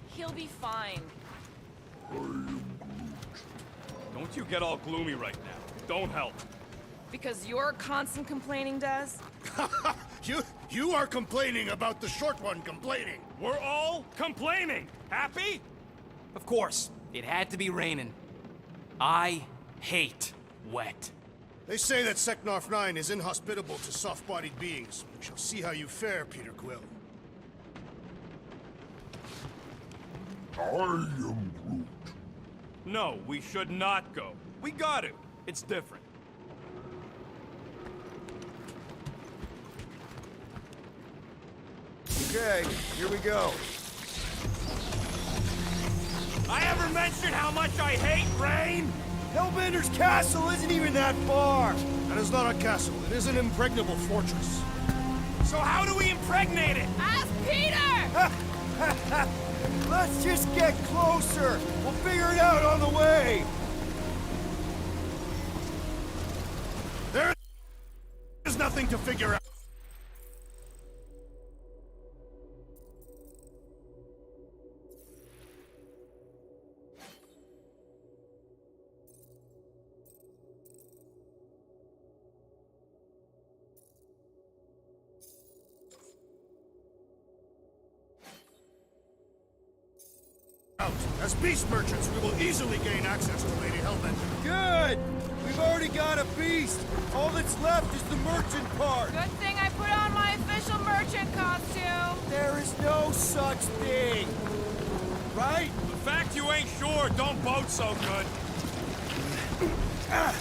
He'll be fine. Don't you get all gloomy right now. Don't help. Because your constant complaining does? You are complaining about the short one complaining. We're all complaining. Happy? Of course, it had to be raining. I hate wet. They say that Seknarf 9 is inhospitable to soft-bodied beings. We shall see how you fare, Peter Quill. I am Groot. No, we should not go. We got to. It's different. Okay, here we go. I ever mentioned how much I hate rain? Hellbender's castle isn't even that far. That is not a castle. It is an impregnable fortress. So how do we impregnate it? Ask Peter! Let's just get closer. We'll figure it out on the way. There is nothing to figure out. As beast merchants, we will easily gain access to Lady Hellbender. Good! We've already got a beast. All that's left is the merchant part. Good thing I put on my official merchant costume. There is no such thing. Right? The fact you ain't sure don't bode so good. Ouch!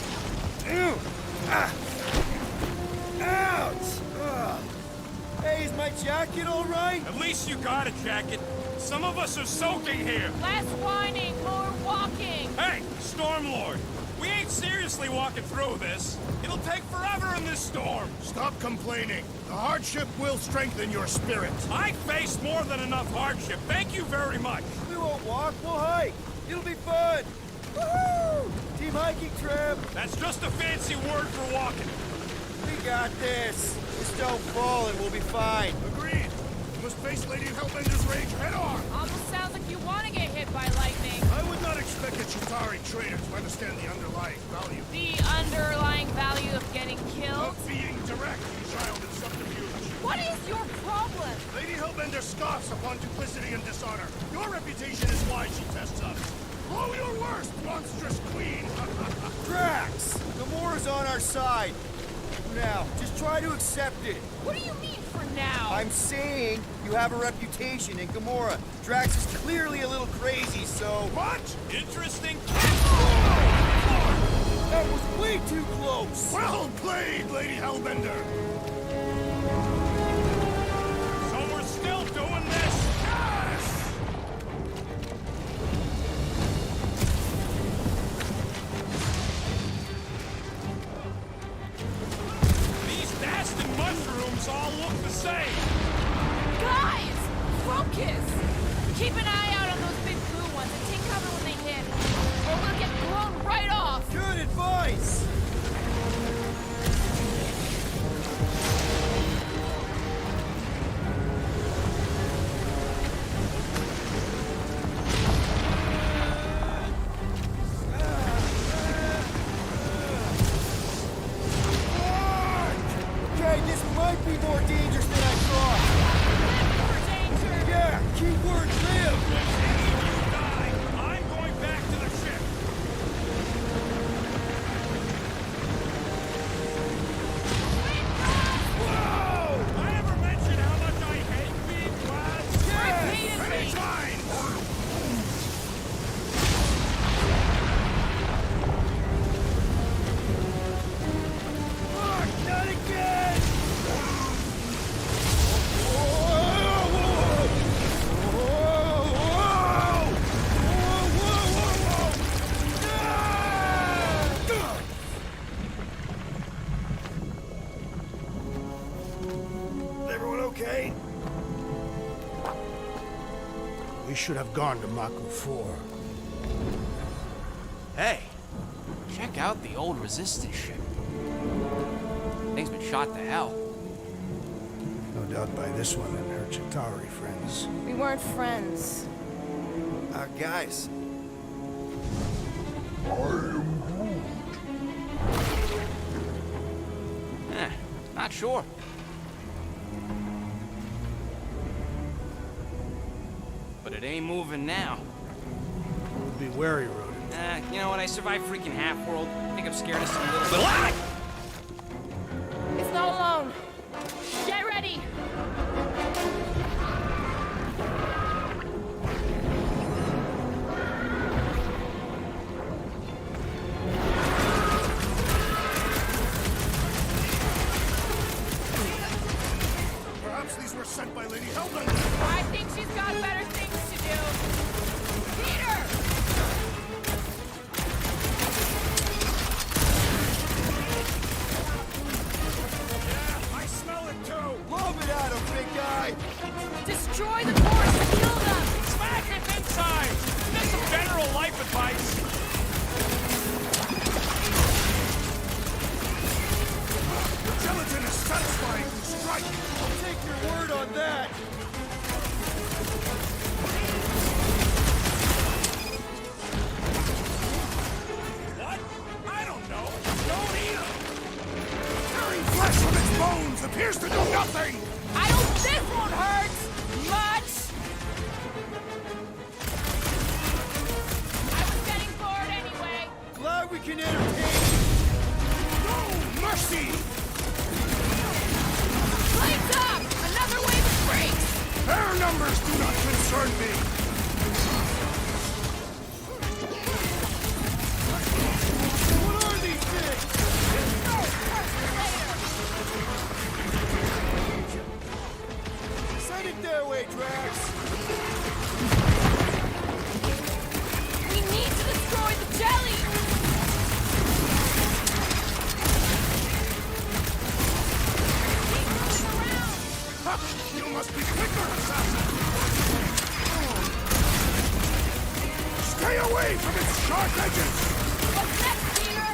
Hey, is my jacket all right? At least you got a jacket. Some of us are soaking here. Less whining, more walking. Hey, Stormlord, we ain't seriously walking through this. It'll take forever in this storm. Stop complaining. The hardship will strengthen your spirit. I faced more than enough hardship. Thank you very much. We won't walk, we'll hike. It'll be fun. Woohoo! Team hiking trip. That's just a fancy word for walking. We got this. Just don't fall and we'll be fine. Agreed. We must face Lady Hellbender's rage head on. Almost sounds like you want to get hit by lightning. I would not expect the Chitauri traders to understand the underlying value. The underlying value of getting killed? Of being direct, you child in subterfuge. What is your problem? Lady Hellbender scoffs upon duplicity and dishonor. Your reputation is why she tests us. Blow your worst, monstrous queen! Drax! Gamora's on our side. Now, just try to accept it. What do you mean for now? I'm saying you have a reputation in Gamora. Drax is clearly a little crazy, so... What? Interesting. That was way too close! Well played, Lady Hellbender! So we're still doing this? Yes! These nasty mushrooms all look the same. Guys! Focus! Keep an eye out on those big blue ones and take cover when they hit. Or we'll get blown right off! Good advice! should have gone to Mako 4. Hey, check out the old Resistance ship. Thing's been shot to hell. No doubt by this one and her Chitauri friends. We weren't friends. Guys. Not sure. But it ain't moving now. Would be wary, Rodent. You know what? I survived freaking Half-World. I think I'm scared of some little... Ah! It's not alone. Get ready. Perhaps these were sent by Lady Hellbender. I think she's got better things to do. Peter! I smell it too. Lob it at him, big guy. Destroy the force and kill them! Smack it inside! Just some general life advice. The gelatin is satisfying to strike. I'll take your word on that. What? I don't know. Don't eat 'em. Tearing flesh from its bones appears to do nothing. This won't hurt much! I was getting bored anyway. Glad we can entertain. No mercy. Lights up! Another wave of freaks! Their numbers do not concern me. What are these things? Send it their way, Drax. We need to destroy the jelly! Ha! You must be quicker, assassin. Stay away from its sharp edges. What's next, Peter?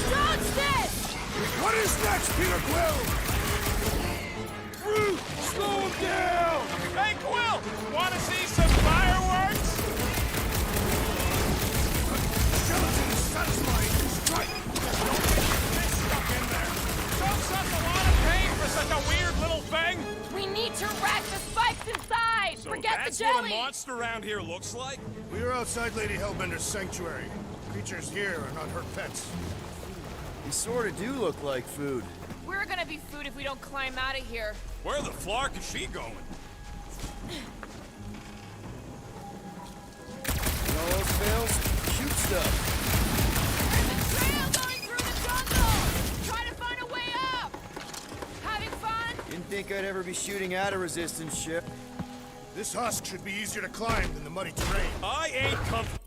Dodge this! What is next, Peter Quill? Slow him down! Hey, Quill! Wanna see some fireworks? Gelatin is satisfying to strike. Don't get stuck in there. Don't such a lot of pain for such a weird little thing. We need to rack the spikes inside! So Forget the that's jelly! what a monster around here looks like? We are outside Lady Hellbender's sanctuary. Creatures here are not her pets. You sort of do look like food. We're gonna be food if we don't climb out of here. Where the flark is she going? When all else fails, shoot stuff. Trail going through the jungle! Try to find a way up! Having fun? Didn't think I'd ever be shooting at a resistance ship. This husk should be easier to climb than the muddy terrain. I ain't comfortable.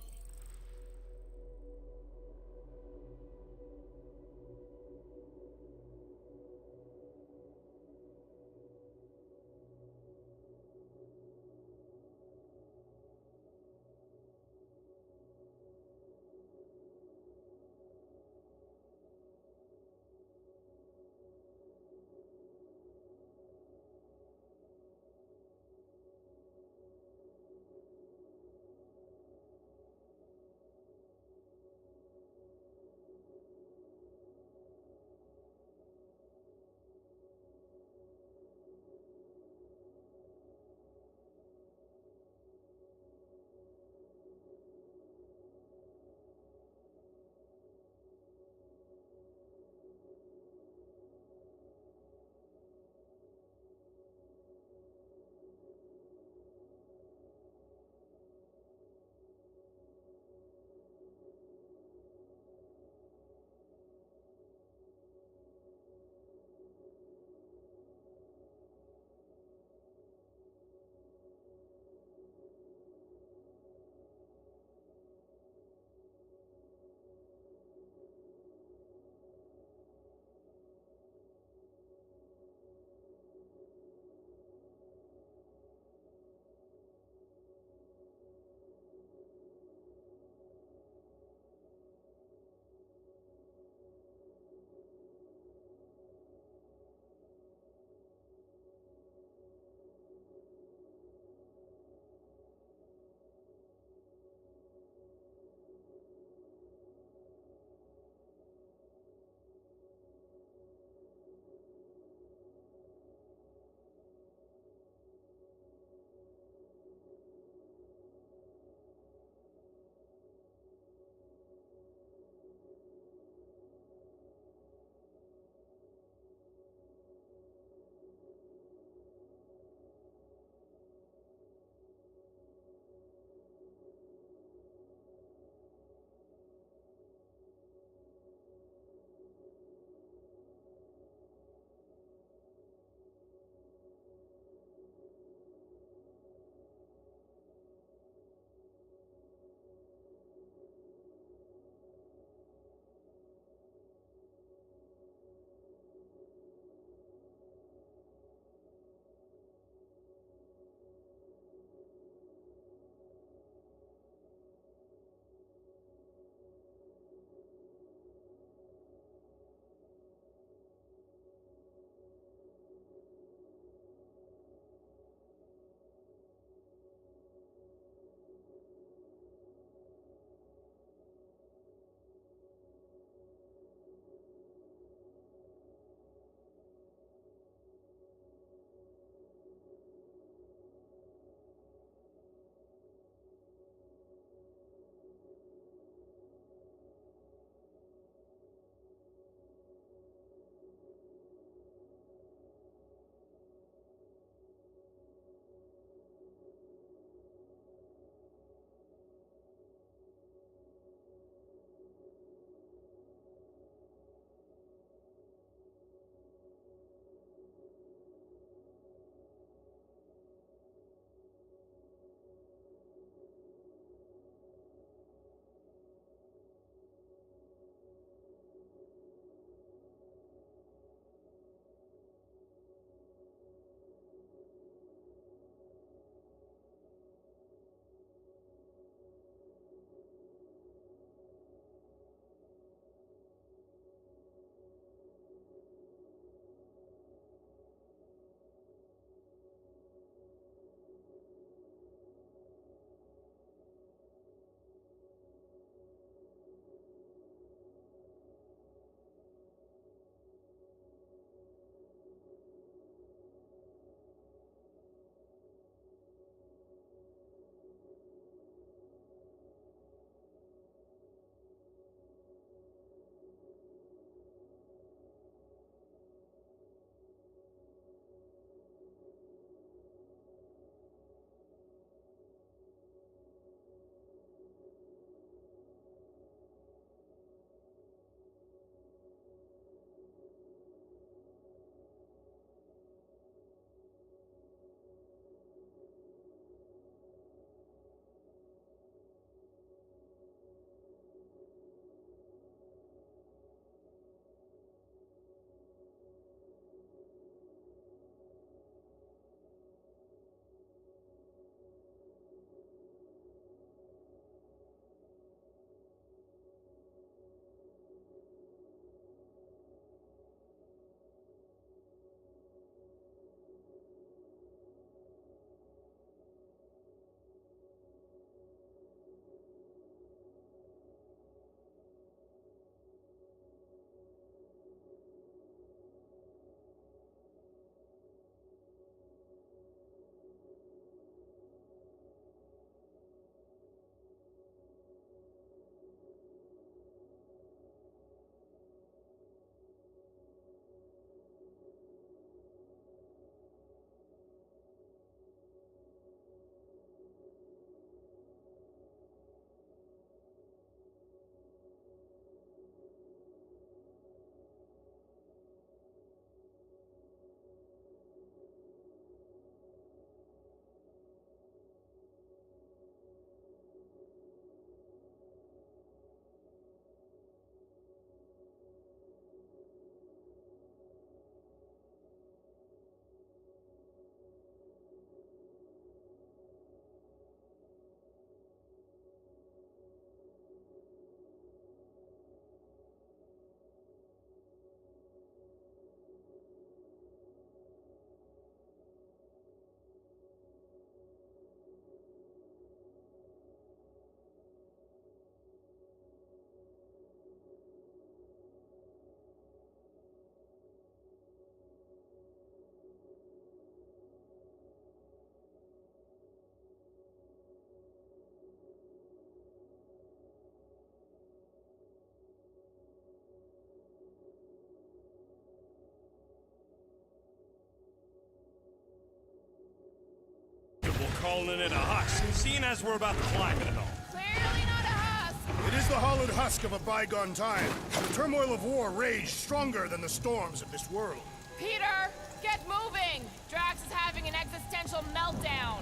calling it a husk, seeing as we're about to climb it and all. Clearly not a husk. It is the hollowed husk of a bygone time. The turmoil of war raged stronger than the storms of this world. Peter, get moving. Drax is having an existential meltdown.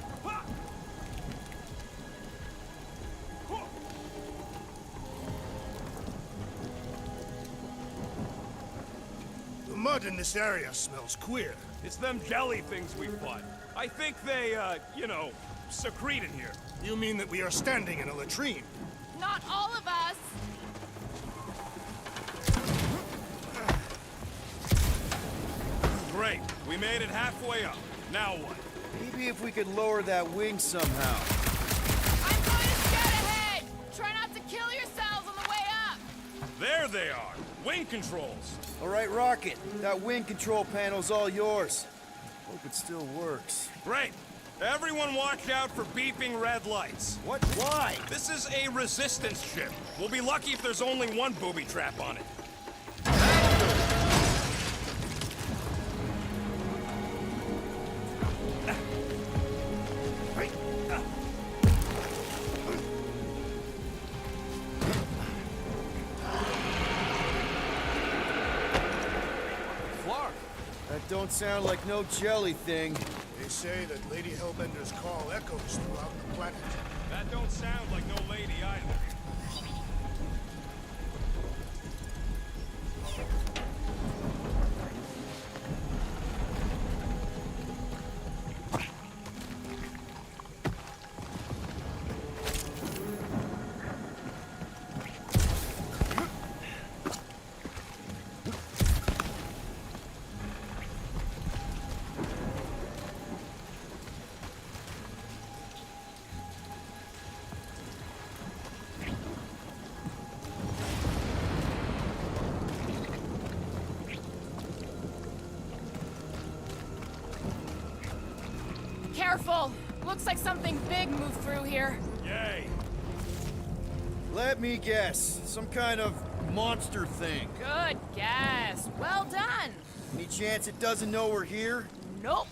The mud in this area smells queer. It's them jelly things we fought. I think they, you know, secrete in here. You mean that we are standing in a latrine? Not all of us. Great. We made it halfway up. Now what? Maybe if we could lower that wing somehow. I'm going to scout ahead. Try not to kill yourselves on the way up. There they are. Wing controls. All right, Rocket. That wing control panel's all yours. Hope it still works. Great. Everyone watch out for beeping red lights. What? Why? This is a resistance ship. We'll be lucky if there's only one booby trap on it. That don't sound like no jelly thing. They say that Lady Hellbender's call echoes throughout the planet. That don't sound like no lady either. Careful. Looks like something big moved through here. Yay. Let me guess. Some kind of monster thing. Good guess. Well done. Any chance it doesn't know we're here? Nope.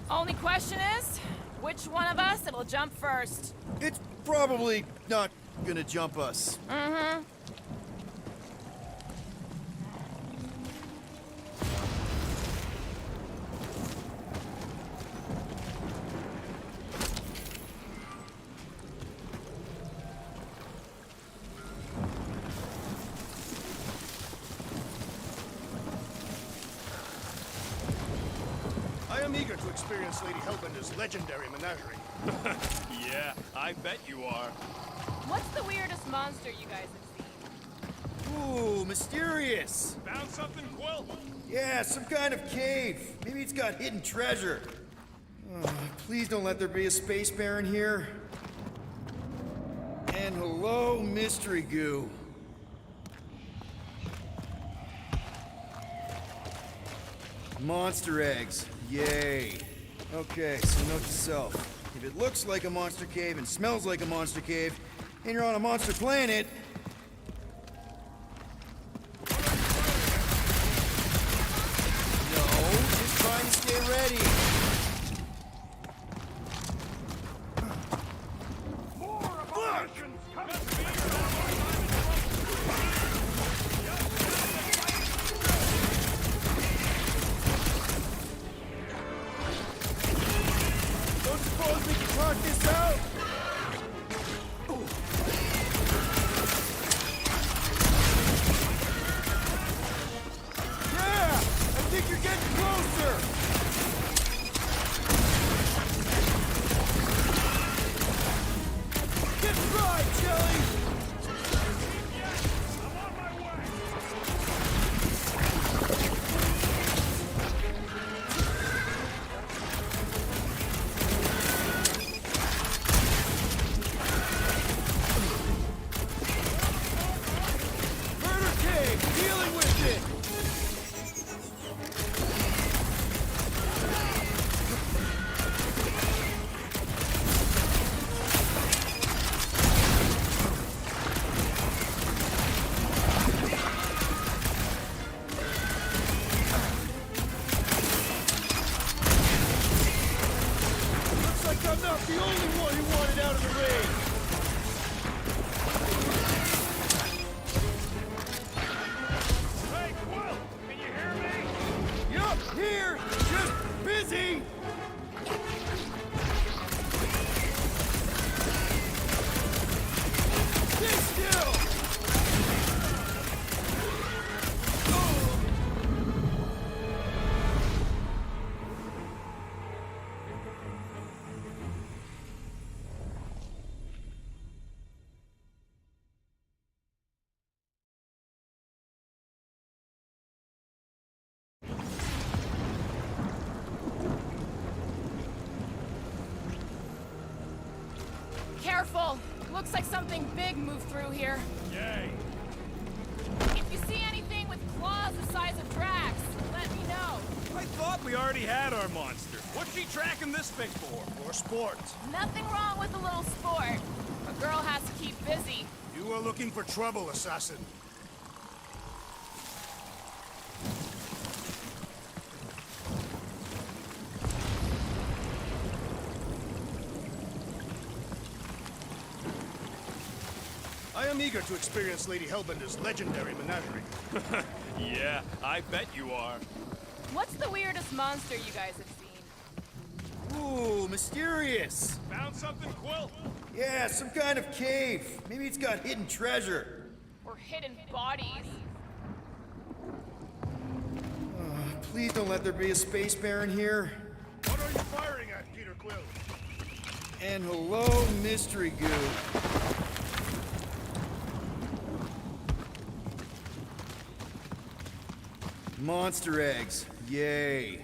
Only question is, which one of us it'll jump first? It's probably not gonna jump us. Mm-hmm. I am eager to experience Lady Hellbender's legendary menagerie. Yeah, I bet you are. What's the weirdest monster you guys have seen? Ooh, mysterious. Found something, Quill? Yeah, some kind of cave. Maybe it's got hidden treasure. Please don't let there be a space baron here. And hello, mystery goo. Monster eggs. Yay. Okay, so note to self. If it looks like a monster cave and smells like a monster cave, and you're on a monster planet, no, just trying to stay ready. Don't suppose we can talk this out? Careful! Looks like something big moved through here. Yay. If you see anything with claws the size of Drax, let me know. I thought we already had our monster. What's she tracking this thing for? For sport. Nothing wrong with a little sport. A girl has to keep busy. You are looking for trouble, assassin. I am eager to experience Lady Hellbender's legendary menagerie. Yeah, I bet you are. What's the weirdest monster you guys have seen? Ooh, mysterious. Found something, Quill? Yeah, some kind of cave. Maybe it's got hidden treasure. Or hidden bodies? Please don't let there be a space baron here. What are you firing at, Peter Quill? And hello, mystery goo. Monster eggs. Yay.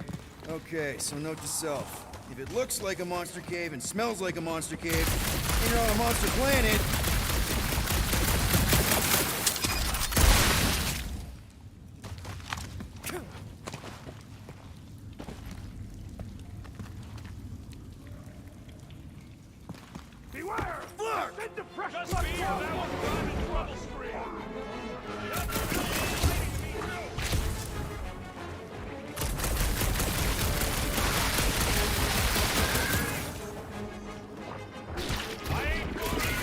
Okay, so note to self. If it looks like a monster cave and smells like a monster cave, and you're on a monster planet, Beware! Flark! Send the pressure! Just be here, that was done in trouble screen. I ain't going to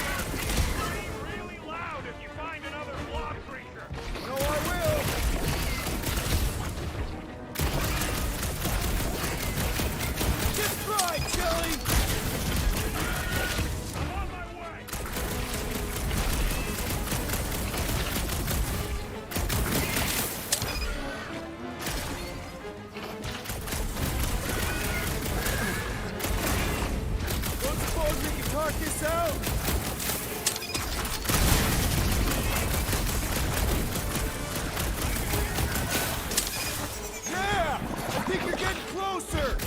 scream really loud if you find another blob creature. No, I will! Just try, Jelly! I'm on my way. Don't suppose we can talk this out? Yeah! I think you're getting closer!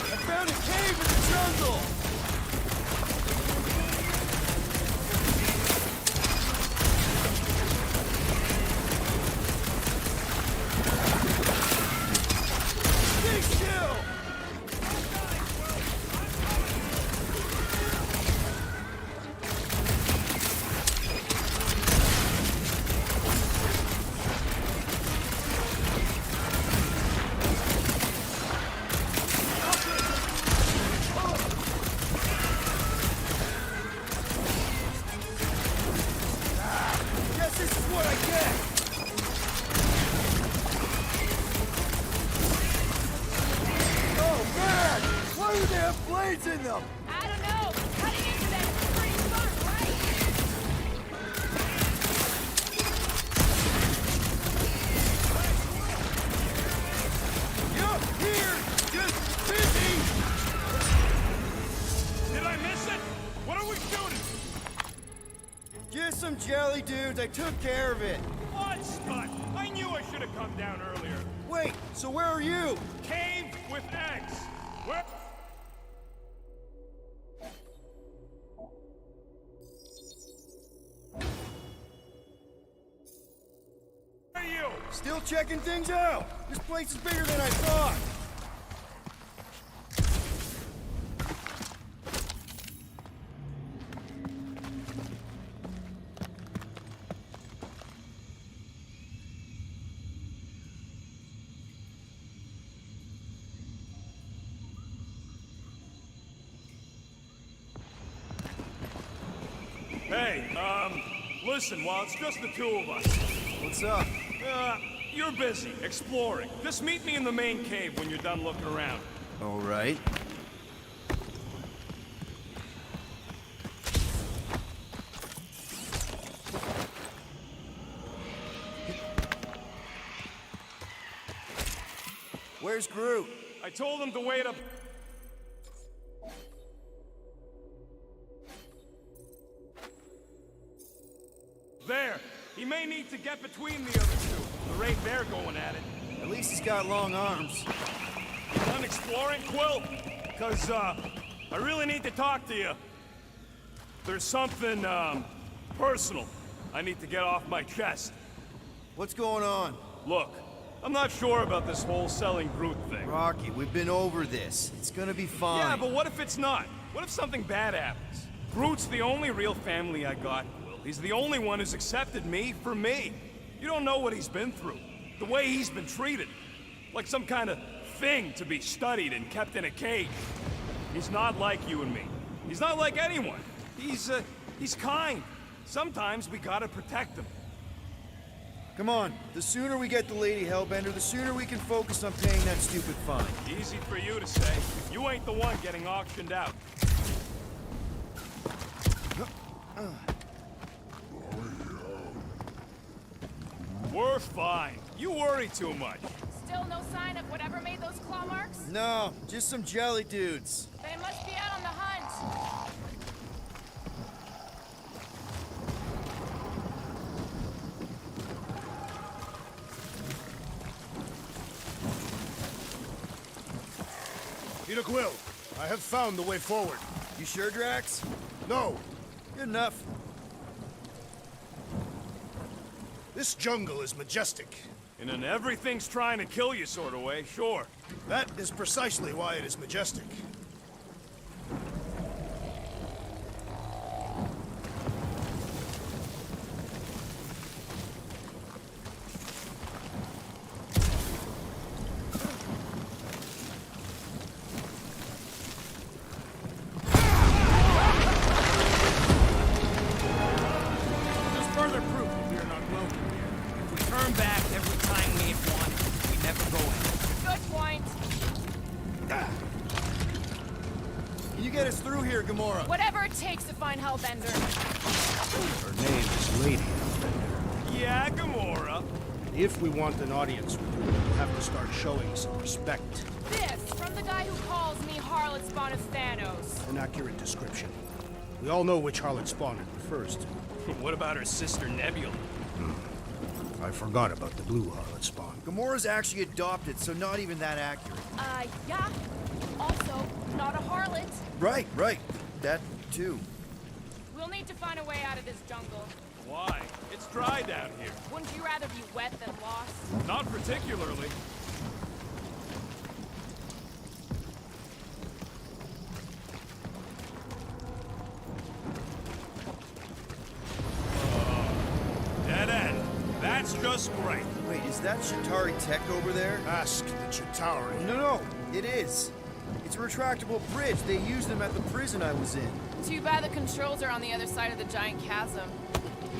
I found a cave in the jungle! Stay still! Guess this is what I get! Oh man! Why do they have blades in them? I don't know. Cutting into them is pretty fun, right? Yup, here! Just busy! Did I miss it? What are we shooting? Just some jelly dudes, I took care of it. What stunt? I knew I should have come down earlier. Wait, so where are you? Cave with eggs. Where are you? Still checking things out. This place is bigger than I thought. Hey, listen, while it's just the two of us, What's up? you're busy exploring. Just meet me in the main cave when you're done looking around. all right. Where's Groot? I told him to wait up. there. He may need to get between the other two. The rate they're going at it. At least he's got long arms. Done exploring, Quill? Cause, I really need to talk to you. There's something, personal I need to get off my chest. What's going on? Look, I'm not sure about this whole selling Groot thing. Rocky, we've been over this. It's gonna be fine. Yeah, but what if it's not? What if something bad happens? Groot's the only real family I got, Quill. He's the only one who's accepted me for me. You don't know what he's been through. The way he's been treated. Like some kind of thing to be studied and kept in a cage. He's not like you and me. He's not like anyone. He's kind. Sometimes we gotta protect him. Come on, the sooner we get the Lady Hellbender, the sooner we can focus on paying that stupid fine. Easy for you to say. You ain't the one getting auctioned out. We're fine. You worry too much. Still no sign of whatever made those claw marks? No, just some jelly dudes. They must be out on the hunt. Peter Quill, I have found the way forward. You sure, Drax? No, Good enough. this jungle is majestic. In an everything's trying to kill you sort of way, sure. That is precisely why it is majestic. Just further proof that we are not welcome here. If we turn back every time we hit one, we never go in. Good point. Can you get us through here, Gamora? Whatever it takes to find Hellbender. Her name is Lady Hellbender. Yeah, Gamora. If we want an audience with her, we'll have to start showing some respect. This, from the guy who calls me Harlot Spawn of Thanos. An accurate description. We all know which harlot spawn it refers to. What about her sister Nebula? I forgot about the blue harlot spawn. Gamora's actually adopted, so not even that accurate. Yeah. Also, not a harlot. Right. That, too. We'll need to find a way out of this jungle. Why? It's dry down here. Wouldn't you rather be wet than lost? Not particularly. Dead end. That's just great. Wait, is that Chitauri tech over there? Ask the Chitauri. No, it is. It's a retractable bridge. They used them at the prison I was in. Too bad the controls are on the other side of the giant chasm.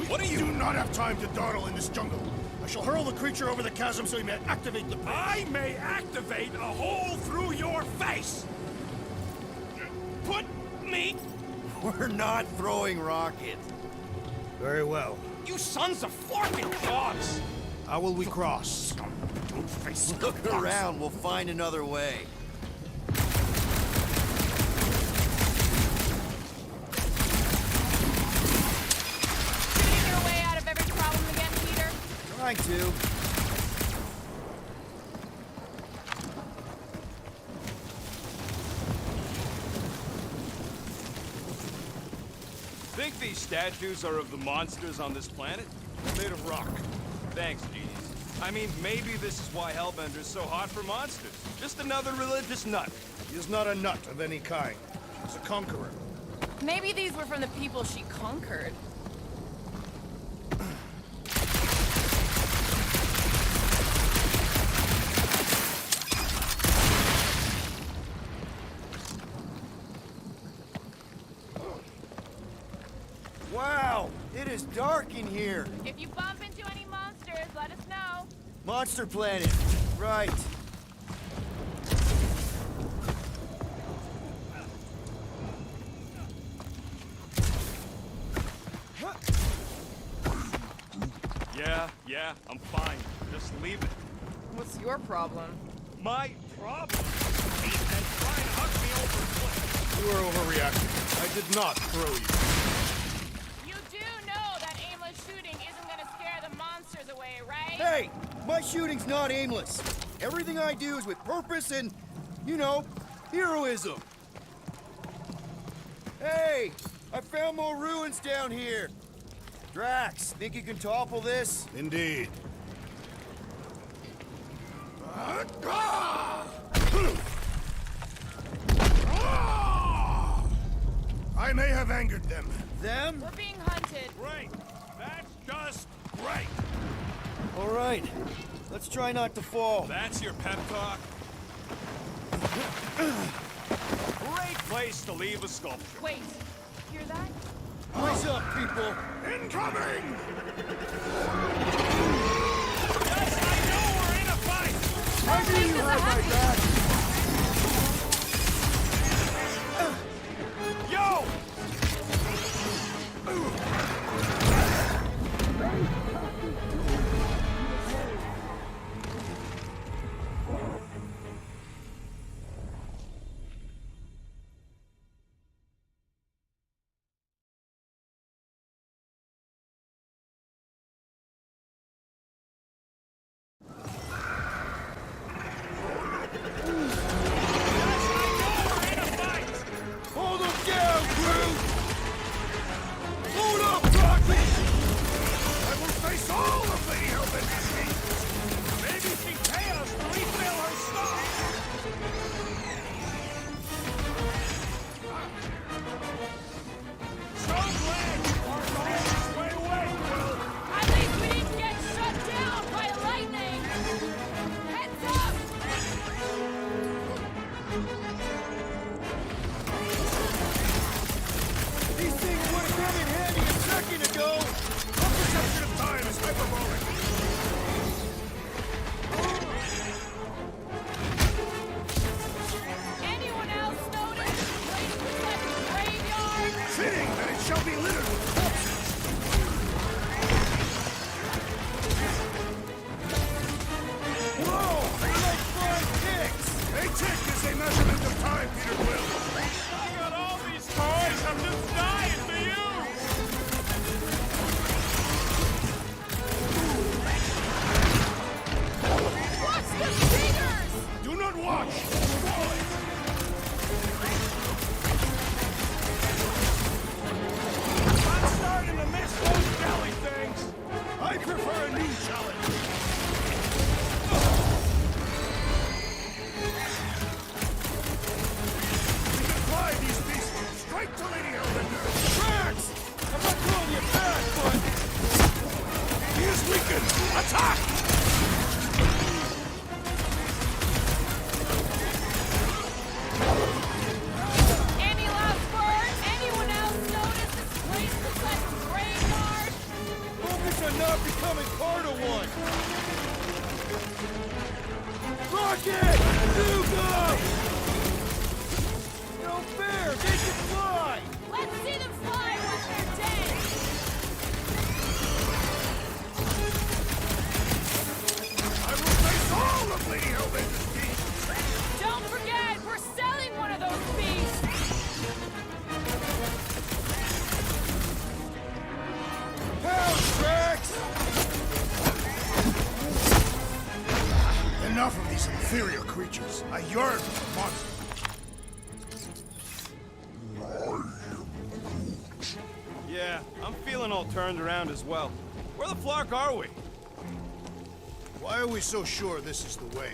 What are you? Do not have time to dawdle in this jungle. I shall hurl the creature over the chasm so he may activate the bridge. I may activate a hole through your face. Put me. We're not throwing rockets. Very well. You sons of forking dogs! How will we cross? Don't face Look around. We'll find another way. Figuring your way out of every problem again, Peter? Trying to. Think these statues are of the monsters on this planet? They're made of rock. Thanks, genius. I mean, maybe this is why Hellbender's so hot for monsters. Just another religious nut. He is not a nut of any kind. He's a conqueror. Maybe these were from the people she conquered. Wow, it is dark in here. If you bump into any monsters, let us know. Monster Planet. Right. Yeah, I'm fine. Just leave it. What's your problem? My problem is that trying to hug me over a cliff. You are overreacting. I did not throw you. You do know that aimless shooting Hey, my shooting's not aimless. Everything I do is with purpose and, you know, heroism. Hey, I found more ruins down here. Drax, think you can topple this? Indeed. I may have angered them. Them? We're being hunted. Great. That's just great. All right, let's try not to fall. That's your pep talk? Great place to leave a sculpture. Wait, hear that? Eyes up, people. Incoming! Yes, I know we're in a fight! I knew you had my back. Yo! Hold them down, Groot! Hold up, Rocky! I will face all of Lady Hellbender's needs. Maybe she'd pay us to refill her stock! So glad you aren't all this way away, Quill! At least we didn't get shut down by lightning! Heads up! These things would have come in handy a second ago! Our perception of time is hyperbolic. Anyone else notice this place looks like a graveyard? Fitting that it shall be littered with corpses. Whoa! They're like flying pigs! A tick is a measurement of time, Peter Quill. I got all these toys, I'm just dying for you! Watch the fingers! Do not watch! I'm starting to miss those jelly things! I prefer a new challenge. We can fly these beasts straight to Lady Hellbender. Drax! I'm not calling you back, but... He is weakened. Attack! Any last word? Anyone else notice this place looks like a graveyard? Focus on not becoming part of one! Rocket! Hugo! No fair! They can fly! Let's see them fly once they're dead! I will face all of Lady Hellbender's beasts. Don't forget, we're selling one of those beasts! Pound, Drax! Enough of these inferior creatures. I yearn for a monster. Yeah, I'm feeling all turned around as well. Where the flark are we? Why are we so sure this is the way?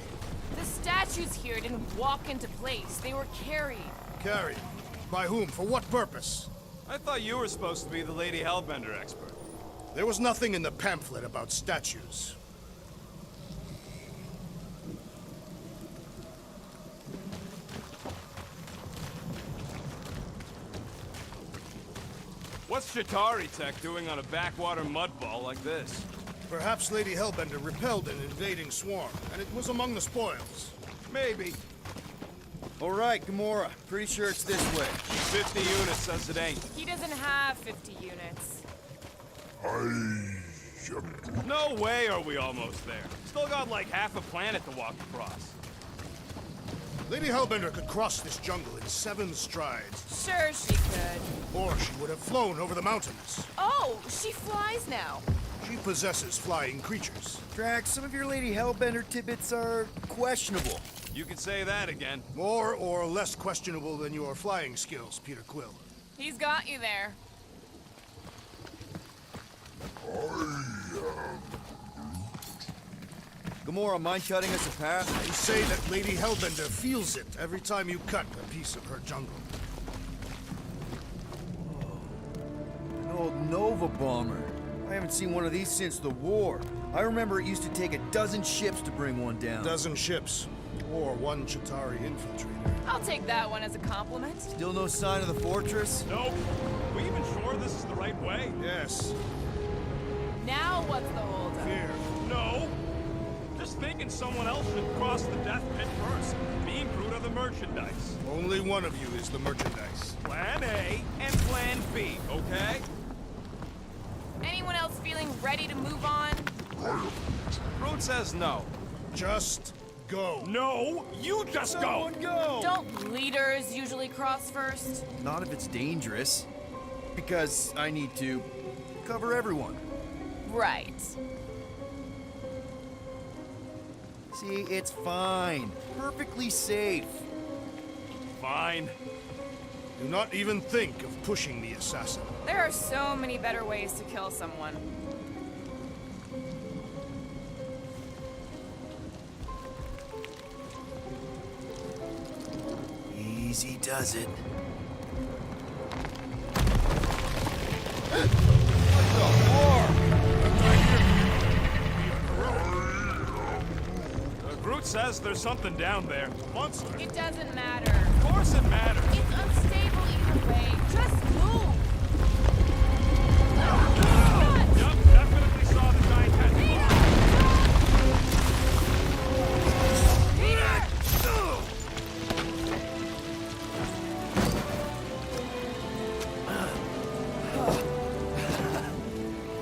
The statues here didn't walk into place. They were carried. Carried? By whom? For what purpose? I thought you were supposed to be the Lady Hellbender expert. There was nothing in the pamphlet about statues. What's Chitauri Tech doing on a backwater mudball like this? Perhaps Lady Hellbender repelled an invading swarm, and it was among the spoils. Maybe. All right, Gamora. Pretty sure it's this way. 50 units says it ain't. He doesn't have 50 units. No way are we almost there. Still got like half a planet to walk across. Lady Hellbender could cross this jungle in 7 strides. Sure she could. Or she would have flown over the mountains. Oh, she flies now. She possesses flying creatures. Drax, some of your Lady Hellbender tidbits are questionable. You could say that again. More or less questionable than your flying skills, Peter Quill. He's got you there. Gamora, mind cutting us a path? They say that Lady Hellbender feels it every time you cut a piece of her jungle. An old Nova bomber. I haven't seen one of these since the war. I remember it used to take a dozen ships to bring one down. A dozen ships. Or one Chitauri infiltrator. I'll take that one as a compliment. Still no sign of the fortress? Nope. We even sure this is the right way? Yes. Now what's the holdup? Fear. No. Just thinking someone else should cross the death pit first. Me and Groot are the merchandise. Only one of you is the merchandise. Plan A and Plan B, okay? Anyone else feeling ready to move on? Groot says no. Just go. No, you just go. Don't leaders usually cross first? Not if it's dangerous. Because I need to cover everyone. Right. See, it's fine. Perfectly safe. Fine. Do not even think of pushing the assassin. There are so many better ways to kill someone. Easy does it. Groot says there's something down there. Monster. It doesn't matter. Of course it matters. It's unstable either way. Just move. Yup, definitely saw the giant head.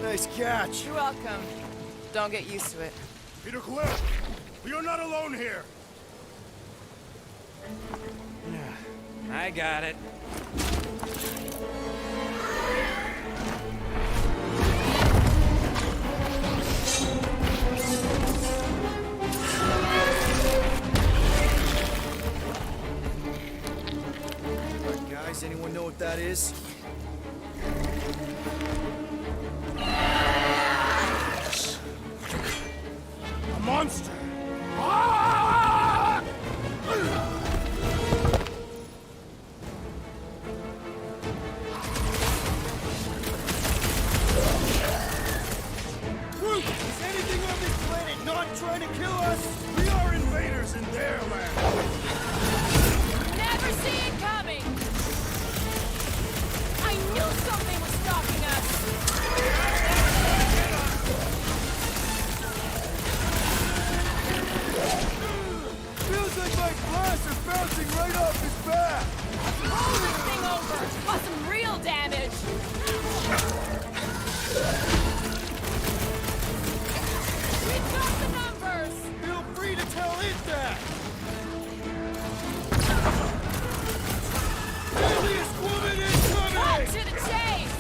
Nice catch. You're welcome. Don't get used to it. Peter Quill, we are not alone here. I got it. Alright, guys, anyone know what that is? A monster. Groot, is anything on this planet not trying to kill us? We are invaders in their land. Never see it coming. I knew something was stopping us. Feels like my blasts are bouncing right off his back. Roll this thing over. Cause some real damage. We've got the numbers. Feel free to tell it that. Alias woman incoming! Cut to the chase.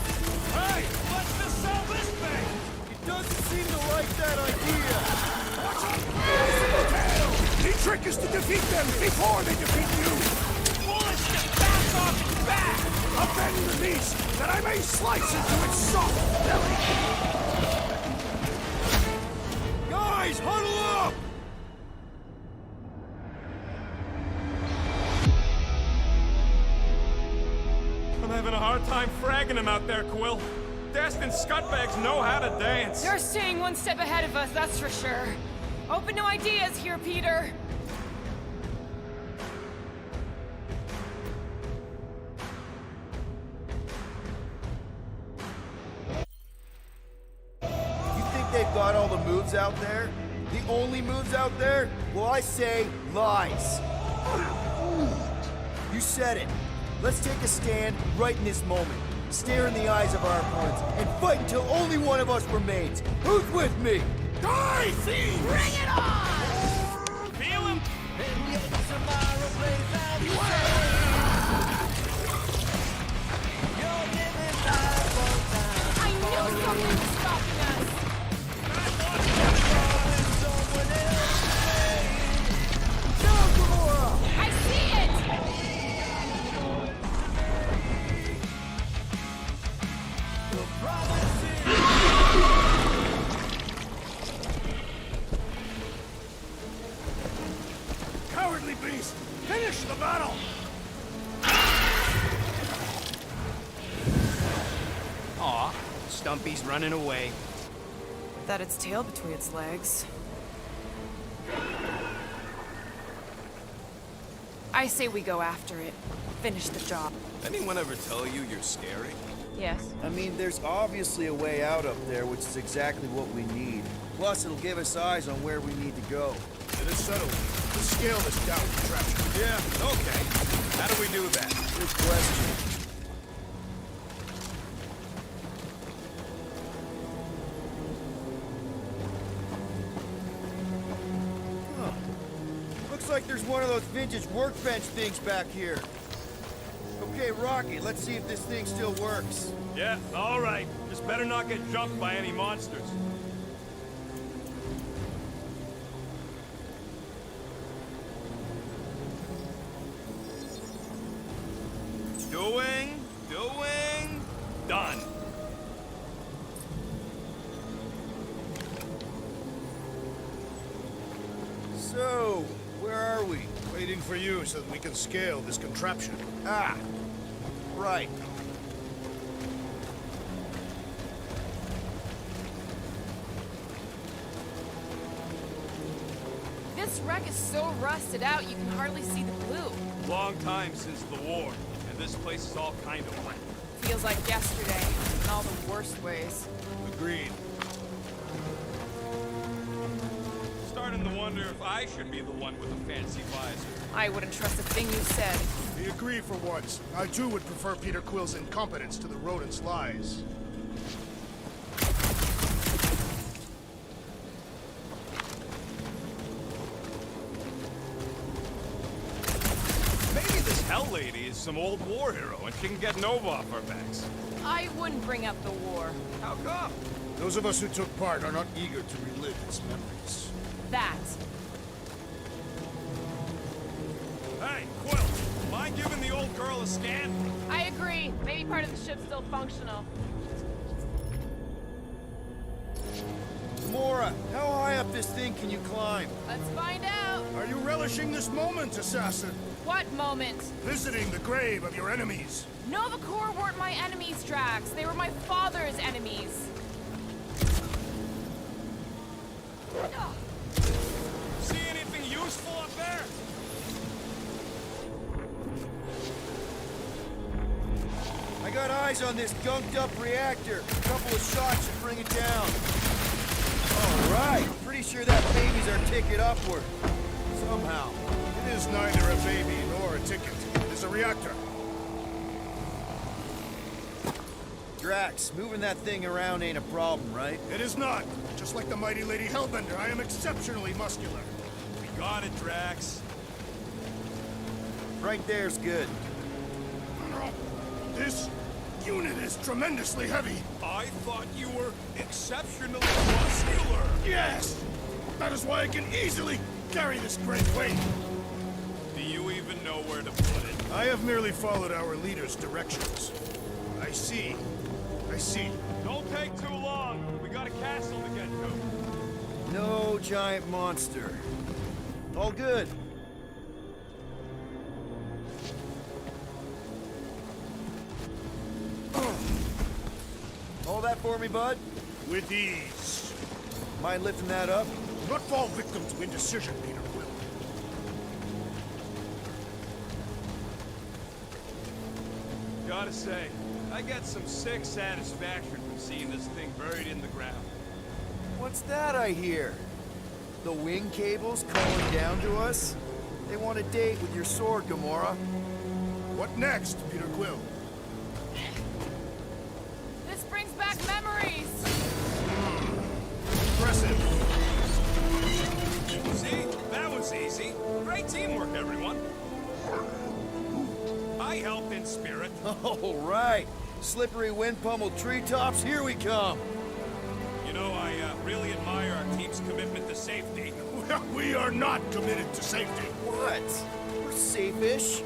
Hey, let's just sell this thing. He doesn't seem to like that idea. The trick is to defeat them before they defeat you. Bullets get bounced off its back. Upend the beast, that I may slice into its soft belly. Guys, huddle up! I'm having a hard time fragging him out there, Quill. Destined scutbags know how to dance. You're staying one step ahead of us, that's for sure. Open to ideas here, Peter. You think they've got all the moves out there? The only moves out there? Well, I say lies. You said it. Let's take a stand right in this moment. Stare in the eyes of our opponents and fight until only one of us remains. Who's with me? Die, thieves! Bring it on! Feel him? I knew something was stopping us. The promises. Cowardly beast! Finish the battle! Aw, Stumpy's running away. That its tail between its legs. I say we go after it. Finish the job. Anyone ever tell you you're scary? Yes. I mean, there's obviously a way out up there, which is exactly what we need. Plus, it'll give us eyes on where we need to go. It is settled. Let's scale this down contraption. Yeah, okay. How do we do that? Good question. Huh. Looks like there's one of those vintage workbench things back here. Okay, Rocky, let's see if this thing still works. Yeah, all right. Just better not get jumped by any monsters. Doing, Done. So, where are we? Waiting for you so that we can scale this contraption. Ah, right. This wreck is so rusted out you can hardly see the blue. Long time since the war, and this place is all kind of wet. Feels like yesterday, in all the worst ways. Agreed. Starting to wonder if I should be the one with a fancy visor. I wouldn't trust a thing you said. We agree for once. I too would prefer Peter Quill's incompetence to the rodent's lies. Maybe this Hell Lady is some old war hero and she can get Nova off our backs. I wouldn't bring up the war. How come? Those of us who took part are not eager to relive its memories. That. Hey, Quill, mind giving the old girl a scan? I agree. Maybe part of the ship's still functional. Mora, how high up this thing can you climb? Let's find out. Are you relishing this moment, assassin? What moment? Visiting the grave of your enemies. Nova Corps weren't my enemies, Drax. They were my father's enemies. See anything useful up there? I got eyes on this gunked up reactor. A couple of shots should bring it down. All right, pretty sure that baby's our ticket upward. Somehow. It is neither a baby nor a ticket. It is a reactor. Drax, moving that thing around ain't a problem, right? It is not. Just like the mighty Lady Hellbender, I am exceptionally muscular. We got it, Drax. Right there's good. This unit is tremendously heavy. I thought you were exceptionally muscular. Yes! That is why I can easily carry this great weight. Do you even know where to put it? I have merely followed our leader's directions. I see. I see. Don't take too long. We got a castle to get to. No giant monster. All good. All that for me, bud? With ease. Mind lifting that up? Do not fall victim to indecision, Peter Quill. Gotta say, I get some sick satisfaction from seeing this thing buried in the ground. What's that I hear? The wing cables calling down to us? They want a date with your sword, Gamora. What next, Peter Quill? This brings back memories. Impressive. See? That was easy. Great teamwork, everyone. I helped in spirit. All right. Slippery wind-pummeled treetops, here we come. You know, I really admire our team's commitment to safety. We are not committed to safety. What? We're safe-ish.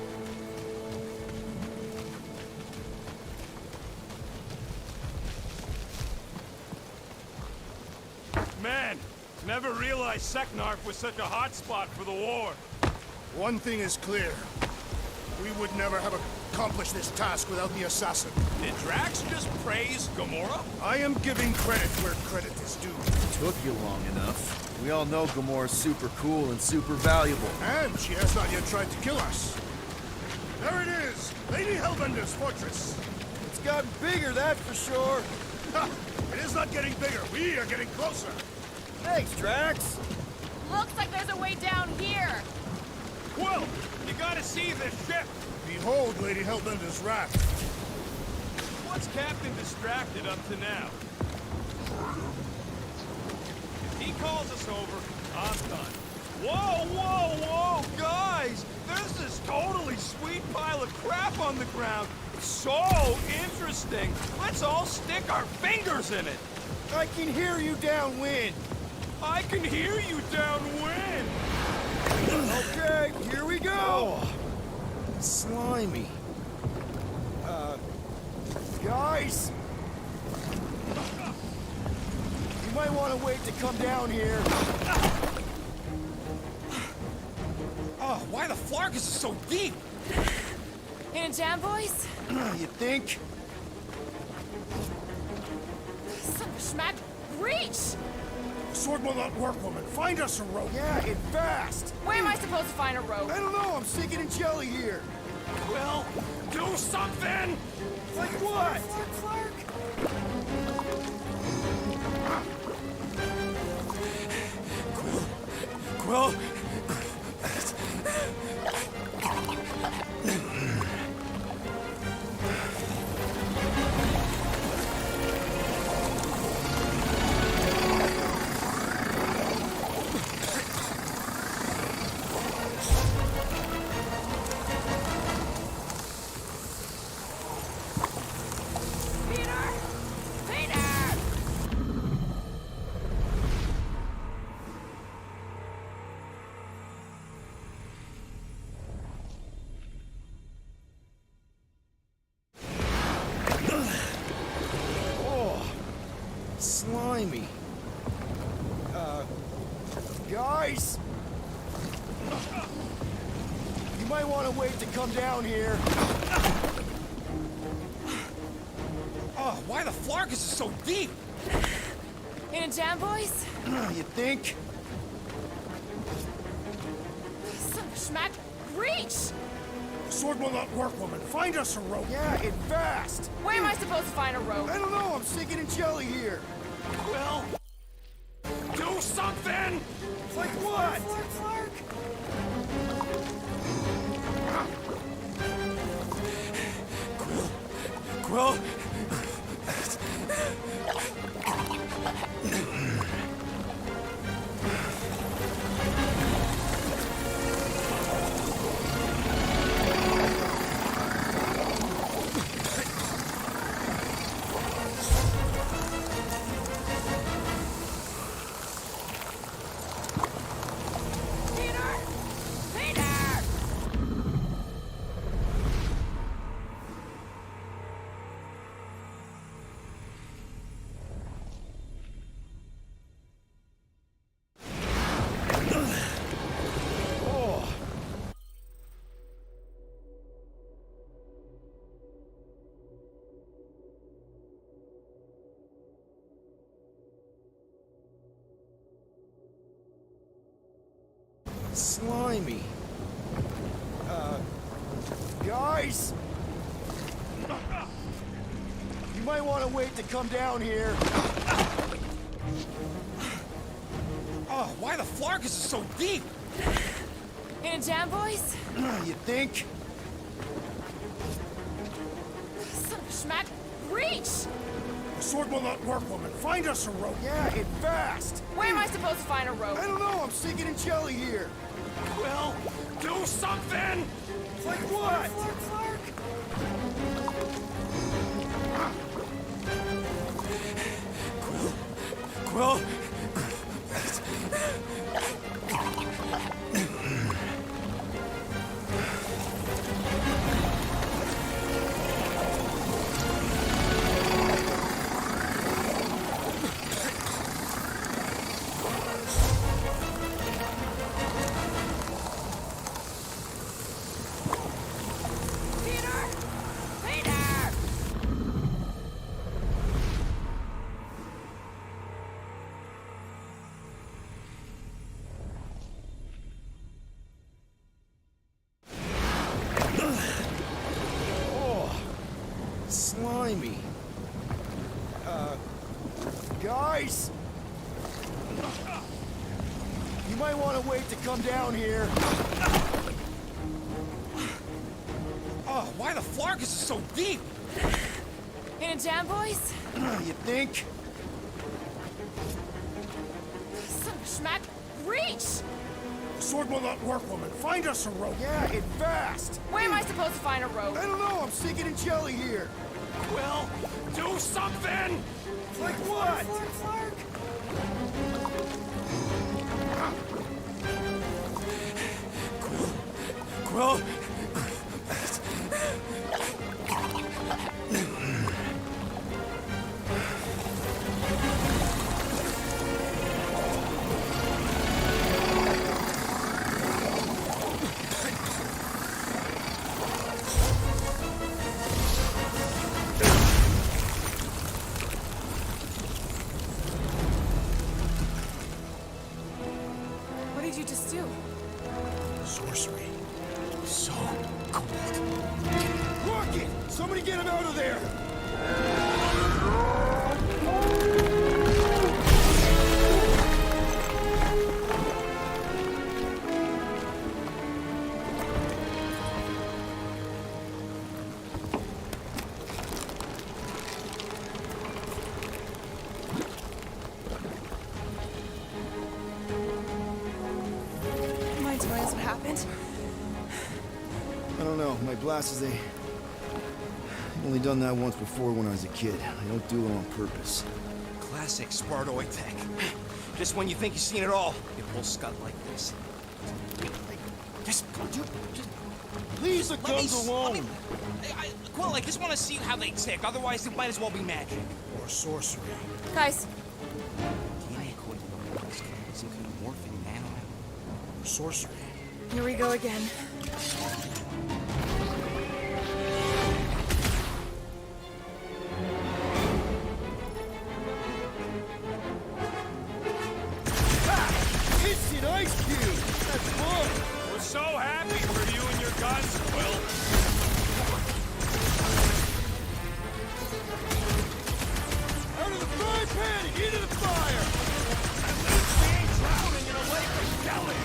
man. Never realized Seknarf was such a hot spot for the war. One thing is clear. We would never have accomplished this task without the assassin. Did Drax just praise Gamora? I am giving credit where credit is due. Took you long enough. We all know Gamora's super cool and super valuable. And she has not yet tried to kill us. There it is! Lady Hellbender's fortress! It's gotten bigger, that's for sure. Ha! It is not getting bigger. We are getting closer. Thanks, Drax. Looks like there's a way down here. Quill, you gotta see this ship. Behold Lady Hellbender's wrath. What's Captain distracted up to now? If he calls us over, I'm done. Whoa, whoa, whoa, guys! There's this totally sweet pile of crap on the ground. So interesting. Let's all stick our fingers in it. I can hear you downwind. I can hear you downwind. Okay, here we go. Slimy. Guys! You might want to wait to come down here. Oh, why the Flarkus is so deep? In a jam, boys? You think? Son of a schmack. Reach! Sword will not work, woman. Find us a rope. Yeah, and fast. Where am I supposed to find a rope? I don't know. I'm sinking in jelly here. Well, do something! Like what? Quill, Slimy. Guys! You might want to wait to come down here. Oh, why the Flarkus is so deep? In a jam, boys? You think? Son of a schmack. Reach! Sword will not work, woman. Find us a rope. Yeah, and fast. Where am I supposed to find a rope? I don't know. I'm sinking in jelly here. Quill, do something! Like what? Quill, Slimy. Guys! You might want to wait to come down here. Oh, why the Flarkus is so deep? In a jam, boys? You think? Son of a schmack. Reach! Sword will not work, woman. Find us a rope. Yeah, and fast. Where am I supposed to find a rope? I don't know. I'm sinking in jelly here. Quill, do something! Like what? Quill, Guys! You might want to wait to come down here. Oh, why the Flarkus is so deep? In a jam, boys? You think? Son of a schmack. Reach! The sword will not work, woman. Find us a rope. Yeah, and fast! Where am I supposed to find a rope? I don't know, I'm sinking in jelly here. Quill, do something! Like what? Quill, What did you just do? Sorcery. so cold. Rocket! Somebody get him out of there! Mind telling us what happened? I don't know. My blasters, I've only done that once before when I was a kid. I don't do it on purpose. Classic Spartoid tech. Just when you think you've seen it all, it will scud like this. Just Leave the let me guns s- alone! let me- Quill, I just want to see how they tick. Otherwise, it might as well be magic. Or sorcery. Guys, DNA code. Some kind of morphing nano. Or sorcery. here we go again. Instant ice cube! That's fun! We're so happy for you and your guns, Quill. Out of the frying pan and into the fire! At least we ain't drowning in a lake of jelly.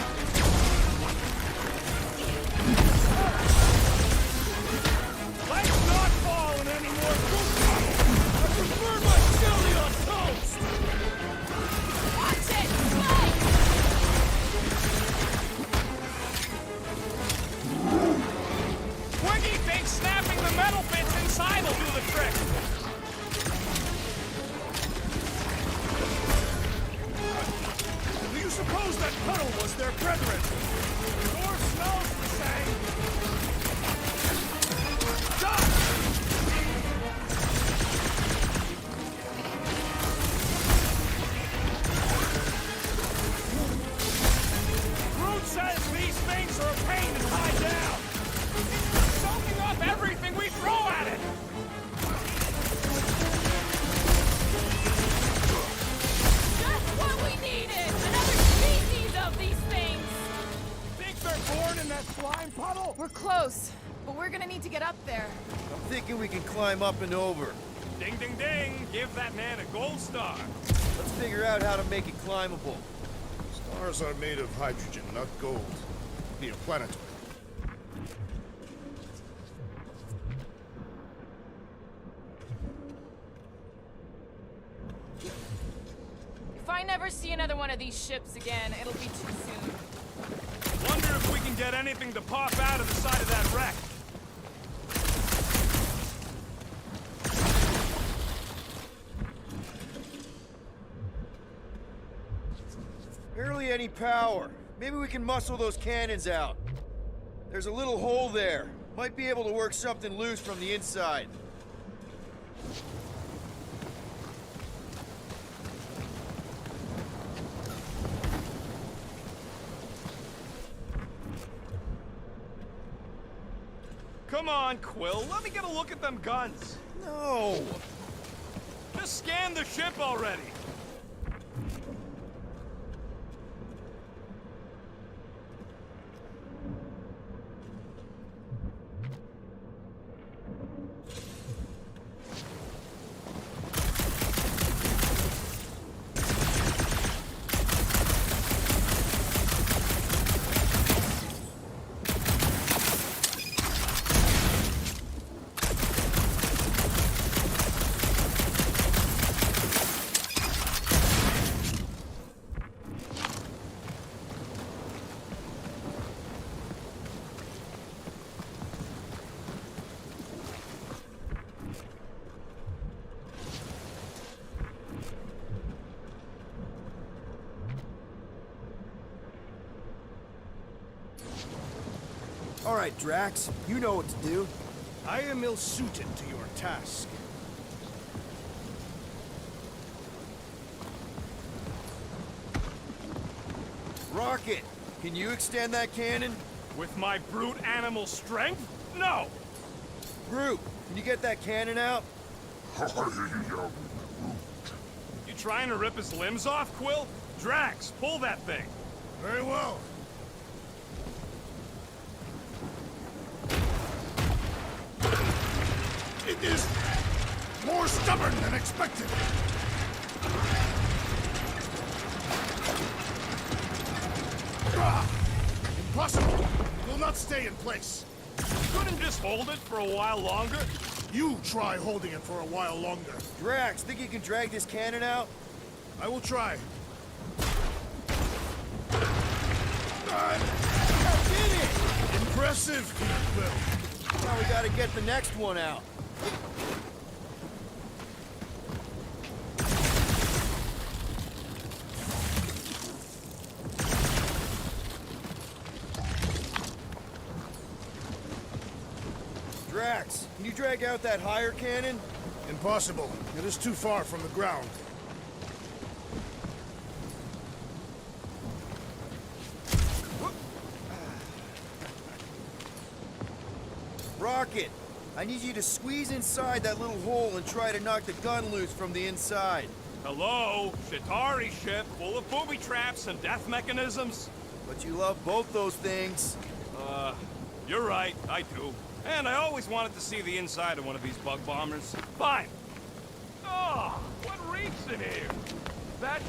Let's not fall in any more food puddles. I prefer my jelly on toast! Watch it! Spike! Twiggy thinks snapping the metal bits inside will do the trick. Do you suppose that puddle was their brethren? Sure smells the same. Groot says these things are a pain to tie down. It's soaking up everything we throw at it. Just what we needed! Another species of these things! Think they're born in that slime puddle? We're close, but we're gonna need to get up there. I'm thinking we can climb up and over. Ding, ding, ding. Give that man a gold star. Let's figure out how to make it climbable. Stars are made of hydrogen, not gold. Neoplanetary. If I never see another one of these ships again, it'll be too soon. Wonder if we can get anything to pop out of the side of that wreck. Barely any power. Maybe we can muscle those cannons out. There's a little hole there. Might be able to work something loose from the inside. Come on, Quill. Let me get a look at them guns. No! Just scan the ship already. All right, Drax, you know what to do. I am ill-suited to your task. Rocket, can you extend that cannon? With my brute animal strength? No! Groot, can you get that cannon out? You trying to rip his limbs off, Quill? Drax, pull that thing. Very well. It is more stubborn than expected. Impossible! It will not stay in place. Couldn't just hold it for a while longer? You try holding it for a while longer. Drax, think you can drag this cannon out? I will try. Did it! Impressive, Quill. Now we gotta get the next one out. Drax, can you drag out that higher cannon? Impossible. It is too far from the ground. Rocket, I need you to squeeze inside that little hole and try to knock the gun loose from the inside. Hello? Chitauri ship full of booby traps and death mechanisms? But you love both those things. You're right, I do. And I always wanted to see the inside of one of these bug bombers. Fine. Oh, what reeks in here? That...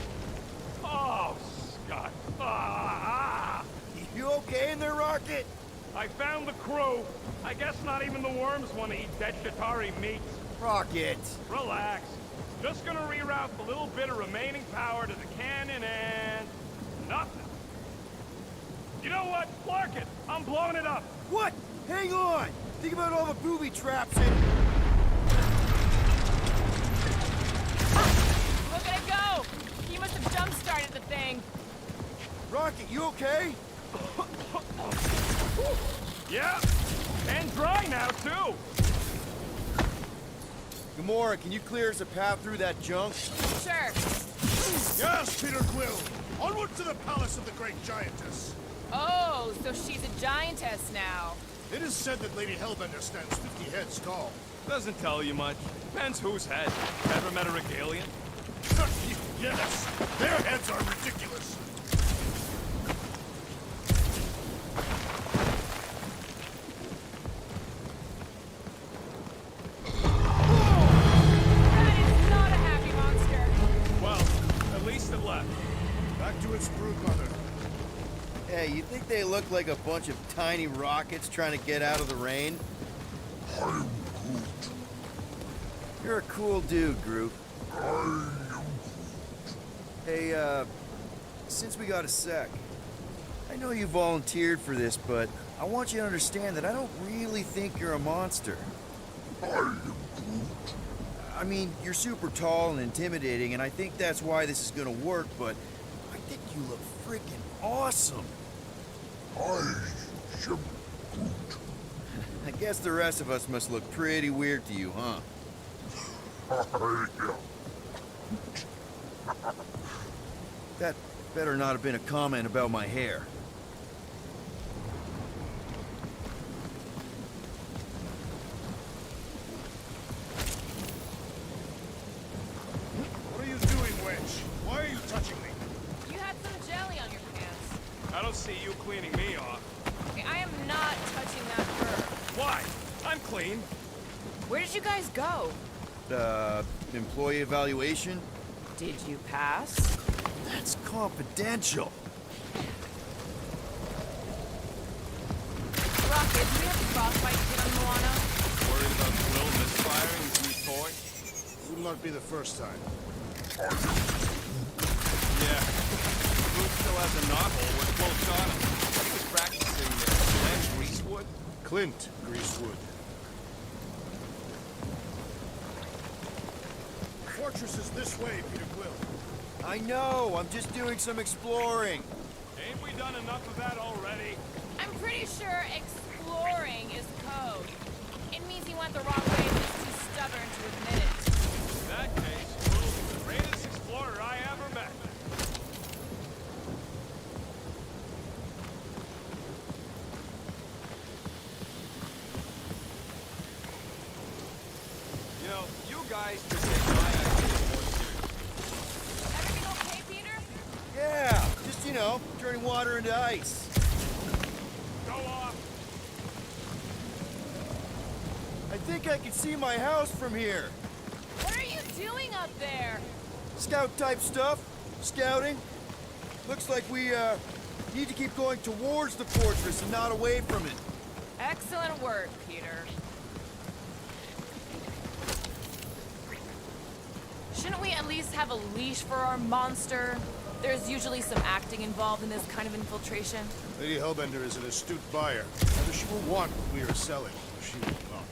Oh, Scott. You okay in there, Rocket? I found the crew. I guess not even the worms want to eat dead Chitauri meat. Rocket. Relax. Just gonna reroute the little bit of remaining power to the cannon and... nothing. You know what? Clark it. I'm blowing it up. What? Hang on! Think about all the booby traps and... Look at it go! He must have jump-started the thing. Rocket, you okay? Yeah, and dry now, too. Gamora, can you clear us a path through that junk? Sure. Yes, Peter Quill! Onward to the palace of the great giantess! Oh, so she's a giantess now. It is said that Lady Hellbender stands 50 heads tall. Doesn't tell you much. Depends whose head. Ever met a Regalian? Yes! Their heads are ridiculous! That is not a happy monster. Well, at least it left. Back to its brood mother. Hey, you think they look like a bunch of tiny rockets trying to get out of the rain? I'm Groot. You're a cool dude, Groot. I am Groot. Hey, since we got a sec, I know you volunteered for this, but I want you to understand that I don't really think you're a monster. I am Groot. I mean, you're super tall and intimidating, and I think that's why this is gonna work, but I think you look freaking awesome. I am Groot. I guess the rest of us must look pretty weird to you, huh? I am. That better not have been a comment about my hair. What are you doing, Wedge? Why are you touching me? You had some jelly on your pants. I don't see you cleaning me off. Okay, I am not touching that bird. Why? I'm clean. Where did you guys go? Employee evaluation? Did you pass? That's confidential. Rocket, do we have frostbite to get on Moana? Worried about Quill misfiring his new toy? Will not be the first time. Yeah. Groot still has a knothole where Quill shot him. He was practicing Glenn Greasewood. Clint Greasewood. Fortress is this way, Peter Quill. I know, I'm just doing some exploring. Ain't we done enough of that already? I'm pretty sure exploring Ignoring is code. It means he went the wrong way and is too stubborn to admit it. In that case, Groot is the greatest explorer I ever met. You know, you guys should take my idea more seriously. Everything okay, Peter? Yeah, just, you know, turning water into ice. Go off. I think I can see my house from here. What are you doing up there? Scout type stuff. Scouting. Looks like we, need to keep going towards the fortress and not away from it. Excellent work, Peter. Shouldn't we at least have a leash for our monster? There's usually some acting involved in this kind of infiltration. Lady Hellbender is an astute buyer. Either she will want what we are selling, or she will not.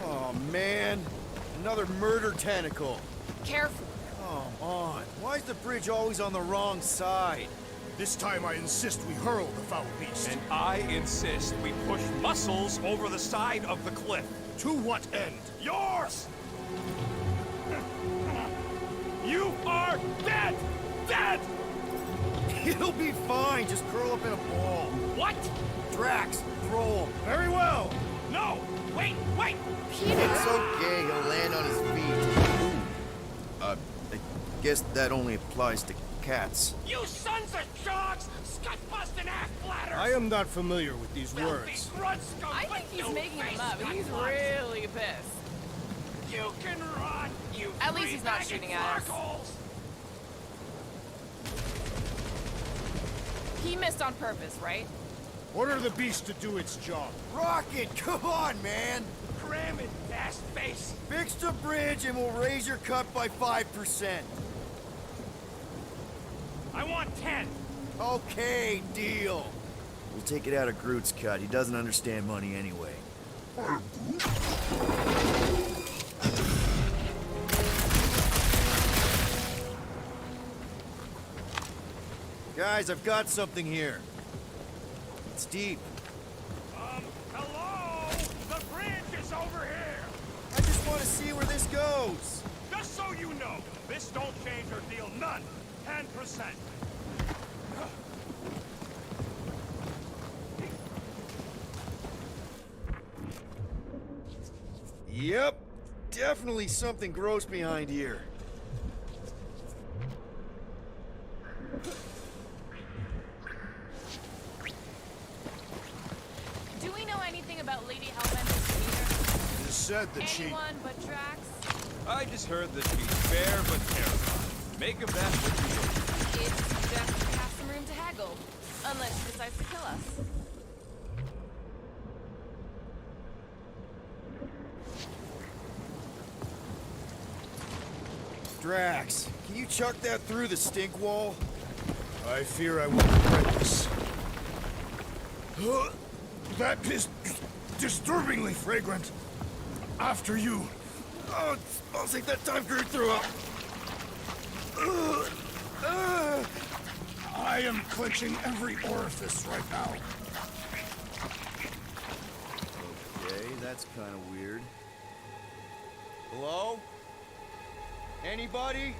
Oh, man. Another murder tentacle. Careful. Come on. Why is the bridge always on the wrong side? This time I insist we hurl the foul beast. And I insist we push Muscles over the side of the cliff. To what end? Yours! You are dead! Dead! It'll be fine. Just curl up in a ball. What? Drax, throw him. Very well. No! Wait! Wait! It's okay, he'll land on his feet. I guess that only applies to cats. You sons of dogs! Scut-busting ass-bladders! I am not familiar with these words. I think he's making them up. He's really pissed. You can run, you At least he's not shooting at us. holes. He missed on purpose, right? Order the beast to do its job. Rocket, come on, man. Cram it, ass face. Fix the bridge and we'll raise your cut by 5%. I want 10. Okay, deal. We'll take it out of Groot's cut. He doesn't understand money anyway. Guys, I've got something here. It's deep. Hello? The bridge is over here. I just want to see where this goes. Just so you know, this don't change our deal none. 10%. Yep. Definitely something gross behind here. Do we know anything about Lady Hellbender's demeanor? It is said that Anyone but Drax? I just heard that she's fair but terrified. Make of that what you will. It's just have some room to haggle. Unless she decides to kill us. Drax, can you chuck that through the stink wall? I fear I will regret this. That is disturbingly fragrant. After you. Oh, it smells like that time Groot threw up. I am clenching every orifice right now. Okay, that's kind of weird. Hello? Anybody?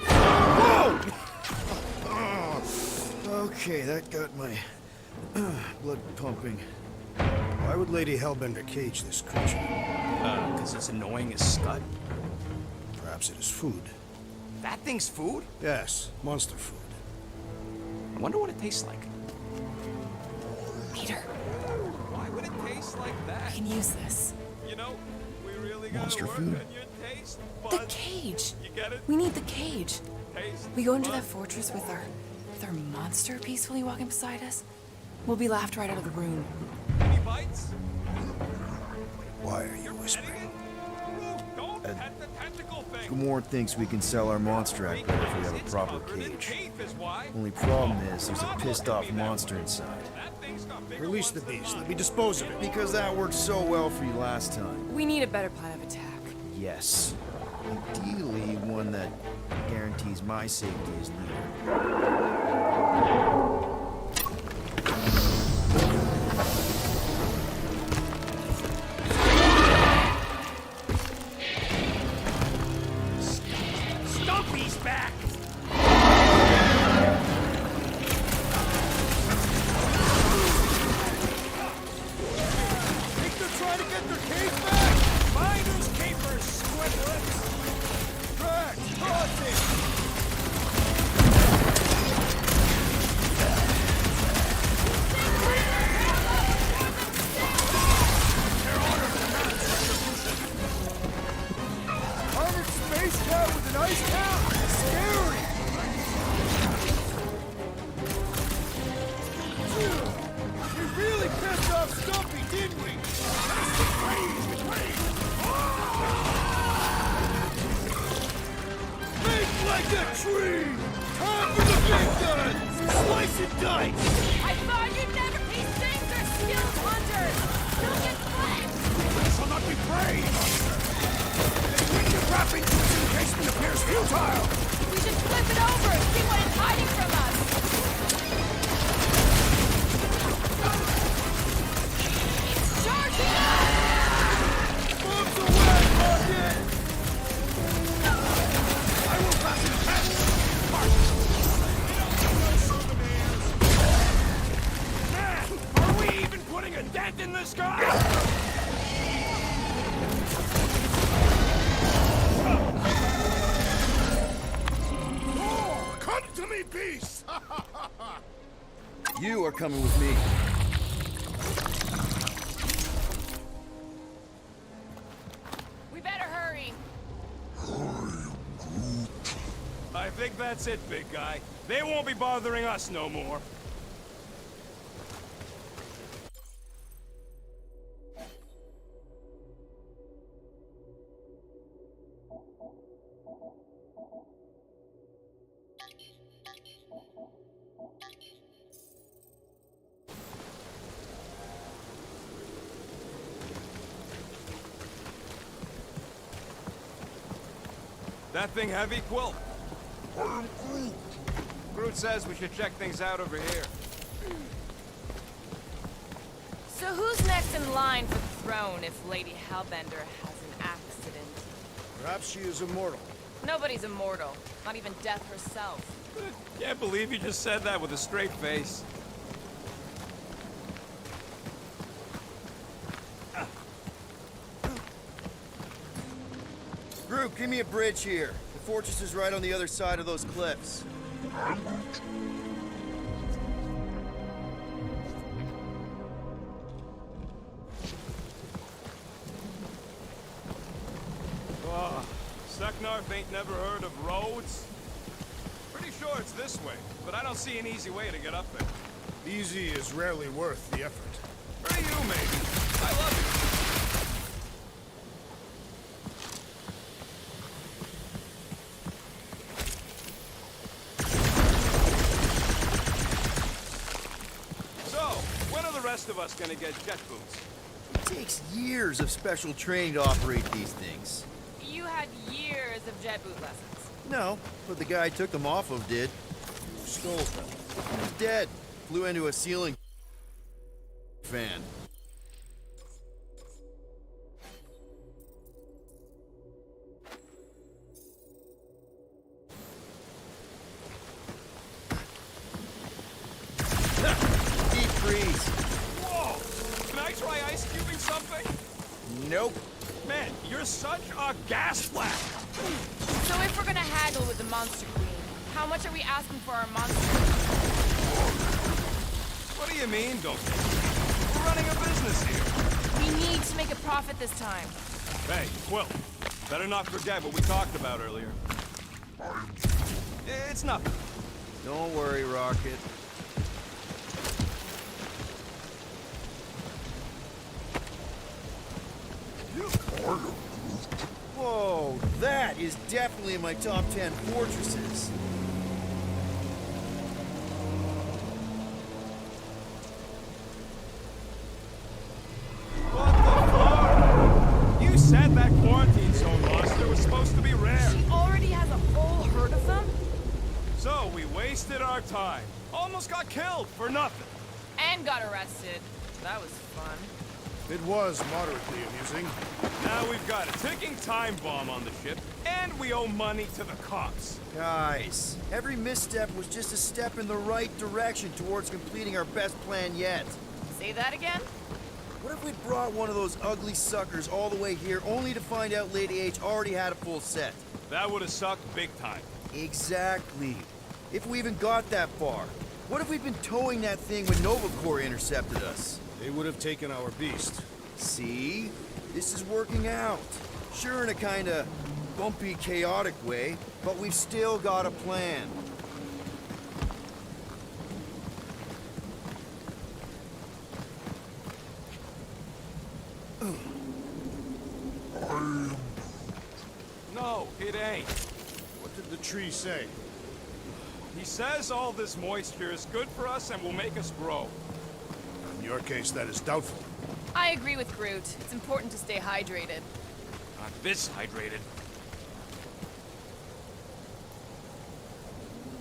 Whoa! Okay, that got my blood pumping. Why would Lady Hellbender cage this creature? Because it's annoying as scud. Perhaps it is food. That thing's food? Yes, monster food. I wonder what it tastes like. Peter, Why would it taste like I that? can use this. You know, we really gotta Monster work food. on your taste The buds. cage. You get it? We need the cage. Taste We go into that buds. fortress with our monster peacefully walking beside us. We'll be laughed right out of the room. Any bites? Why are you whispering? Anything? Don't pet the tentacle thing. Gamorrean thinks we can sell our monster act better if we have a It's proper covered in cage. teeth is why. Only problem is there's a pissed off monster inside. That thing's got bigger Release the ones than beast. mine. Let me dispose of it. Because that worked so well for you last time. We need a better plan of attack. Yes. Ideally, one that guarantees my safety as leader. Stumpy's back! Think they're trying to get their case back? Find those capers, squiblets! Drax, cross it! Armored space cat with an ice cap? Scary! We really pissed off Stumpy, didn't we? Make like a tree! Time for the big guns! Slice and dice! I thought you'd never be things or skilled hunters! You'll get flanked! Shall not be praised! Swing the wrappings in this encasement appears futile! We should flip it over and see what it's hiding from us! Charging us! Bombs away, Rocket! I will fasten the test! Man, are we even putting a dent in this guy? Oh, come to me, beast! You are coming with me. We better hurry. I think that's it, big guy. They won't be bothering us no more. That thing heavy, Quill? Groot says we should check things out over here. So who's next in line for the throne if Lady Hellbender has an accident? Perhaps she is immortal. Nobody's immortal. Not even death herself. Can't believe you just said that with a straight face. Groot, give me a bridge here. The fortress is right on the other side of those cliffs. Oh, Seknarf ain't never heard of roads? Pretty sure it's this way, but I don't see an easy way to get up there. Easy is rarely worth the effort. For you, maybe. I love you. So, when are the rest of us gonna get jet boots? It takes years of special training to operate these things. You had years of jet boot lessons. No, but the guy I took them off of did. Stole them. He's dead. Flew into a ceiling fan. Deep freeze. Whoa! Can I try ice cubing something? Nope. Man, you're such a gas flap! So if we're gonna haggle with the Monster Queen, how much are we asking for our monster? What do you mean, don't you? We're running a business here. We need to make a profit this time. Hey, Quill, better not forget what we talked about earlier. It's nothing. Don't worry, Rocket. Whoa, that is definitely in my top 10 fortresses. What the fuck? You said that quarantine zone monster was supposed to be Wasted our time. Almost got killed for nothing. And got arrested. That was fun. It was moderately amusing. Now we've got a ticking time bomb on the ship, and we owe money to the cops. Guys, every misstep was just a step in the right direction towards completing our best plan yet. Say that again? What if we'd brought one of those ugly suckers all the way here only to find out Lady H already had a full set? That would have sucked big time. Exactly. If we even got that far. What if we'd been towing that thing when Nova Corps intercepted us? They would have taken our beast. See? This is working out. Sure, in a kinda bumpy, chaotic way, but we've still got a plan. No, it ain't. What did the tree say? He says all this moisture is good for us and will make us grow. In your case, that is doubtful. I agree with Groot. It's important to stay hydrated. Not this hydrated.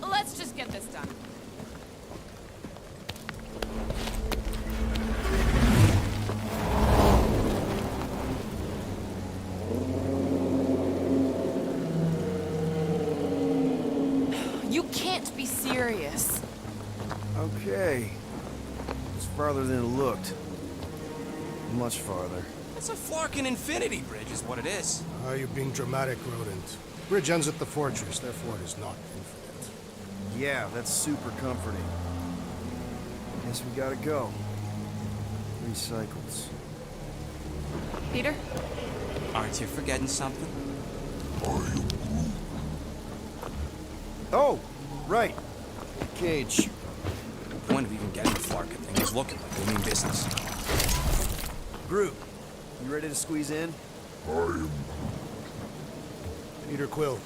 Let's just get this done. You can't be serious. Okay. It's farther than it looked. Much farther. It's a Flarkin Infinity Bridge is what it is. You're being dramatic, Rodent. Bridge ends at the fortress, therefore it is not infinite. Yeah, that's super comforting. Guess we gotta go. 3 cycles. Peter? Aren't you forgetting something? Oh, right. Cage. The point of even getting the Flarkin thing is looking like we mean business. Groot, you ready to squeeze in? Peter Quill,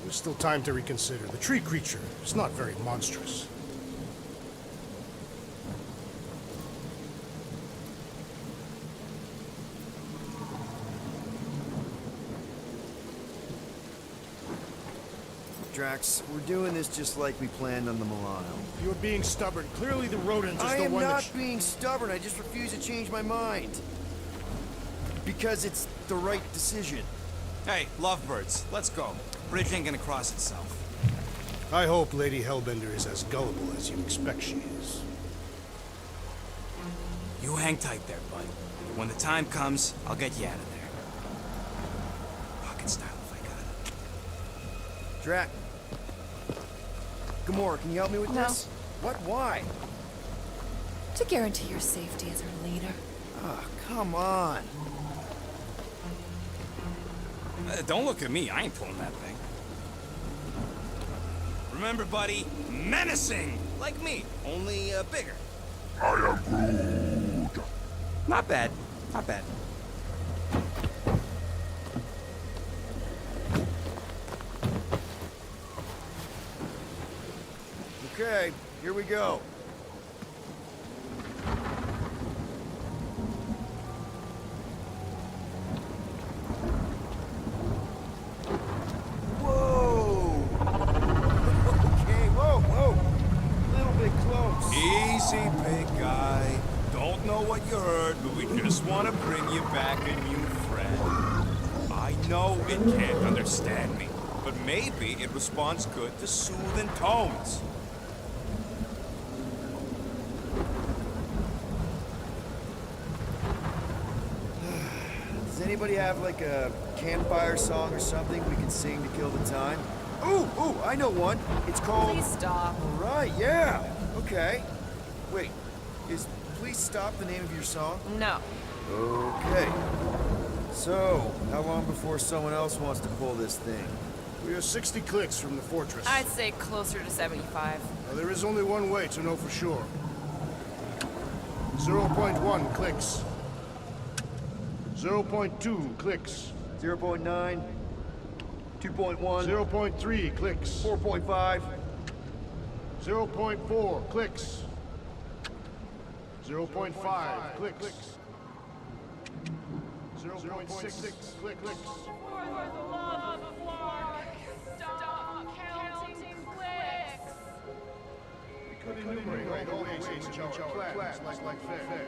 there's still time to reconsider. The tree creature is not very monstrous. Drax, we're doing this just like we planned on the Milano. You're being stubborn. Clearly the rodent is I the am one not being stubborn, I just refuse to change my mind. Because it's the right decision. Hey, lovebirds, let's go. Bridge ain't gonna cross itself. I hope Lady Hellbender is as gullible as you expect she is. You hang tight there, bud. When the time comes, I'll get you out of there. Rocket style if I got it. Drax. Gamora, can you help me with No. this? What? Why? To guarantee your safety as our leader. Ah, come on. Don't look at me, I ain't pulling that thing. Remember, buddy, menacing! Like me, only bigger. I am Groot. Not bad, not bad. Okay, here we go. Whoa! Okay, whoa! A little bit close. Easy, big guy. Don't know what you heard, but we just want to bring you back a new friend. I know it can't understand me, but maybe it responds good to soothing tones. Does anybody have like a campfire song or something we can sing to kill the time? Ooh, I know one. It's called... Please stop. Right, yeah. Okay. Wait, is Please Stop the name of your song? No. Okay. So, how long before someone else wants to pull this thing? We are 60 clicks from the fortress. I'd say closer to 75. Now, there is only one way to know for sure. 0.1 clicks. 0.2 clicks. 0.9. 2.1. 0.3 clicks. 4.5. 0.4 clicks. 0.5 clicks. 0.6 clicks. For the love of Flark, stop counting clicks. could enumerate all the ways in which our class like fair.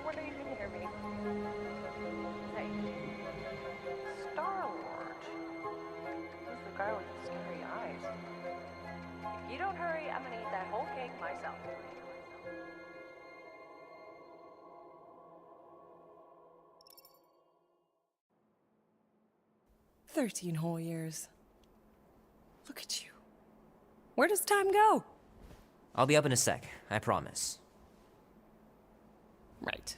Wonder you can hear me. Hey. Star-Lord. He's the guy with the scary eyes. If you don't hurry, I'm gonna eat that whole cake myself. 13 whole years. Look at you. Where does time go? I'll be up in a sec, I promise. Right.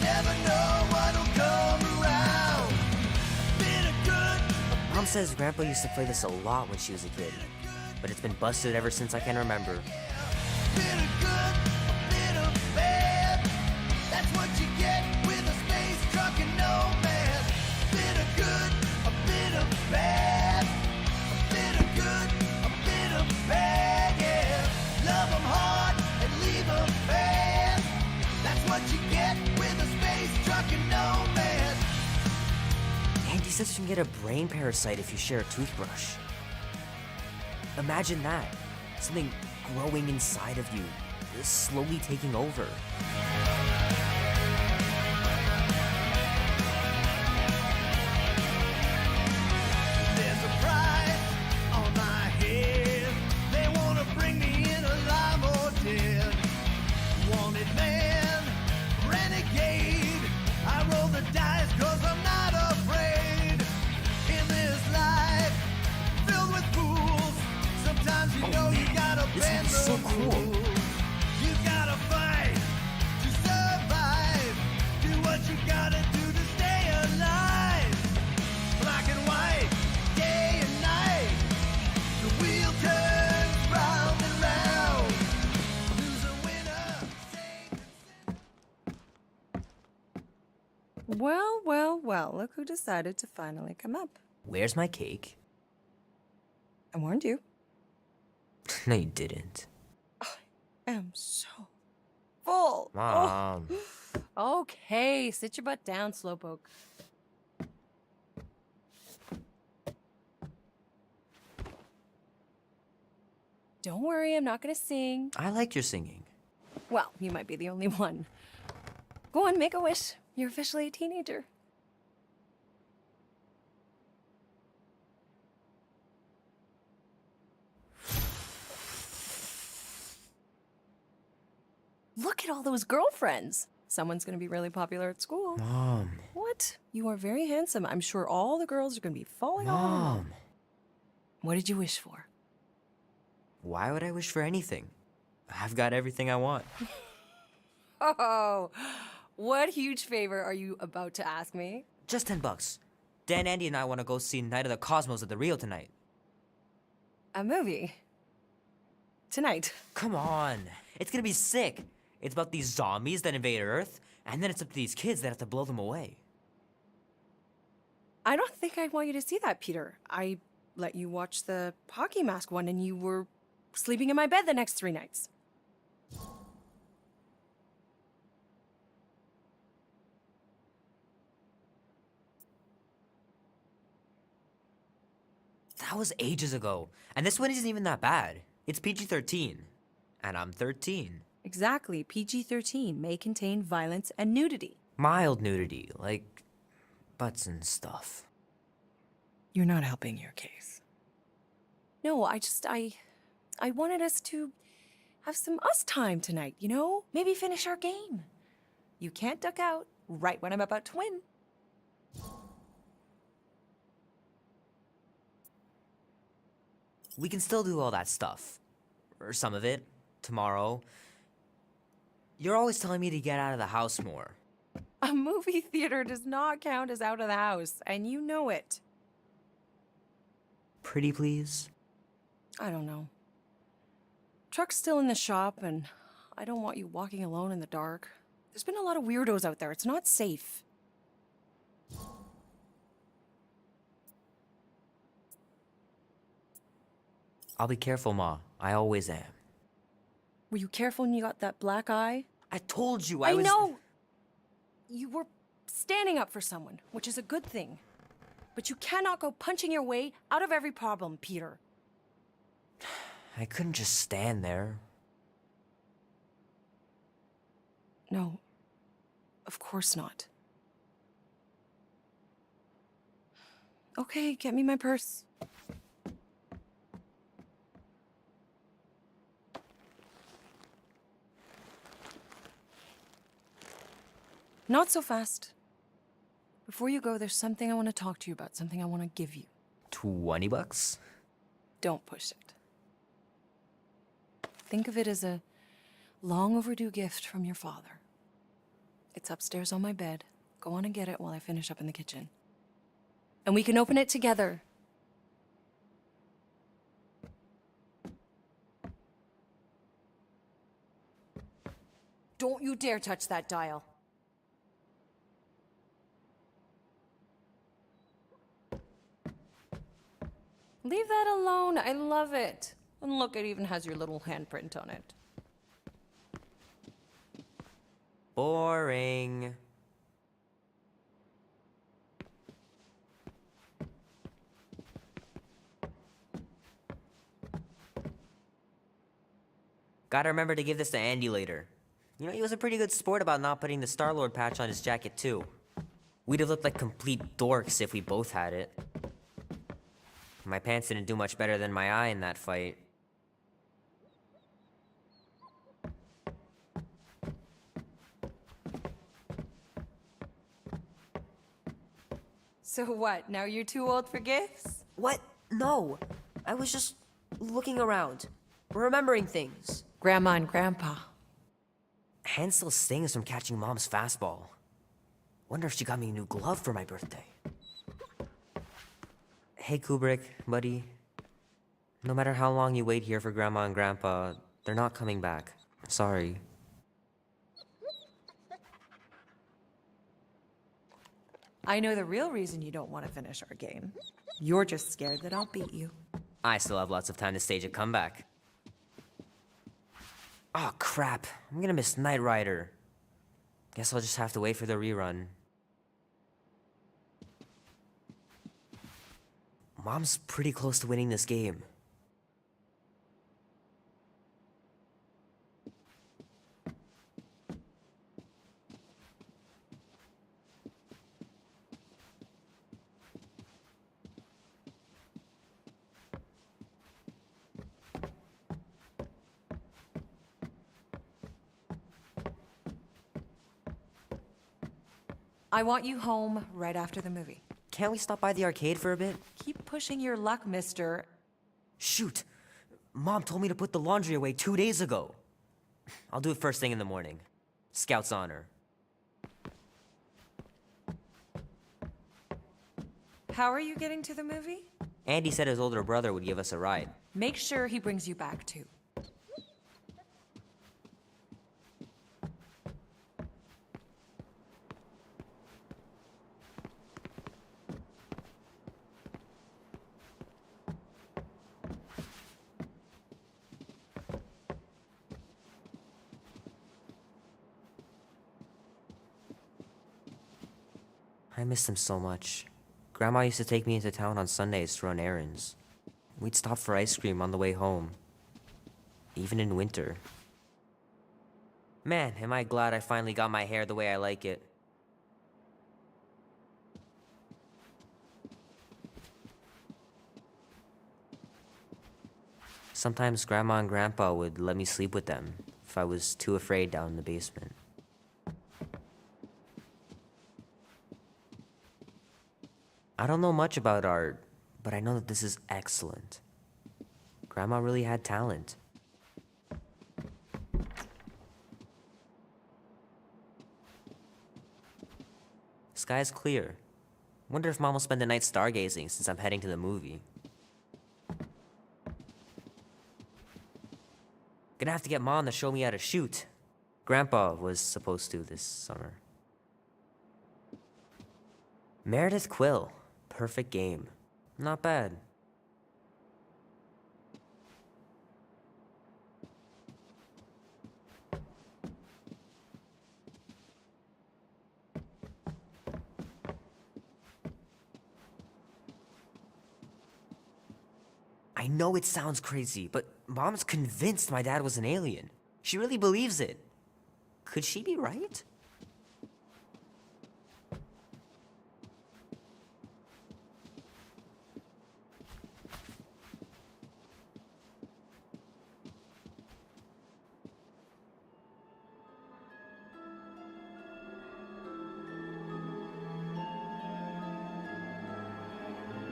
never know what'll come around. Been a good, Mom says Grandpa used to play this a lot when she was a kid, but it's been busted ever since I can remember. been a good, a bit of bad. That's what you get with a space truck and nomad. Been a good, a bit of bad. A bit of good, a bit of bad, yeah. Love 'em hard and leave 'em bad. That's what you get with a space truck and nomad. Andy says you can get a brain parasite if you share a toothbrush. Imagine that. Something growing inside of you, slowly taking over. There's a price on my head. They wanna bring me in alive or dead. Wanted man, renegade. I roll the dice 'cause I'm not afraid. In this life, filled with fools. Sometimes you know you gotta bend the so cool. rules. You gotta fight to survive. Do what you gotta do to stay alive. Black and white, day and night. The wheel turns round and round. Loser, winner, safe and sound. Well, well, well, look who decided to finally come up. Where's my cake? I warned you. No, you didn't. I'm so full. Mom. Oh. Okay, sit your butt down, Slowpoke. Don't worry, I'm not gonna sing. I like your singing. Well, you might be the only one. Go on, make a wish. You're officially a teenager. Look at all those girlfriends. Someone's gonna be really popular at school. Mom. What? You are very handsome. I'm sure all the girls are gonna be falling all over you. Mom. What did you wish for? Why would I wish for anything? I've got everything I want. Oh, what huge favor are you about to ask me? Just $10. Dan, Andy, and I want to go see Night of the Cosmos at the Rio tonight. A movie? Tonight. Come on. It's gonna be sick. It's about these zombies that invade Earth, and then it's up to these kids that have to blow them away. I don't think I'd want you to see that, Peter. I let you watch the hockey mask one and you were sleeping in my bed the next 3 nights. That was ages ago. And this one isn't even that bad. It's PG-13. And I'm 13. Exactly. PG-13 may contain violence and nudity. Mild nudity, like butts and stuff. You're not helping your case. No, I wanted us to have some us time tonight, you know? Maybe finish our game. You can't duck out right when I'm about to win. We can still do all that stuff. Or some of it. Tomorrow. You're always telling me to get out of the house more. A movie theater does not count as out of the house, and you know it. Pretty please? I don't know. Truck's still in the shop, and I don't want you walking alone in the dark. There's been a lot of weirdos out there. It's not safe. I'll be careful, Ma. I always am. Were you careful when you got that black eye? I told you I was... know! You were standing up for someone, which is a good thing. But you cannot go punching your way out of every problem, Peter. I couldn't just stand there. No. Of course not. Okay, get me my purse. Not so fast. Before you go, there's something I want to talk to you about, something I want to give you. $20? Don't push it. Think of it as a long overdue gift from your father. It's upstairs on my bed. Go on and get it while I finish up in the kitchen. And we can open it together. Don't you dare touch that dial. Leave that alone. I love it. And look, it even has your little handprint on it. Boring. Gotta remember to give this to Andy later. You know, he was a pretty good sport about not putting the Star-Lord patch on his jacket, too. We'd have looked like complete dorks if we both had it. My pants didn't do much better than my eye in that fight. So what, now you're too old for gifts? What? No. I was just looking around, remembering things. Grandma and Grandpa. Hand still stings from catching Mom's fastball. Wonder if she got me a new glove for my birthday. Hey Kubrick, buddy. No matter how long you wait here for Grandma and Grandpa, they're not coming back. Sorry. I know the real reason you don't want to finish our game. You're just scared that I'll beat you. I still have lots of time to stage a comeback. Oh crap, I'm gonna miss Knight Rider. Guess I'll just have to wait for the rerun. Mom's pretty close to winning this game. I want you home right after the movie. Can't we stop by the arcade for a bit? Keep pushing your luck, mister. Shoot! Mom told me to put the laundry away 2 days ago. I'll do it first thing in the morning. Scout's honor. How are you getting to the movie? Andy said his older brother would give us a ride. Make sure he brings you back, too. I miss them so much. Grandma used to take me into town on Sundays to run errands. We'd stop for ice cream on the way home. Even in winter. Man, am I glad I finally got my hair the way I like it. Sometimes Grandma and Grandpa would let me sleep with them if I was too afraid down in the basement. I don't know much about art, but I know that this is excellent. Grandma really had talent. Sky's clear. Wonder if Mom will spend the night stargazing since I'm heading to the movie. Gonna have to get Mom to show me how to shoot. Grandpa was supposed to this summer. Meredith Quill. Perfect game. Not bad. I know it sounds crazy, but Mom's convinced my dad was an alien. She really believes it. Could she be right?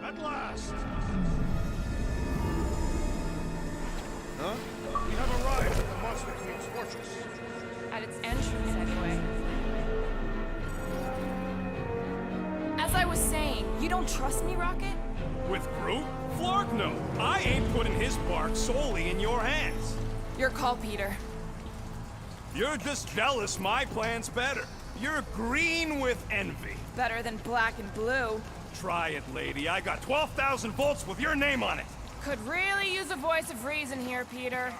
At last! Huh? We have arrived at the Monster King's fortress. At its entrance, anyway. was saying. You don't trust me, Rocket? With Groot? Flark, no. I ain't putting his bark solely in your hands. Your call, Peter. You're just jealous my plan's better. You're green with envy. Better than black and blue. Try it, lady. I got 12,000 volts with your name on it. Could really use a voice of reason here, Peter.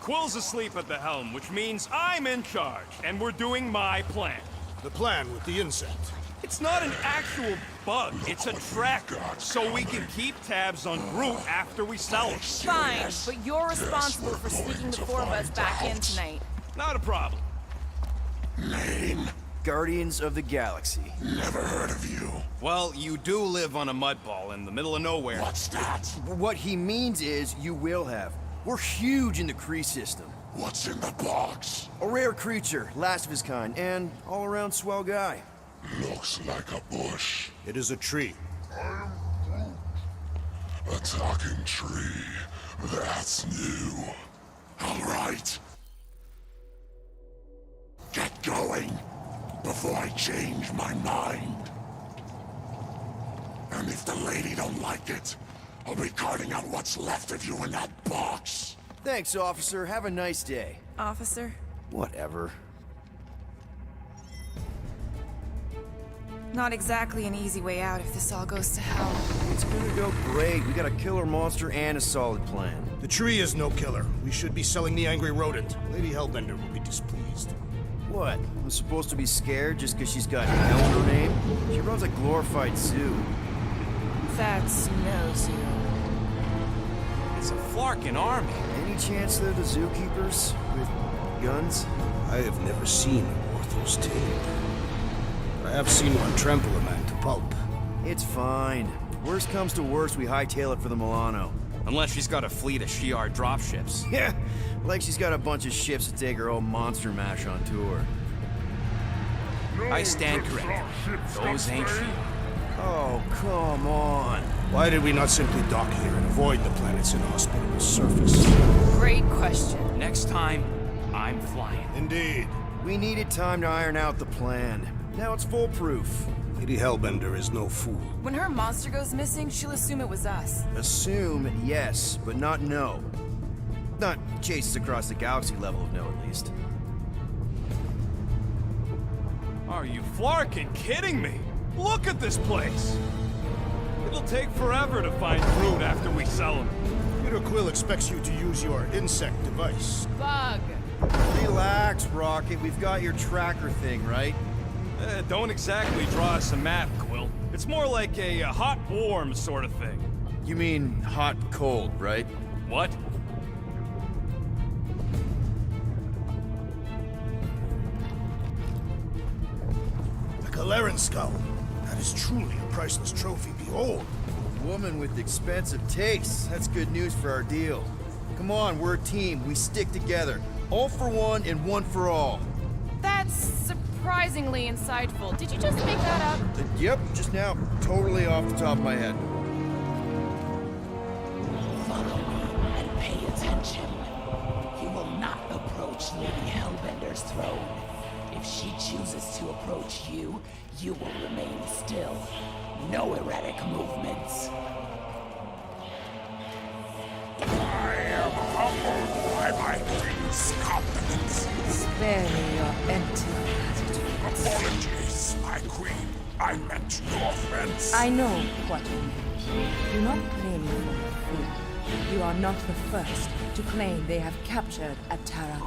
Quill's asleep at the helm, which means I'm in charge, and we're doing my plan. The plan with the insect. It's not an actual bug, it's a tracker, so we can keep tabs on Groot after we sell him. Fine, but you're responsible for sneaking the four of us back in tonight. Not a problem. Name? Guardians of the Galaxy. Never heard of you. Well, you do live on a mud ball in the middle of nowhere. What's that? What he means is you will have. We're huge in the Kree system. What's in the box? A rare creature, last of his kind, and all-around swell guy. Looks like a bush. It is a tree. A talking tree. That's new. All right. Get going before I change my mind. And if the lady don't like it, I'll be carting out what's left of you in that box. Thanks, officer. Have a nice day. Officer? Whatever. Not exactly an easy way out if this all goes to hell. It's gonna go great. We got a killer monster and a solid plan. The tree is no killer. We should be selling the angry rodent. Lady Hellbender will be displeased. What? I'm supposed to be scared just because she's got Hell in her name? She runs a glorified zoo. That's no zoo. It's a Flarkin army. Any chance they're the zookeepers? With guns? I have never seen a Orthos tail. I have seen one trample a man to pulp. It's fine. Worst comes to worst, we hightail it for the Milano. Unless she's got a fleet of Shi'ar dropships. Yeah, like she's got a bunch of ships to take her old monster mash on tour. I stand corrected. Those ain't Shi'ar. Oh, come on. Why did we not simply dock here and avoid the planet's inhospitable surface? Great question. Next time, I'm flying. Indeed. We needed time to iron out the plan. Now it's foolproof. Lady Hellbender is no fool. When her monster goes missing, she'll assume it was us. Assume, yes, but not know. Not chases across the galaxy level of know, at least. Are you Flarkin kidding me? Look at this place! It'll take forever to find Groot after we sell him. Peter Quill expects you to use your insect device. Bug. Relax, Rocket. We've got your tracker thing, right? Don't exactly draw us a map, Quill. It's more like a hot-warm sort of thing. You mean hot-cold, right? What? The Galeran skull. That is truly a priceless trophy. Behold. A woman with expensive tastes. That's good news for our deal. Come on, we're a team. We stick together. All for one and one for all. That's surprisingly insightful. Did you just make that up? Yep, just now. Totally off the top of my head. Follow me and pay attention. You will not approach Lady Hellbender's throne. If she chooses to approach you, you will remain still. No erratic movements. I am humbled by my king's competence. Spare me your empty attitude. Apologies, my queen. I meant no offense. I know what you meant. Do not blame me for your fool. You are not the first to claim they have captured a Tara.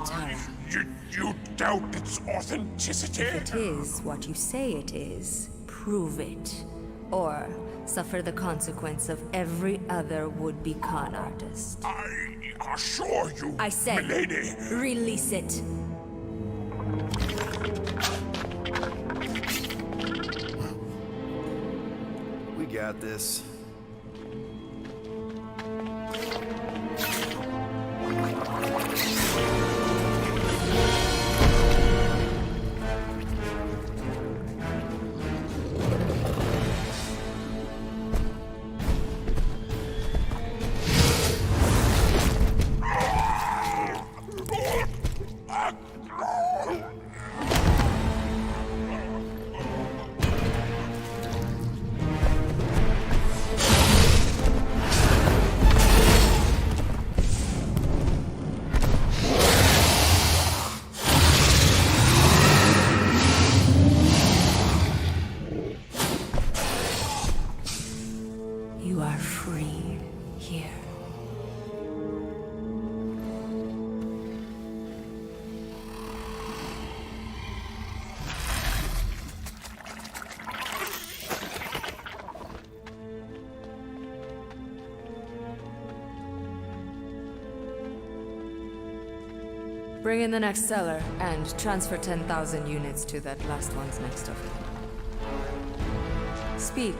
You doubt its authenticity? If it is what you say it is, prove it. Or suffer the consequence of every other would-be con artist. I assure you, I said, milady. Release it. We got this. Bring in the next seller and transfer 10,000 units to that last one's next of it. Speak.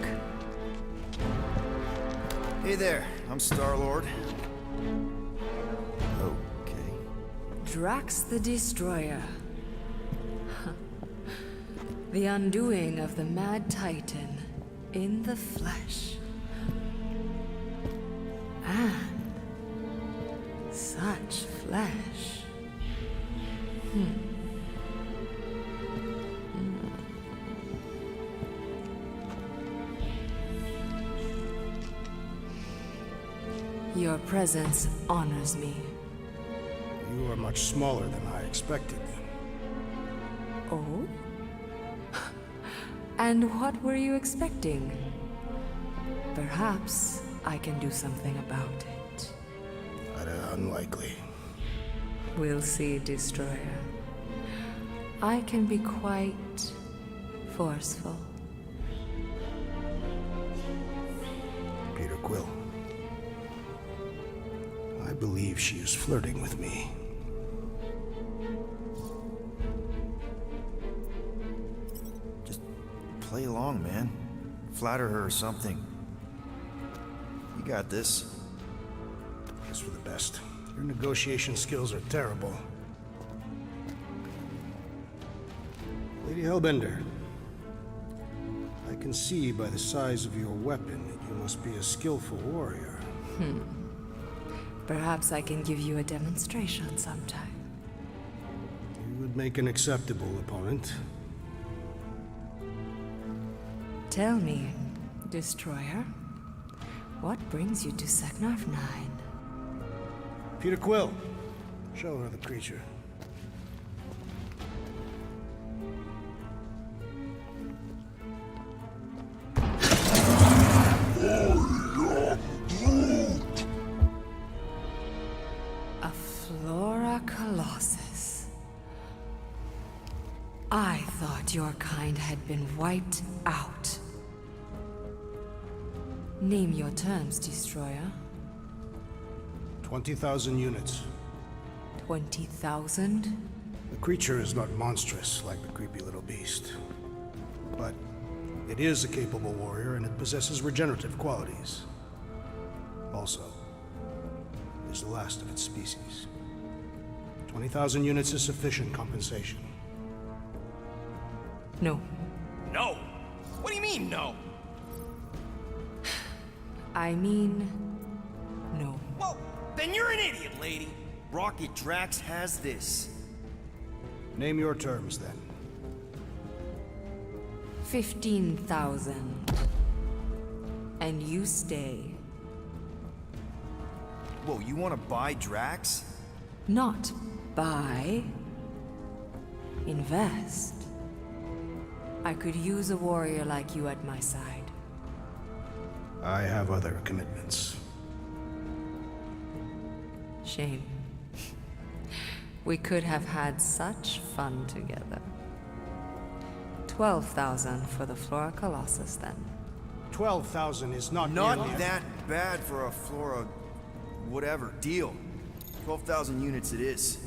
Hey there, I'm Star-Lord. Okay. Drax the Destroyer. The undoing of the Mad Titan in the flesh. And such flesh. Your presence honors me. You are much smaller than I expected. Oh? And what were you expecting? Perhaps I can do something about it. Unlikely. We'll see, Destroyer. I can be quite forceful. Peter Quill. I believe she is flirting with me. Just play along, man. Flatter her or something. You got this. It's for the best. Your negotiation skills are terrible. Lady Hellbender, I can see by the size of your weapon that you must be a skillful warrior. Perhaps I can give you a demonstration sometime. You would make an acceptable opponent. Tell me, Destroyer, what brings you to Seknarf 9? Peter Quill, show her the creature. A Flora Colossus. I thought your kind had been wiped out. Name your terms, Destroyer. 20,000 units. 20,000? The creature is not monstrous like the creepy little beast. But it is a capable warrior and it possesses regenerative qualities. Also, it is the last of its species. 20,000 units is sufficient compensation. No. No! What do you mean, no? I mean, no. Well, then you're an idiot, lady. Rocket Drax has this. Name your terms, then. 15,000. And you stay. Whoa, you want to buy Drax? Not buy. Invest. I could use a warrior like you at my side. I have other commitments. Shame. We could have had such fun together. 12,000 for the Flora Colossus, then. 12,000 is not Not nearly that bad for a Flora... whatever. Deal. 12,000 units it is.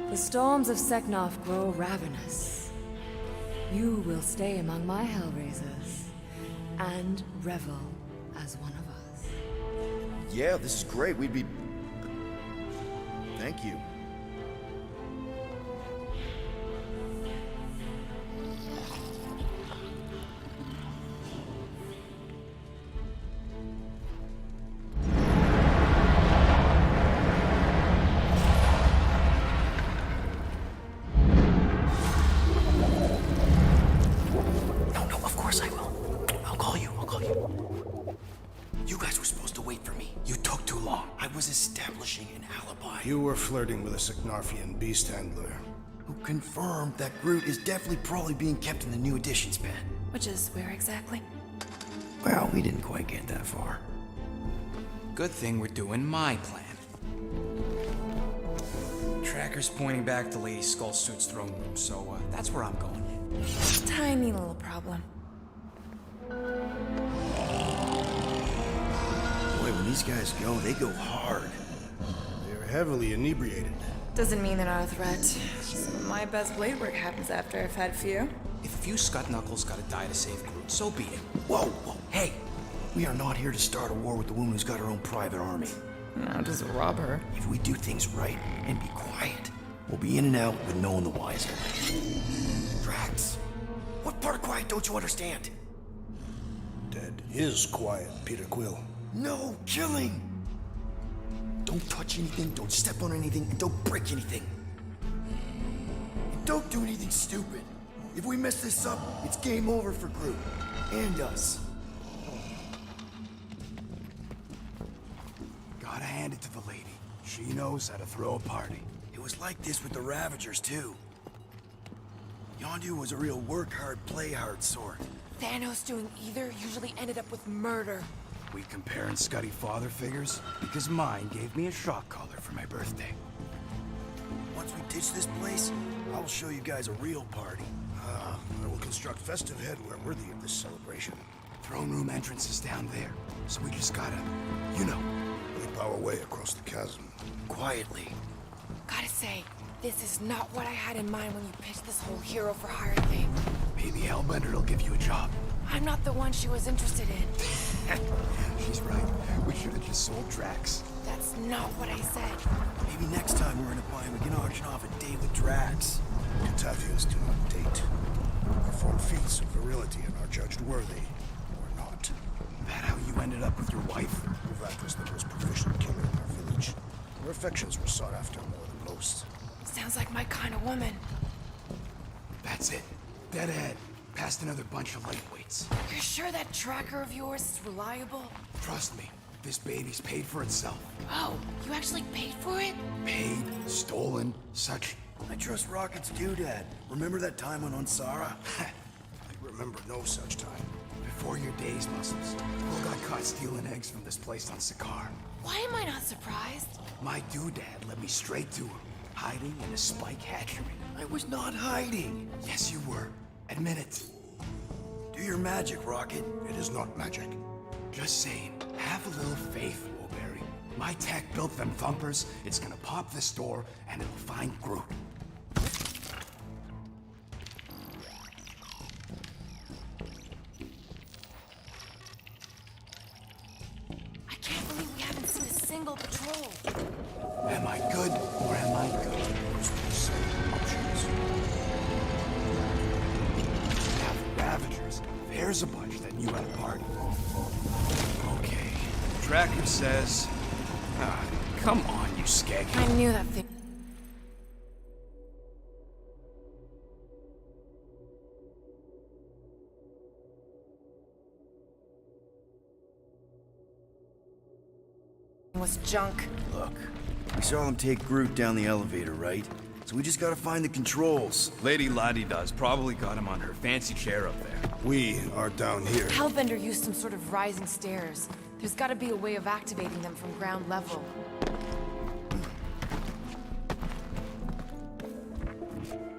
The storms of Seknarf grow ravenous. You will stay among my Hellraisers and revel as one of us. Yeah, this is great. We'd be... Thank you. No, of course I will. I'll call you. You guys were supposed to wait for me. You took too long. you were flirting with a Seknarfian beast handler. Who confirmed that Groot is definitely probably being kept in the new editions pen. Which is where exactly? Well, we didn't quite get that far. Good thing we're doing my plan. Tracker's pointing back to Lady Skullsuit's throne room, so that's where I'm going. Tiny little problem. Boy, when these guys go, they go hard. They're heavily inebriated. Doesn't mean they're not a threat. Some of my best blade work happens after I've had a few. If a few Scud Knuckles gotta die to save Groot, so be it. Whoa, whoa, hey! We are not here to start a war with the woman who's got her own private army. No, just rob her. If we do things right and be quiet, we'll be in and out with no one the wiser. Drax, what part of quiet don't you understand? Dead is quiet, Peter Quill. No killing! Don't touch anything, don't step on anything, and don't break anything. And don't do anything stupid. If we mess this up, it's game over for Groot. And us. Gotta hand it to the lady. She knows how to throw a party. It was like this with the Ravagers, too. Yondu was a real work-hard, play-hard sort. Thanos doing either usually ended up with murder. We comparing Scuddy father figures? Because mine gave me a shock collar for my birthday. Once we ditch this place, I will show you guys a real party. I will construct festive headwear worthy of this celebration. Throne room entrance is down there, so we just gotta, leap our way across the chasm. Quietly. Gotta say, this is not what I had in mind when you pitched this whole hero for hire thing. Maybe Hellbender'll give you a job. I'm not the one she was interested in. She's right. We should have just sold Drax. That's not what I said. Maybe next time we're in a bind, we can auction off a date with Drax. Katafians do not date. Perform feats of virility and are judged worthy, or not. That how you ended up with your wife? Uvat was the most proficient killer in our village. Her affections were sought after more than most. Sounds like my kind of woman. That's it. Dead ahead. Past another bunch of lightweights. You're sure that tracker of yours is reliable? Trust me, this baby's paid for itself. Oh, you actually paid for it? Paid, stolen, such. I trust Rocket's doodad. Remember that time on Ansara? I remember no such time. Before your days, Muscles, Will got caught stealing eggs from this place on Sakaar. Why am I not surprised? My doodad led me straight to him, hiding in a spike hatchery. I was not hiding. Yes, you were. Admit it. Do your magic, Rocket. It is not magic. Just saying, have a little faith, Woolberry. My tech built them thumpers. It's gonna pop this door, and it'll find Groot. I can't believe we haven't seen a single patrol. Am I good, or am I good? Those were the same options. Now the Ravagers. There's a bunch that knew at a party. Okay. Tracker says... come on, you skeg. I knew that thing. Was junk. Look, we saw them take Groot down the elevator, right? So we just gotta find the controls. Lady Ladi-Da's probably got him on her fancy chair up there. We are down here. Hellbender used some sort of rising stairs. There's gotta be a way of activating them from ground level.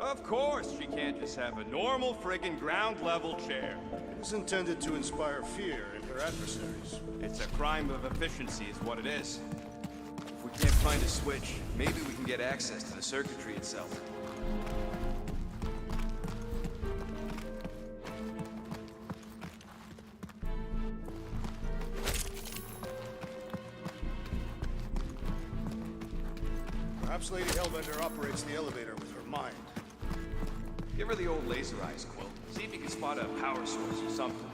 Of course, she can't just have a normal friggin' ground-level chair. It is intended to inspire fear in her adversaries. It's a crime of efficiency is what it is. If we can't find a switch, maybe we can get access to the circuitry itself. Perhaps Lady Hellbender operates the elevator with her mind. Give her the old laser eyes, Quill. See if you can spot a power source or something.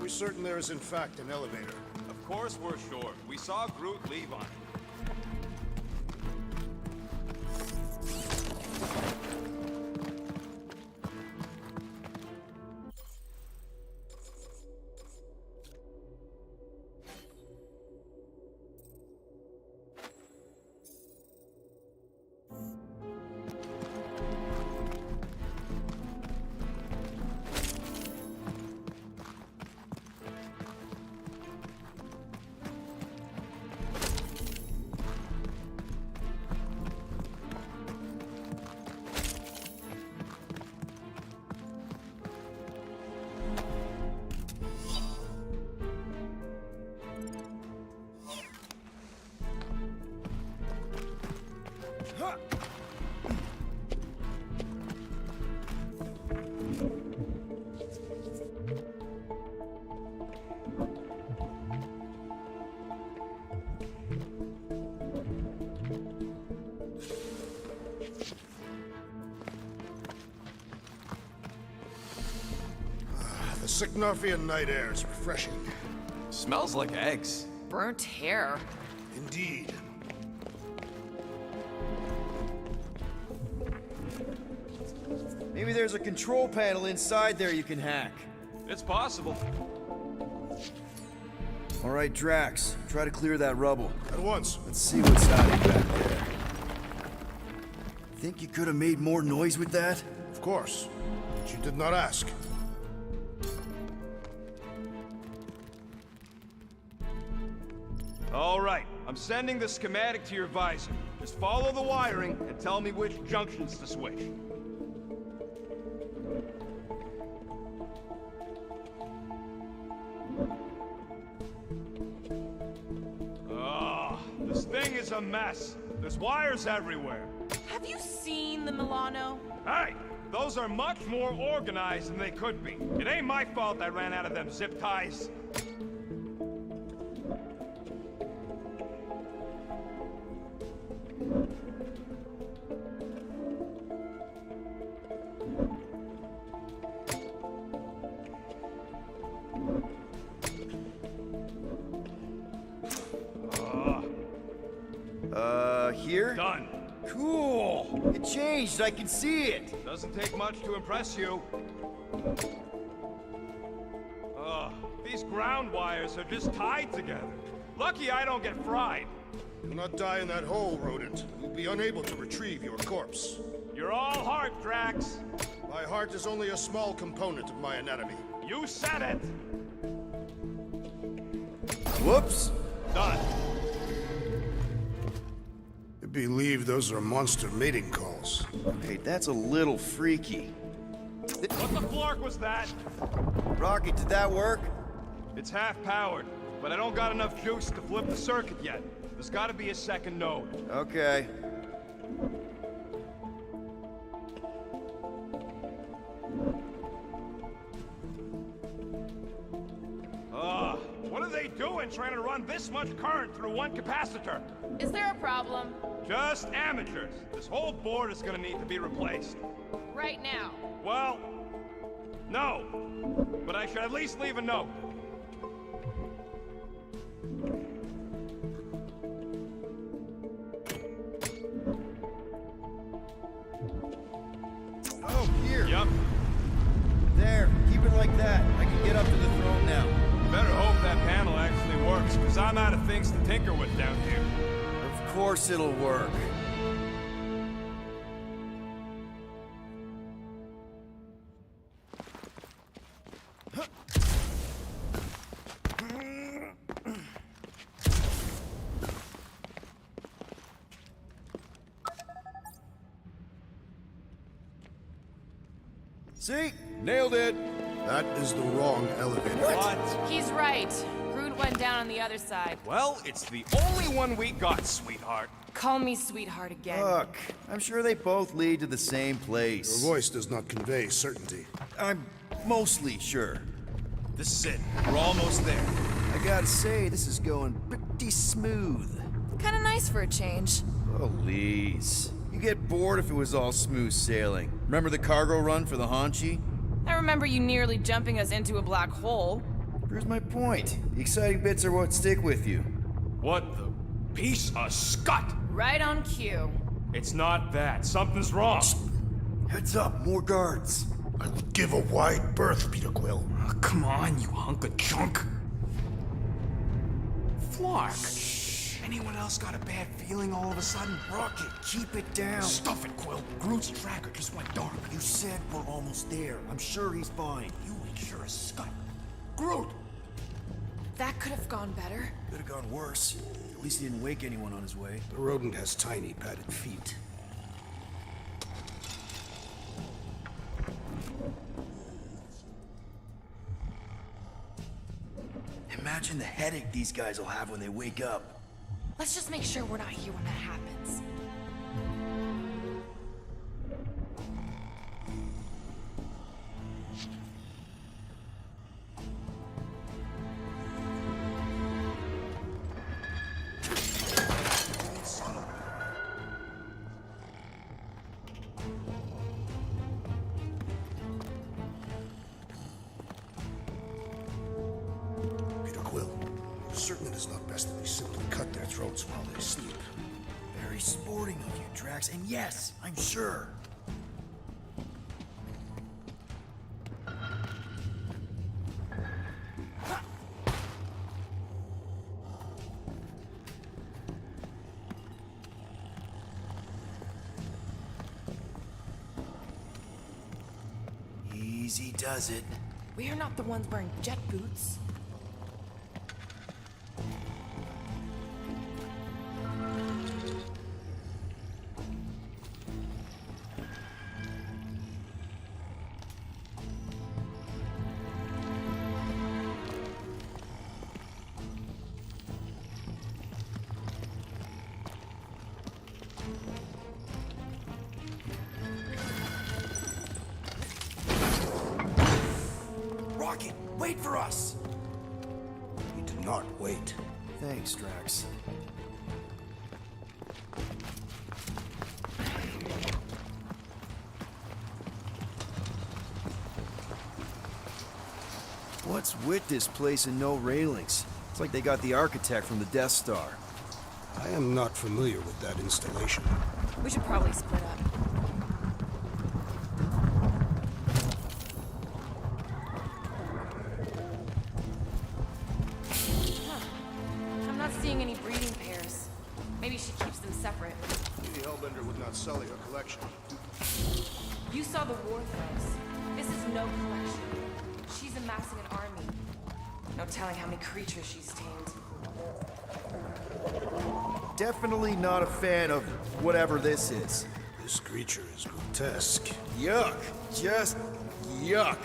We're certain there is in fact an elevator. Of course we're sure. We saw Groot leave on it. The Sicknarfian night air is refreshing. Smells like eggs. Burnt hair. Indeed. Maybe there's a control panel inside there you can hack. It's possible. All right, Drax, try to clear that rubble. At once. Let's see what's hiding back there. Think you could have made more noise with that? Of course. But you did not ask. All right, I'm sending the schematic to your visor. Just follow the wiring and tell me which junctions to switch. This thing is a mess. There's wires everywhere. Have you seen the Milano? Hey, those are much more organized than they could be. It ain't my fault I ran out of them zip ties. Here? Done. Cool! It changed, I can see it! Doesn't take much to impress you. These ground wires are just tied together. Lucky I don't get fried. Do not die in that hole, rodent. You'll be unable to retrieve your corpse. You're all heart, Drax. My heart is only a small component of my anatomy. You said it! Whoops! Done. I believe those are monster mating calls. Hey, that's a little freaky. What the flark was that? Rocket, did that work? It's half powered, but I don't got enough juice to flip the circuit yet. There's gotta be a second node. Okay. What are they doing trying to run this much current through one capacitor? Is there a problem? Just amateurs. This whole board is gonna need to be replaced. Right now. Well, no. But I should at least leave a note. Oh, here. Yup. There, keep it like that. I can get up to the throne now. Better hope that panel actually works, because I'm out of things to tinker with down here. Of course it'll work. See? Nailed it! That is the wrong elevator. What? He's right. Groot went down on the other side. Well, it's the only one we got, sweetheart. Call me sweetheart again. Look, I'm sure they both lead to the same place. Your voice does not convey certainty. I'm mostly sure. This is it. We're almost there. I gotta say, this is going pretty smooth. Kinda nice for a change. Please. You get bored if it was all smooth sailing. Remember the cargo run for the Hanshi? I remember you nearly jumping us into a black hole. Here's my point. The exciting bits are what stick with you. What the piece of scut? Right on cue. It's not that. Something's wrong. Heads up, more guards. I would give a wide berth, Peter Quill. Oh, come on, you hunk of junk. Flark. Anyone else got a bad feeling all of a sudden? Rocket, keep it down. Stuff it, Quill. Groot's tracker just went dark. You said we're almost there. I'm sure he's fine. You ain't sure as scut. Groot! That could have gone better. Could have gone worse. At least he didn't wake anyone on his way. The rodent has tiny padded feet. Imagine the headache these guys will have when they wake up. Let's just make sure we're not here when that happens. is not best that we simply cut their throats while they sleep. Very sporting of you, Drax, and yes, I'm sure. Easy does it. We are not the ones wearing jet boots. Rocket, wait for us! We do not wait. Thanks, Drax. What's with this place and no railings? It's like they got the architect from the Death Star. I am not familiar with that installation. We should probably split up. I'm not seeing any breeding pairs. Maybe she keeps them separate. Lady Hellbender would not sully her collection. You saw the war throws. This is no collection. She's amassing an army. No telling how many creatures she's tamed. Definitely not a fan of whatever this is. This creature is grotesque. Yuck. Just yuck.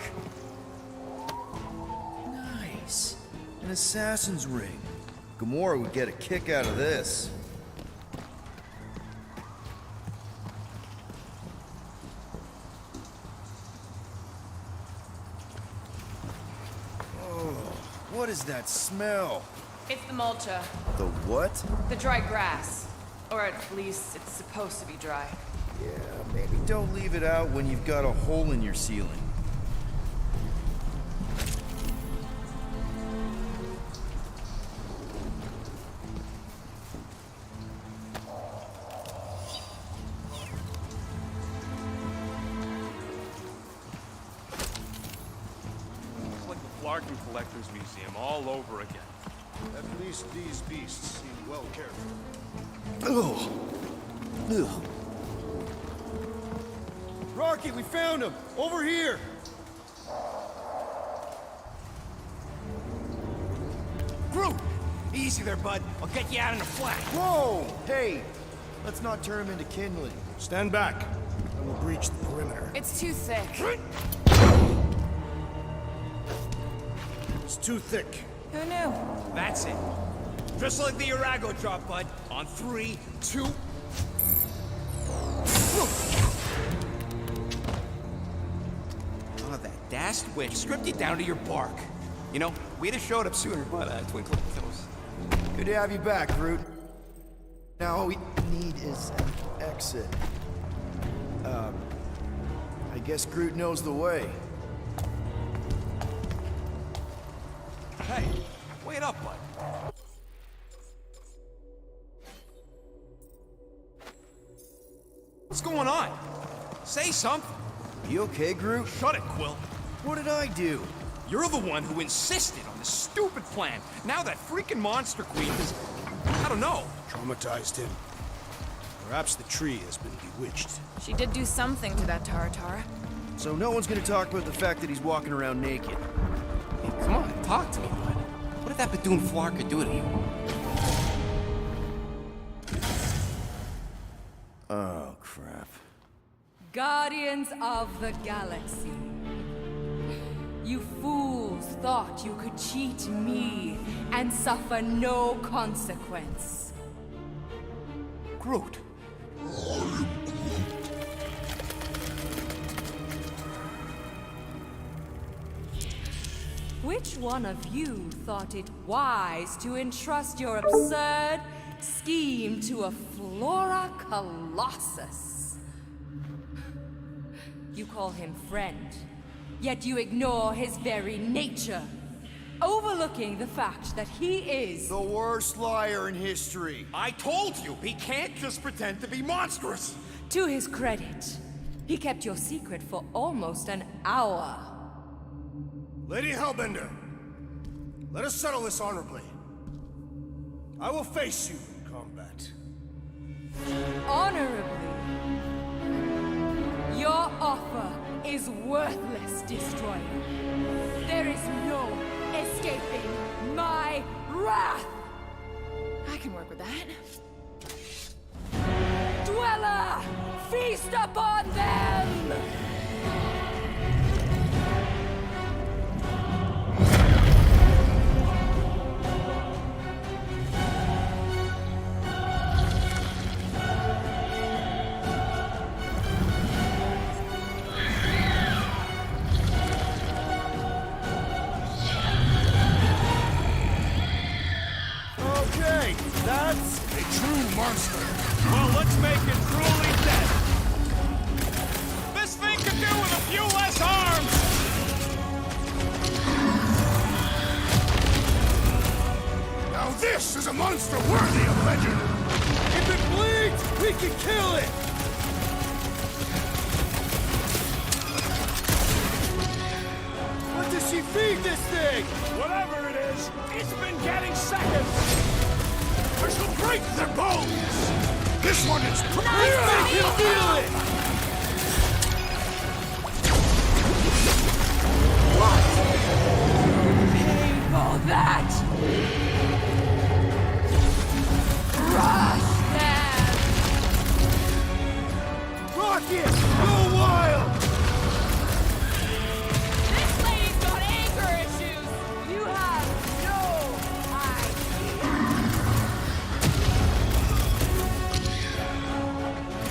Nice. An assassin's ring. Gamora would get a kick out of this. Oh, what is that smell? It's the mulcha. The what? The dry grass. Or at least it's supposed to be dry. Yeah, maybe don't leave it out when you've got a hole in your ceiling. It's like the Flarkin Collector's Museum all over again. At least these beasts seem well cared for. Ugh. Ugh. Rocky, we found him! Over here! Groot! Easy there, bud. I'll get you out in a flash. Whoa! Hey! Let's not turn him into kindling. Stand back. I will breach the perimeter. It's too thick. It's too thick. Who knew? That's it. Just like the Urago drop, bud. On 3, 2... Oh, that dashed witch stripped you down to your bark. You know, we'd have showed up sooner, but twinkle toes. Good to have you back, Groot. Now all we need is an exit. I guess Groot knows the way. Hey, wait up, bud. What's going on? Say something. You okay, Groot? Shut it, Quill. What did I do? You're the one who insisted on this stupid plan. Now that freaking Monster Queen has... I don't know. Traumatized him. Perhaps the tree has been bewitched. She did do something to that Tara. So no one's gonna talk about the fact that he's walking around naked. Hey, come on, talk to me, bud. What did that Bethune Flarka do to you? Oh, crap. Guardians of the Galaxy. You fools thought you could cheat me and suffer no consequence. Groot. Which one of you thought it wise to entrust your absurd scheme to a Flora Colossus? You call him friend, yet you ignore his very nature. overlooking the fact that he is the worst liar in history. I told you, he can't just pretend to be monstrous. To his credit, he kept your secret for almost an hour. Lady Hellbender, let us settle this honorably. I will face you in combat. Honorably. Your offer is worthless, Destroyer. There is no escaping my wrath! I can work with that. Dweller! Feast upon them! Okay, that's a true monster. Well, let's make it truly dead. This thing could do with a few less arms. Now this is a monster worthy of legend! If it bleeds, we can kill it! What does she feed this thing? Whatever it is, it's been getting seconds. I shall break their bones! This one is Let's make him feel it! Pay for that! Crush them! Rocket, go wild! This lady's got anger issues! You have no idea!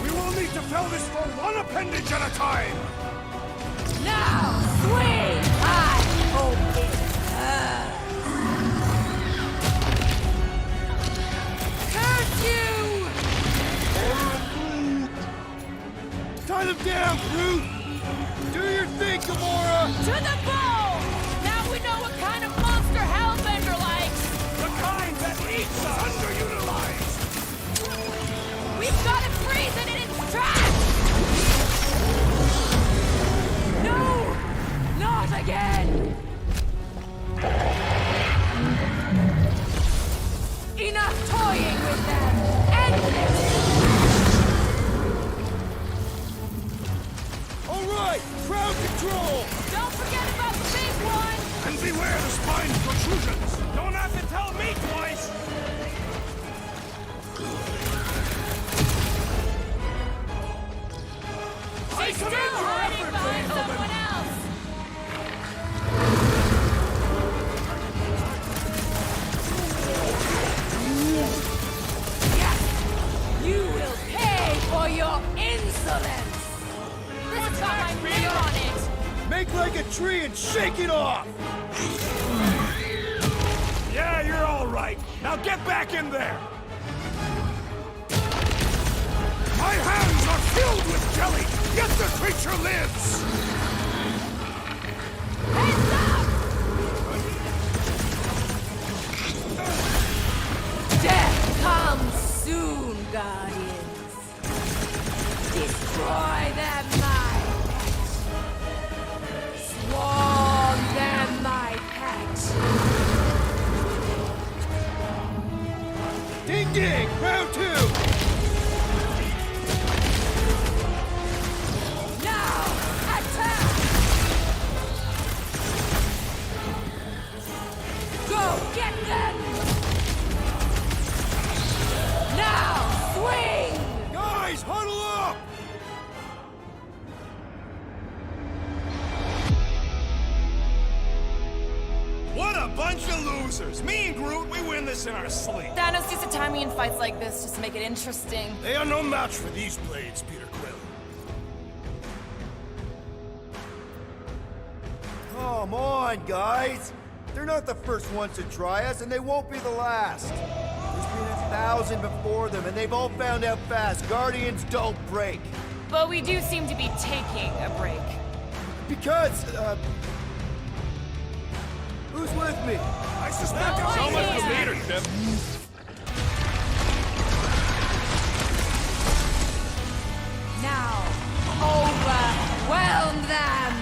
We will need to fell this for one appendage at a time! Now, swing! I hope it hurts you! Tie them down, Groot! Do your thing, Gamora! To the bone! Now we know what kind of monster Hellbender likes! The kind that eats us. Underutilized! We've got to freeze it in its tracks! No! Not again! Enough toying with them! End this! All right, crowd control! Don't forget about the big one! And beware the spine protrusions! Don't have to tell me twice. She's still hiding behind someone else! Yes! You will pay for your insolence! This has got my name on it! Make like a tree and shake it off! Yeah, you're all right. Now get back in there. My hands are filled with jelly, yet the creature lives! Heads up! Death comes soon, Guardians. Destroy them, my pet. Swarm them, my pet. Ding ding, round two! Now, attack! Go get them! Now, swing! Guys, huddle up! What a bunch of losers. Me and Groot, we win this in our sleep. Thanos used to time me in fights like this just to make it interesting. They are no match for these blades, Peter Quill. Come on, guys! They're not the first ones to try us, and they won't be the last. There's been 1,000 before them, and they've all found out fast. Guardians don't break. But we do seem to be taking a break. Because, Who's with me? I suspect so much for leadership. Now, overwhelm them!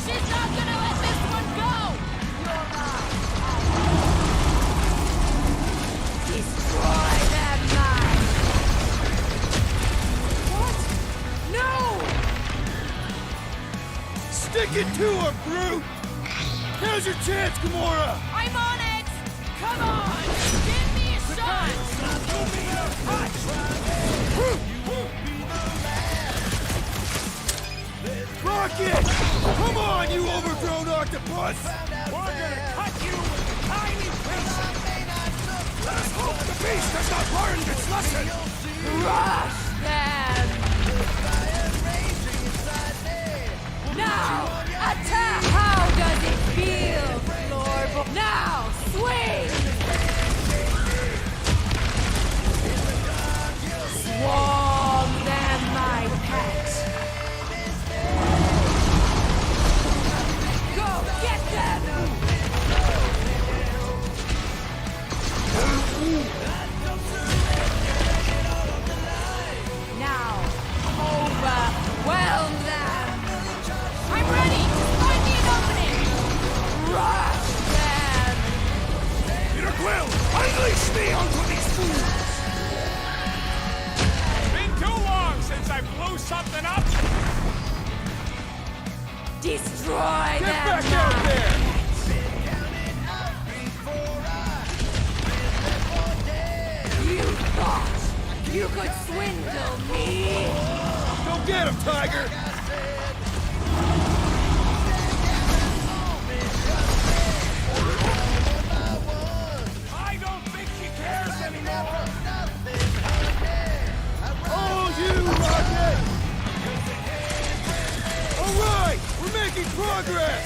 She's not gonna let this one go! Destroy them, mine! What? No! Stick it to her, Brute! Now's your chance, Gamora! I'm on it! Come on! Give me a shot! Rocket! Come on, you overgrown octopus! We're gonna cut you with tiny pieces. Let's hope the beast has not learned its lesson. Crush them! Now, attack! How does it feel, floorboard? Now, swing! Swarm them, my pet! Go, get them! Now, overwhelm them! I'm ready! Find me an opening! Rush them! Peter Quill, unleash me onto these fools! Been too long since I blew something up. Destroy Get them! back out there! You thought you could swindle me? Go get him, Tiger! I don't think she cares anymore. Oh, you, Rocket! All right, we're making progress!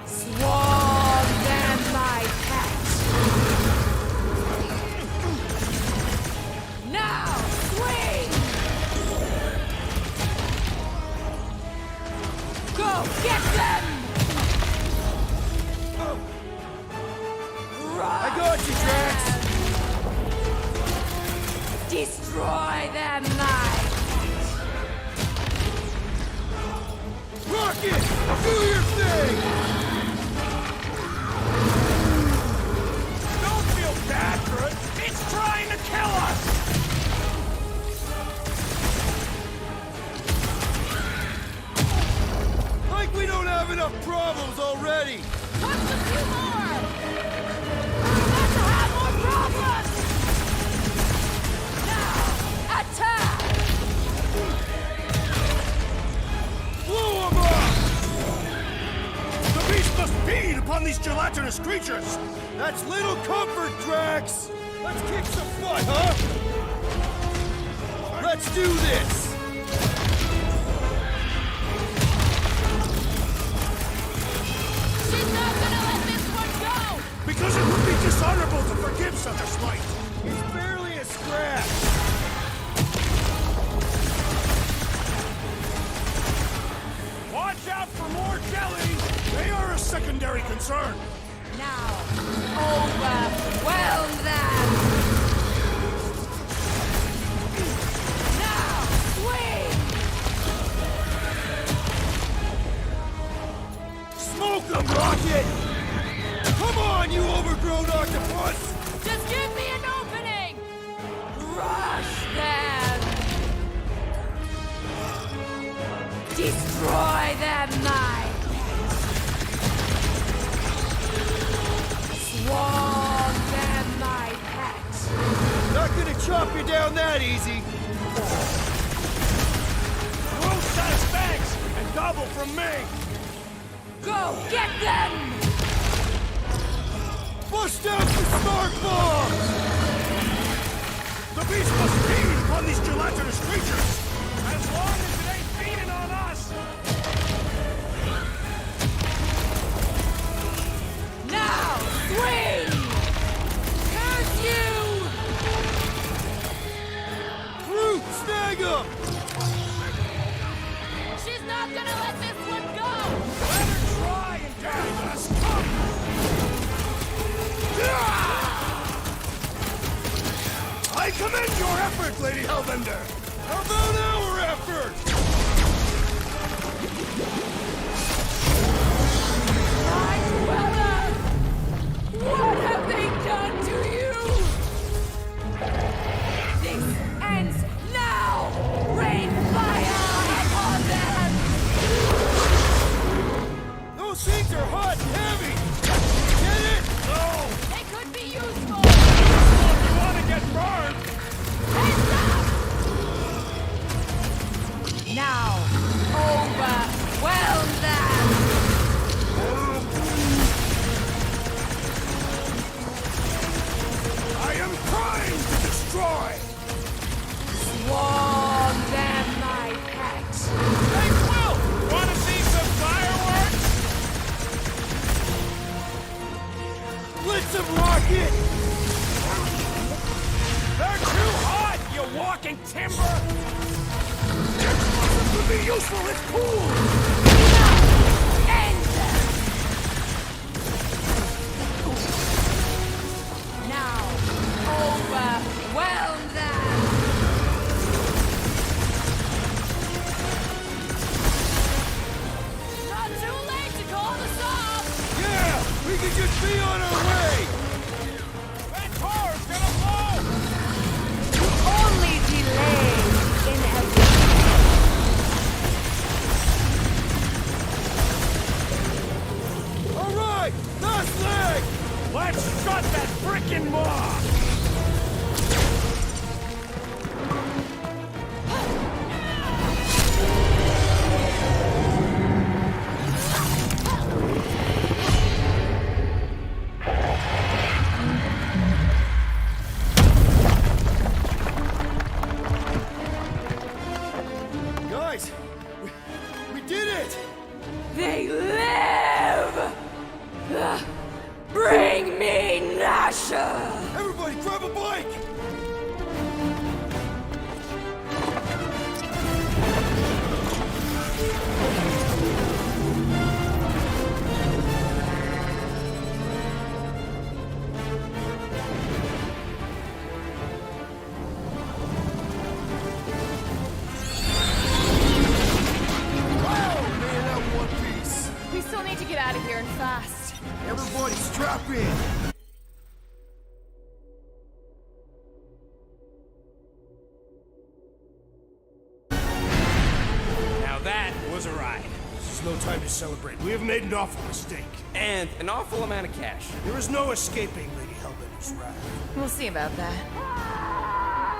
Swarm them, my pet! Now, swing! Go, get them! I got you, Drax! Destroy them, my Rocket! Do your thing! Don't feel bad for it. It's trying to kill us. Like we don't have enough problems already! Just a few more! We've got to have more problems! now attack! Blow 'em up! The beast must feed upon these gelatinous creatures. That's little comfort, Drax! Let's kick some butt, huh? Let's do this! She's not gonna let this one go! Because it would be dishonorable to forgive such a slight. It's barely a scratch! Watch out for more jelly. They are a secondary concern. Now, overwhelm them! Now, swing! Smoke 'em, Rocket! Come on, you overgrown octopus! Just give me an opening! Rush them! Destroy them, my Swarm them, my pet! Not gonna chop you down that easy! Who says thanks and double from me? Go get them! Bust out the smart bombs! The feast must feed upon these gelatinous creatures! As long as it ain't feeding on us! Now, swing! Curse you! Groot, snag him! She's not gonna let this one go! Let her try and guide us! Come! I commend your effort, Lady Hellbender! How about our effort? Weller! What have they done to you? This ends now! Rain fire upon them! Those things are hot and heavy! Get it? No! They could be useful! If you want to get burned! Heads up! Now, overwhelm them! I am trying to destroy! Swarm them, my pet! Hey, Quill! Want to see some fireworks? Let's some rocket! They're too hot, you walking timber! This would be useful, it's cool! End them! Now, overwhelm them! Not too late to call us off! Yeah! We can just be on our way! That car's gonna blow! Only delay inevitable. All right! Last leg! Let's shut that frickin' maw! Guys! We did it! They live! Bring me Nasha! Everybody grab a bike! We still need to get out of here and fast. Everybody strap in! Now that was a ride. This is no time to celebrate. We have made an awful mistake. And an awful amount of cash. There is no escaping Lady Hellbender's wrath. We'll see about that.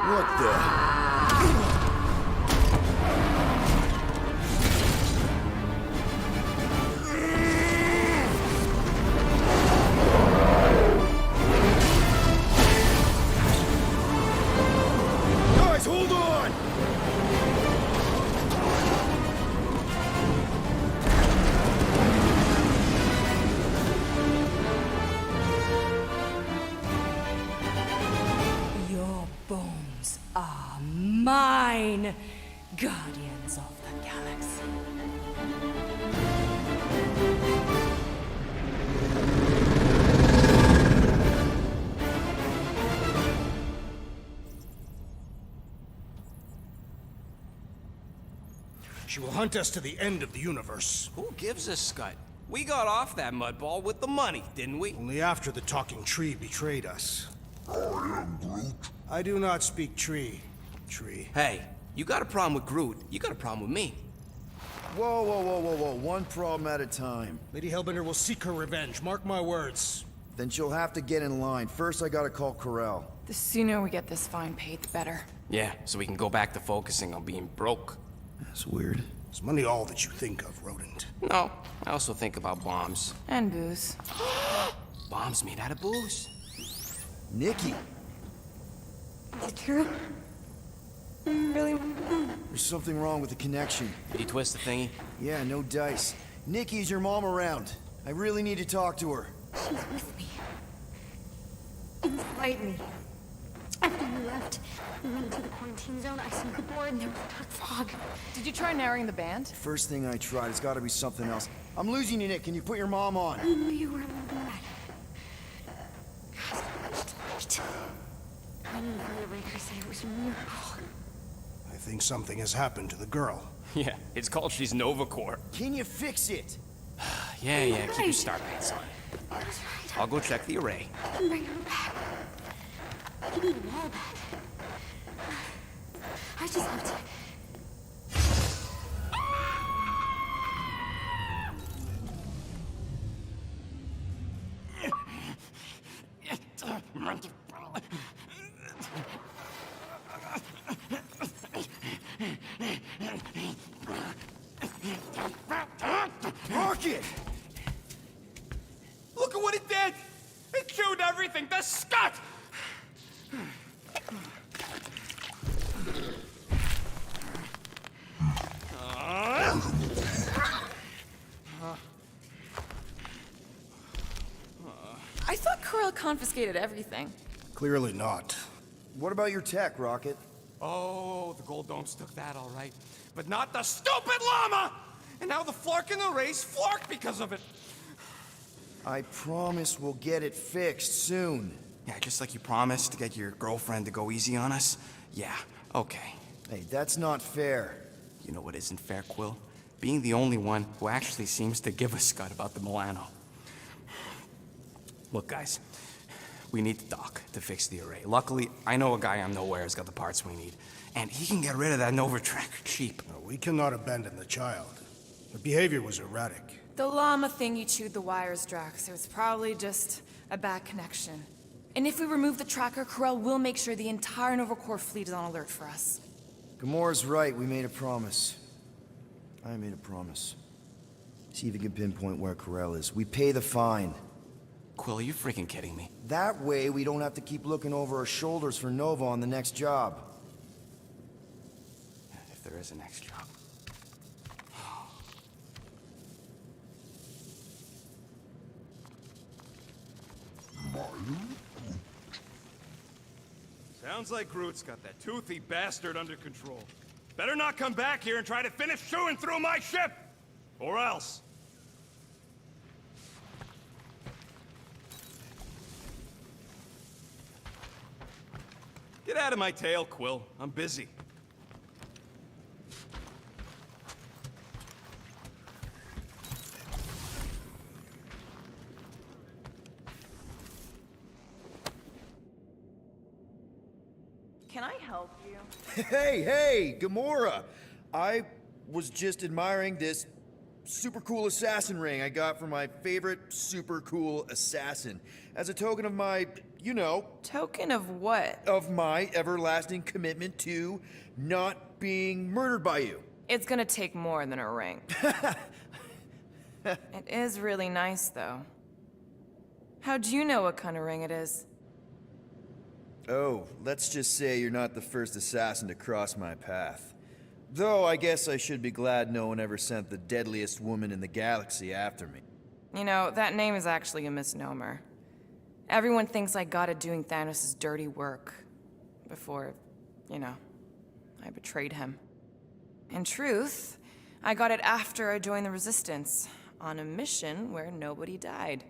What the? Guys, hold on! Your bones are mine, guardians of the galaxy. She will hunt us to the end of the universe. Who gives a scut? We got off that mudball with the money, didn't we? Only after the talking tree betrayed us. I am Groot. I do not speak tree. Tree. Hey, you got a problem with Groot, you got a problem with me. Whoa, whoa, whoa, whoa, whoa. One problem at a time. Lady Hellbender will seek her revenge. Mark my words. Then she'll have to get in line. First, I gotta call Corel. The sooner we get this fine paid, the better. Yeah, so we can go back to focusing on being broke. That's weird. Is money all that you think of, rodent? No, I also think about bombs. And booze. Bombs made out of booze. Nikki! Is it true? Really? There's something wrong with the connection. Did you twist the thingy? Yeah, no dice. Nikki, is your mom around? I really need to talk to her. She's with me. Invite me. After you left, we went into the quarantine zone. I seen the board and there was dark fog. Did you try narrowing the band? First thing I tried, it's gotta be something else. I'm losing you, Nick. Can you put your mom on? I knew you were bad. I didn't hear the Raker say it was a miracle. I think something has happened to the girl. Yeah, it's called she's Nova Corps. Can you fix it? Yeah, keep your star pants on. That's right. I'll go check the array. I can bring her back. You need them all back. I just have to... Rocket! Look at what it did! It chewed everything! The scut! I thought Corel confiscated everything. Clearly not. What about your tech, Rocket? Oh, the Gold Domes took that all right. But not the stupid llama! And now the Flark in the race flark because of it. I promise we'll get it fixed soon. Yeah, just like you promised to get your girlfriend to go easy on us? Yeah, okay. Hey, that's not fair. You know what isn't fair, Quill? Being the only one who actually seems to give a scut about the Milano. Look, guys, we need the doc to fix the array. Luckily, I know a guy on Nowhere has got the parts we need. And he can get rid of that Nova tracker cheap. No, we cannot abandon the child. Her behavior was erratic. The llama thing you chewed the wires, Drax. It was probably just a bad connection. And if we remove the tracker, Corel will make sure the entire Nova Corps fleet is on alert for us. Gamora's right, we made a promise. I made a promise. See if you can pinpoint where Corel is. We pay the fine. Quill, are you freaking kidding me? That way, we don't have to keep looking over our shoulders for Nova on the next job. If there is a next job. Sounds like Groot's got that toothy bastard under control. Better not come back here and try to finish chewing through my ship! Or else. Get out of my tail, Quill. I'm busy. Can I help you? Hey, Gamora! I was just admiring this super cool assassin ring I got from my favorite super cool assassin. As a token of my, you know... Token of what? Of my everlasting commitment to not being murdered by you. It's gonna take more than a ring. It is really nice, though. How'd you know what kind of ring it is? Oh, let's just say you're not the first assassin to cross my path. Though I guess I should be glad no one ever sent the deadliest woman in the galaxy after me. You know, that name is actually a misnomer. Everyone thinks I got it doing Thanos' dirty work. Before, you know, I betrayed him. In truth, I got it after I joined the Resistance, on a mission where nobody died.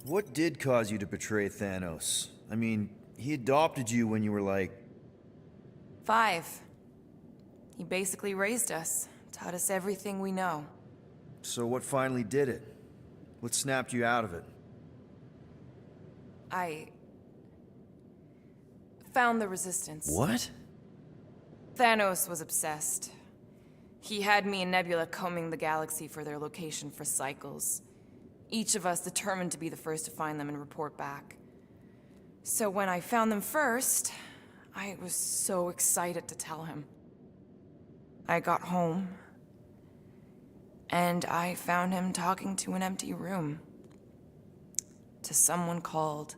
What did cause you to betray Thanos? I mean, he adopted you when you were like... 5. He basically raised us, taught us everything we know. So what finally did it? What snapped you out of it? I found the Resistance. What? Thanos was obsessed. He had me and Nebula combing the galaxy for their location for cycles. Each of us determined to be the first to find them and report back. So when I found them first, I was so excited to tell him. I got home, And I found him talking to an empty room. To someone called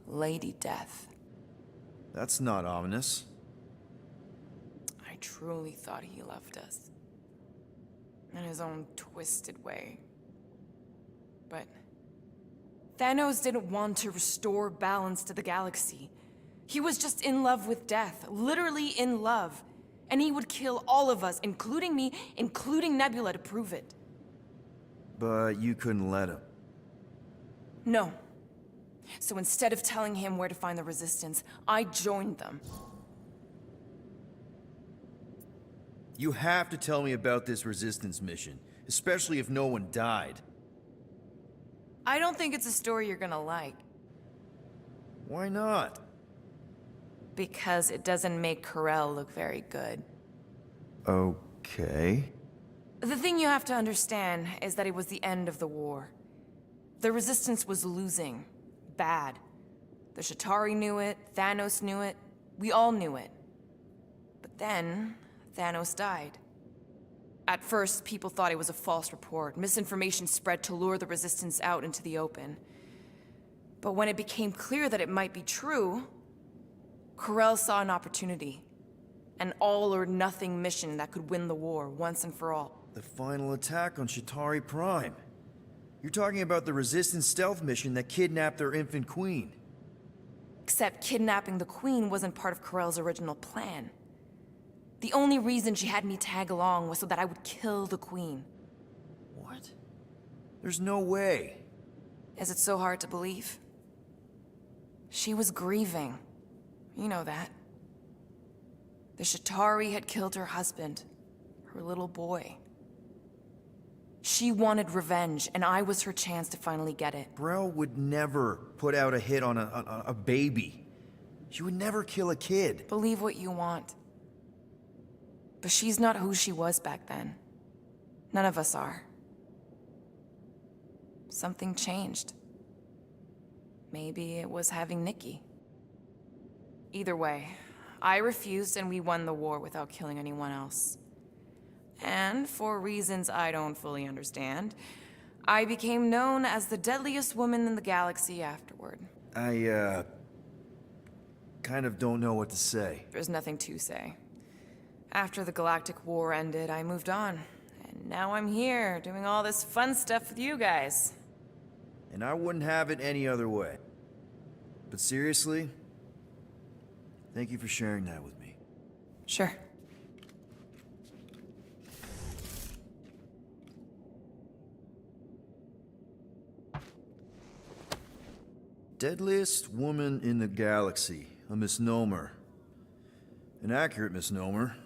Lady Death. That's not ominous. I truly thought he loved us. In his own twisted way. But Thanos didn't want to restore balance to the galaxy. He was just in love with death, literally in love. And he would kill all of us, including me, including Nebula, to prove it. But you couldn't let him. No. So instead of telling him where to find the Resistance, I joined them. You have to tell me about this Resistance mission, especially if no one died. I don't think it's a story you're gonna like. Why not? Because it doesn't make Karel look very good. Okay. The thing you have to understand is that it was the end of the war. The Resistance was losing. Bad. The Chitauri knew it, Thanos knew it, we all knew it. But then, Thanos died. At first, people thought it was a false report. Misinformation spread to lure the Resistance out into the open. But when it became clear that it might be true, Karel saw an opportunity. An all-or-nothing mission that could win the war once and for all. The final attack on Chitauri Prime. You're talking about the Resistance stealth mission that kidnapped their infant queen. Except kidnapping the queen wasn't part of Karel's original plan. The only reason she had me tag along was so that I would kill the queen. What? There's no way. Is it so hard to believe? She was grieving. You know that. The Chitauri had killed her husband, her little boy. She wanted revenge, and I was her chance to finally get it. Brel would never put out a hit on a baby. She would never kill a kid. Believe what you want. But she's not who she was back then. None of us are. Something changed. Maybe it was having Nikki. Either way, I refused and we won the war without killing anyone else. And for reasons I don't fully understand, I became known as the deadliest woman in the galaxy afterward. I, kind of don't know what to say. There's nothing to say. After the Galactic War ended, I moved on. And now I'm here, doing all this fun stuff with you guys. And I wouldn't have it any other way. But seriously, thank you for sharing that with me. Sure. Deadliest woman in the galaxy. A misnomer. An accurate misnomer.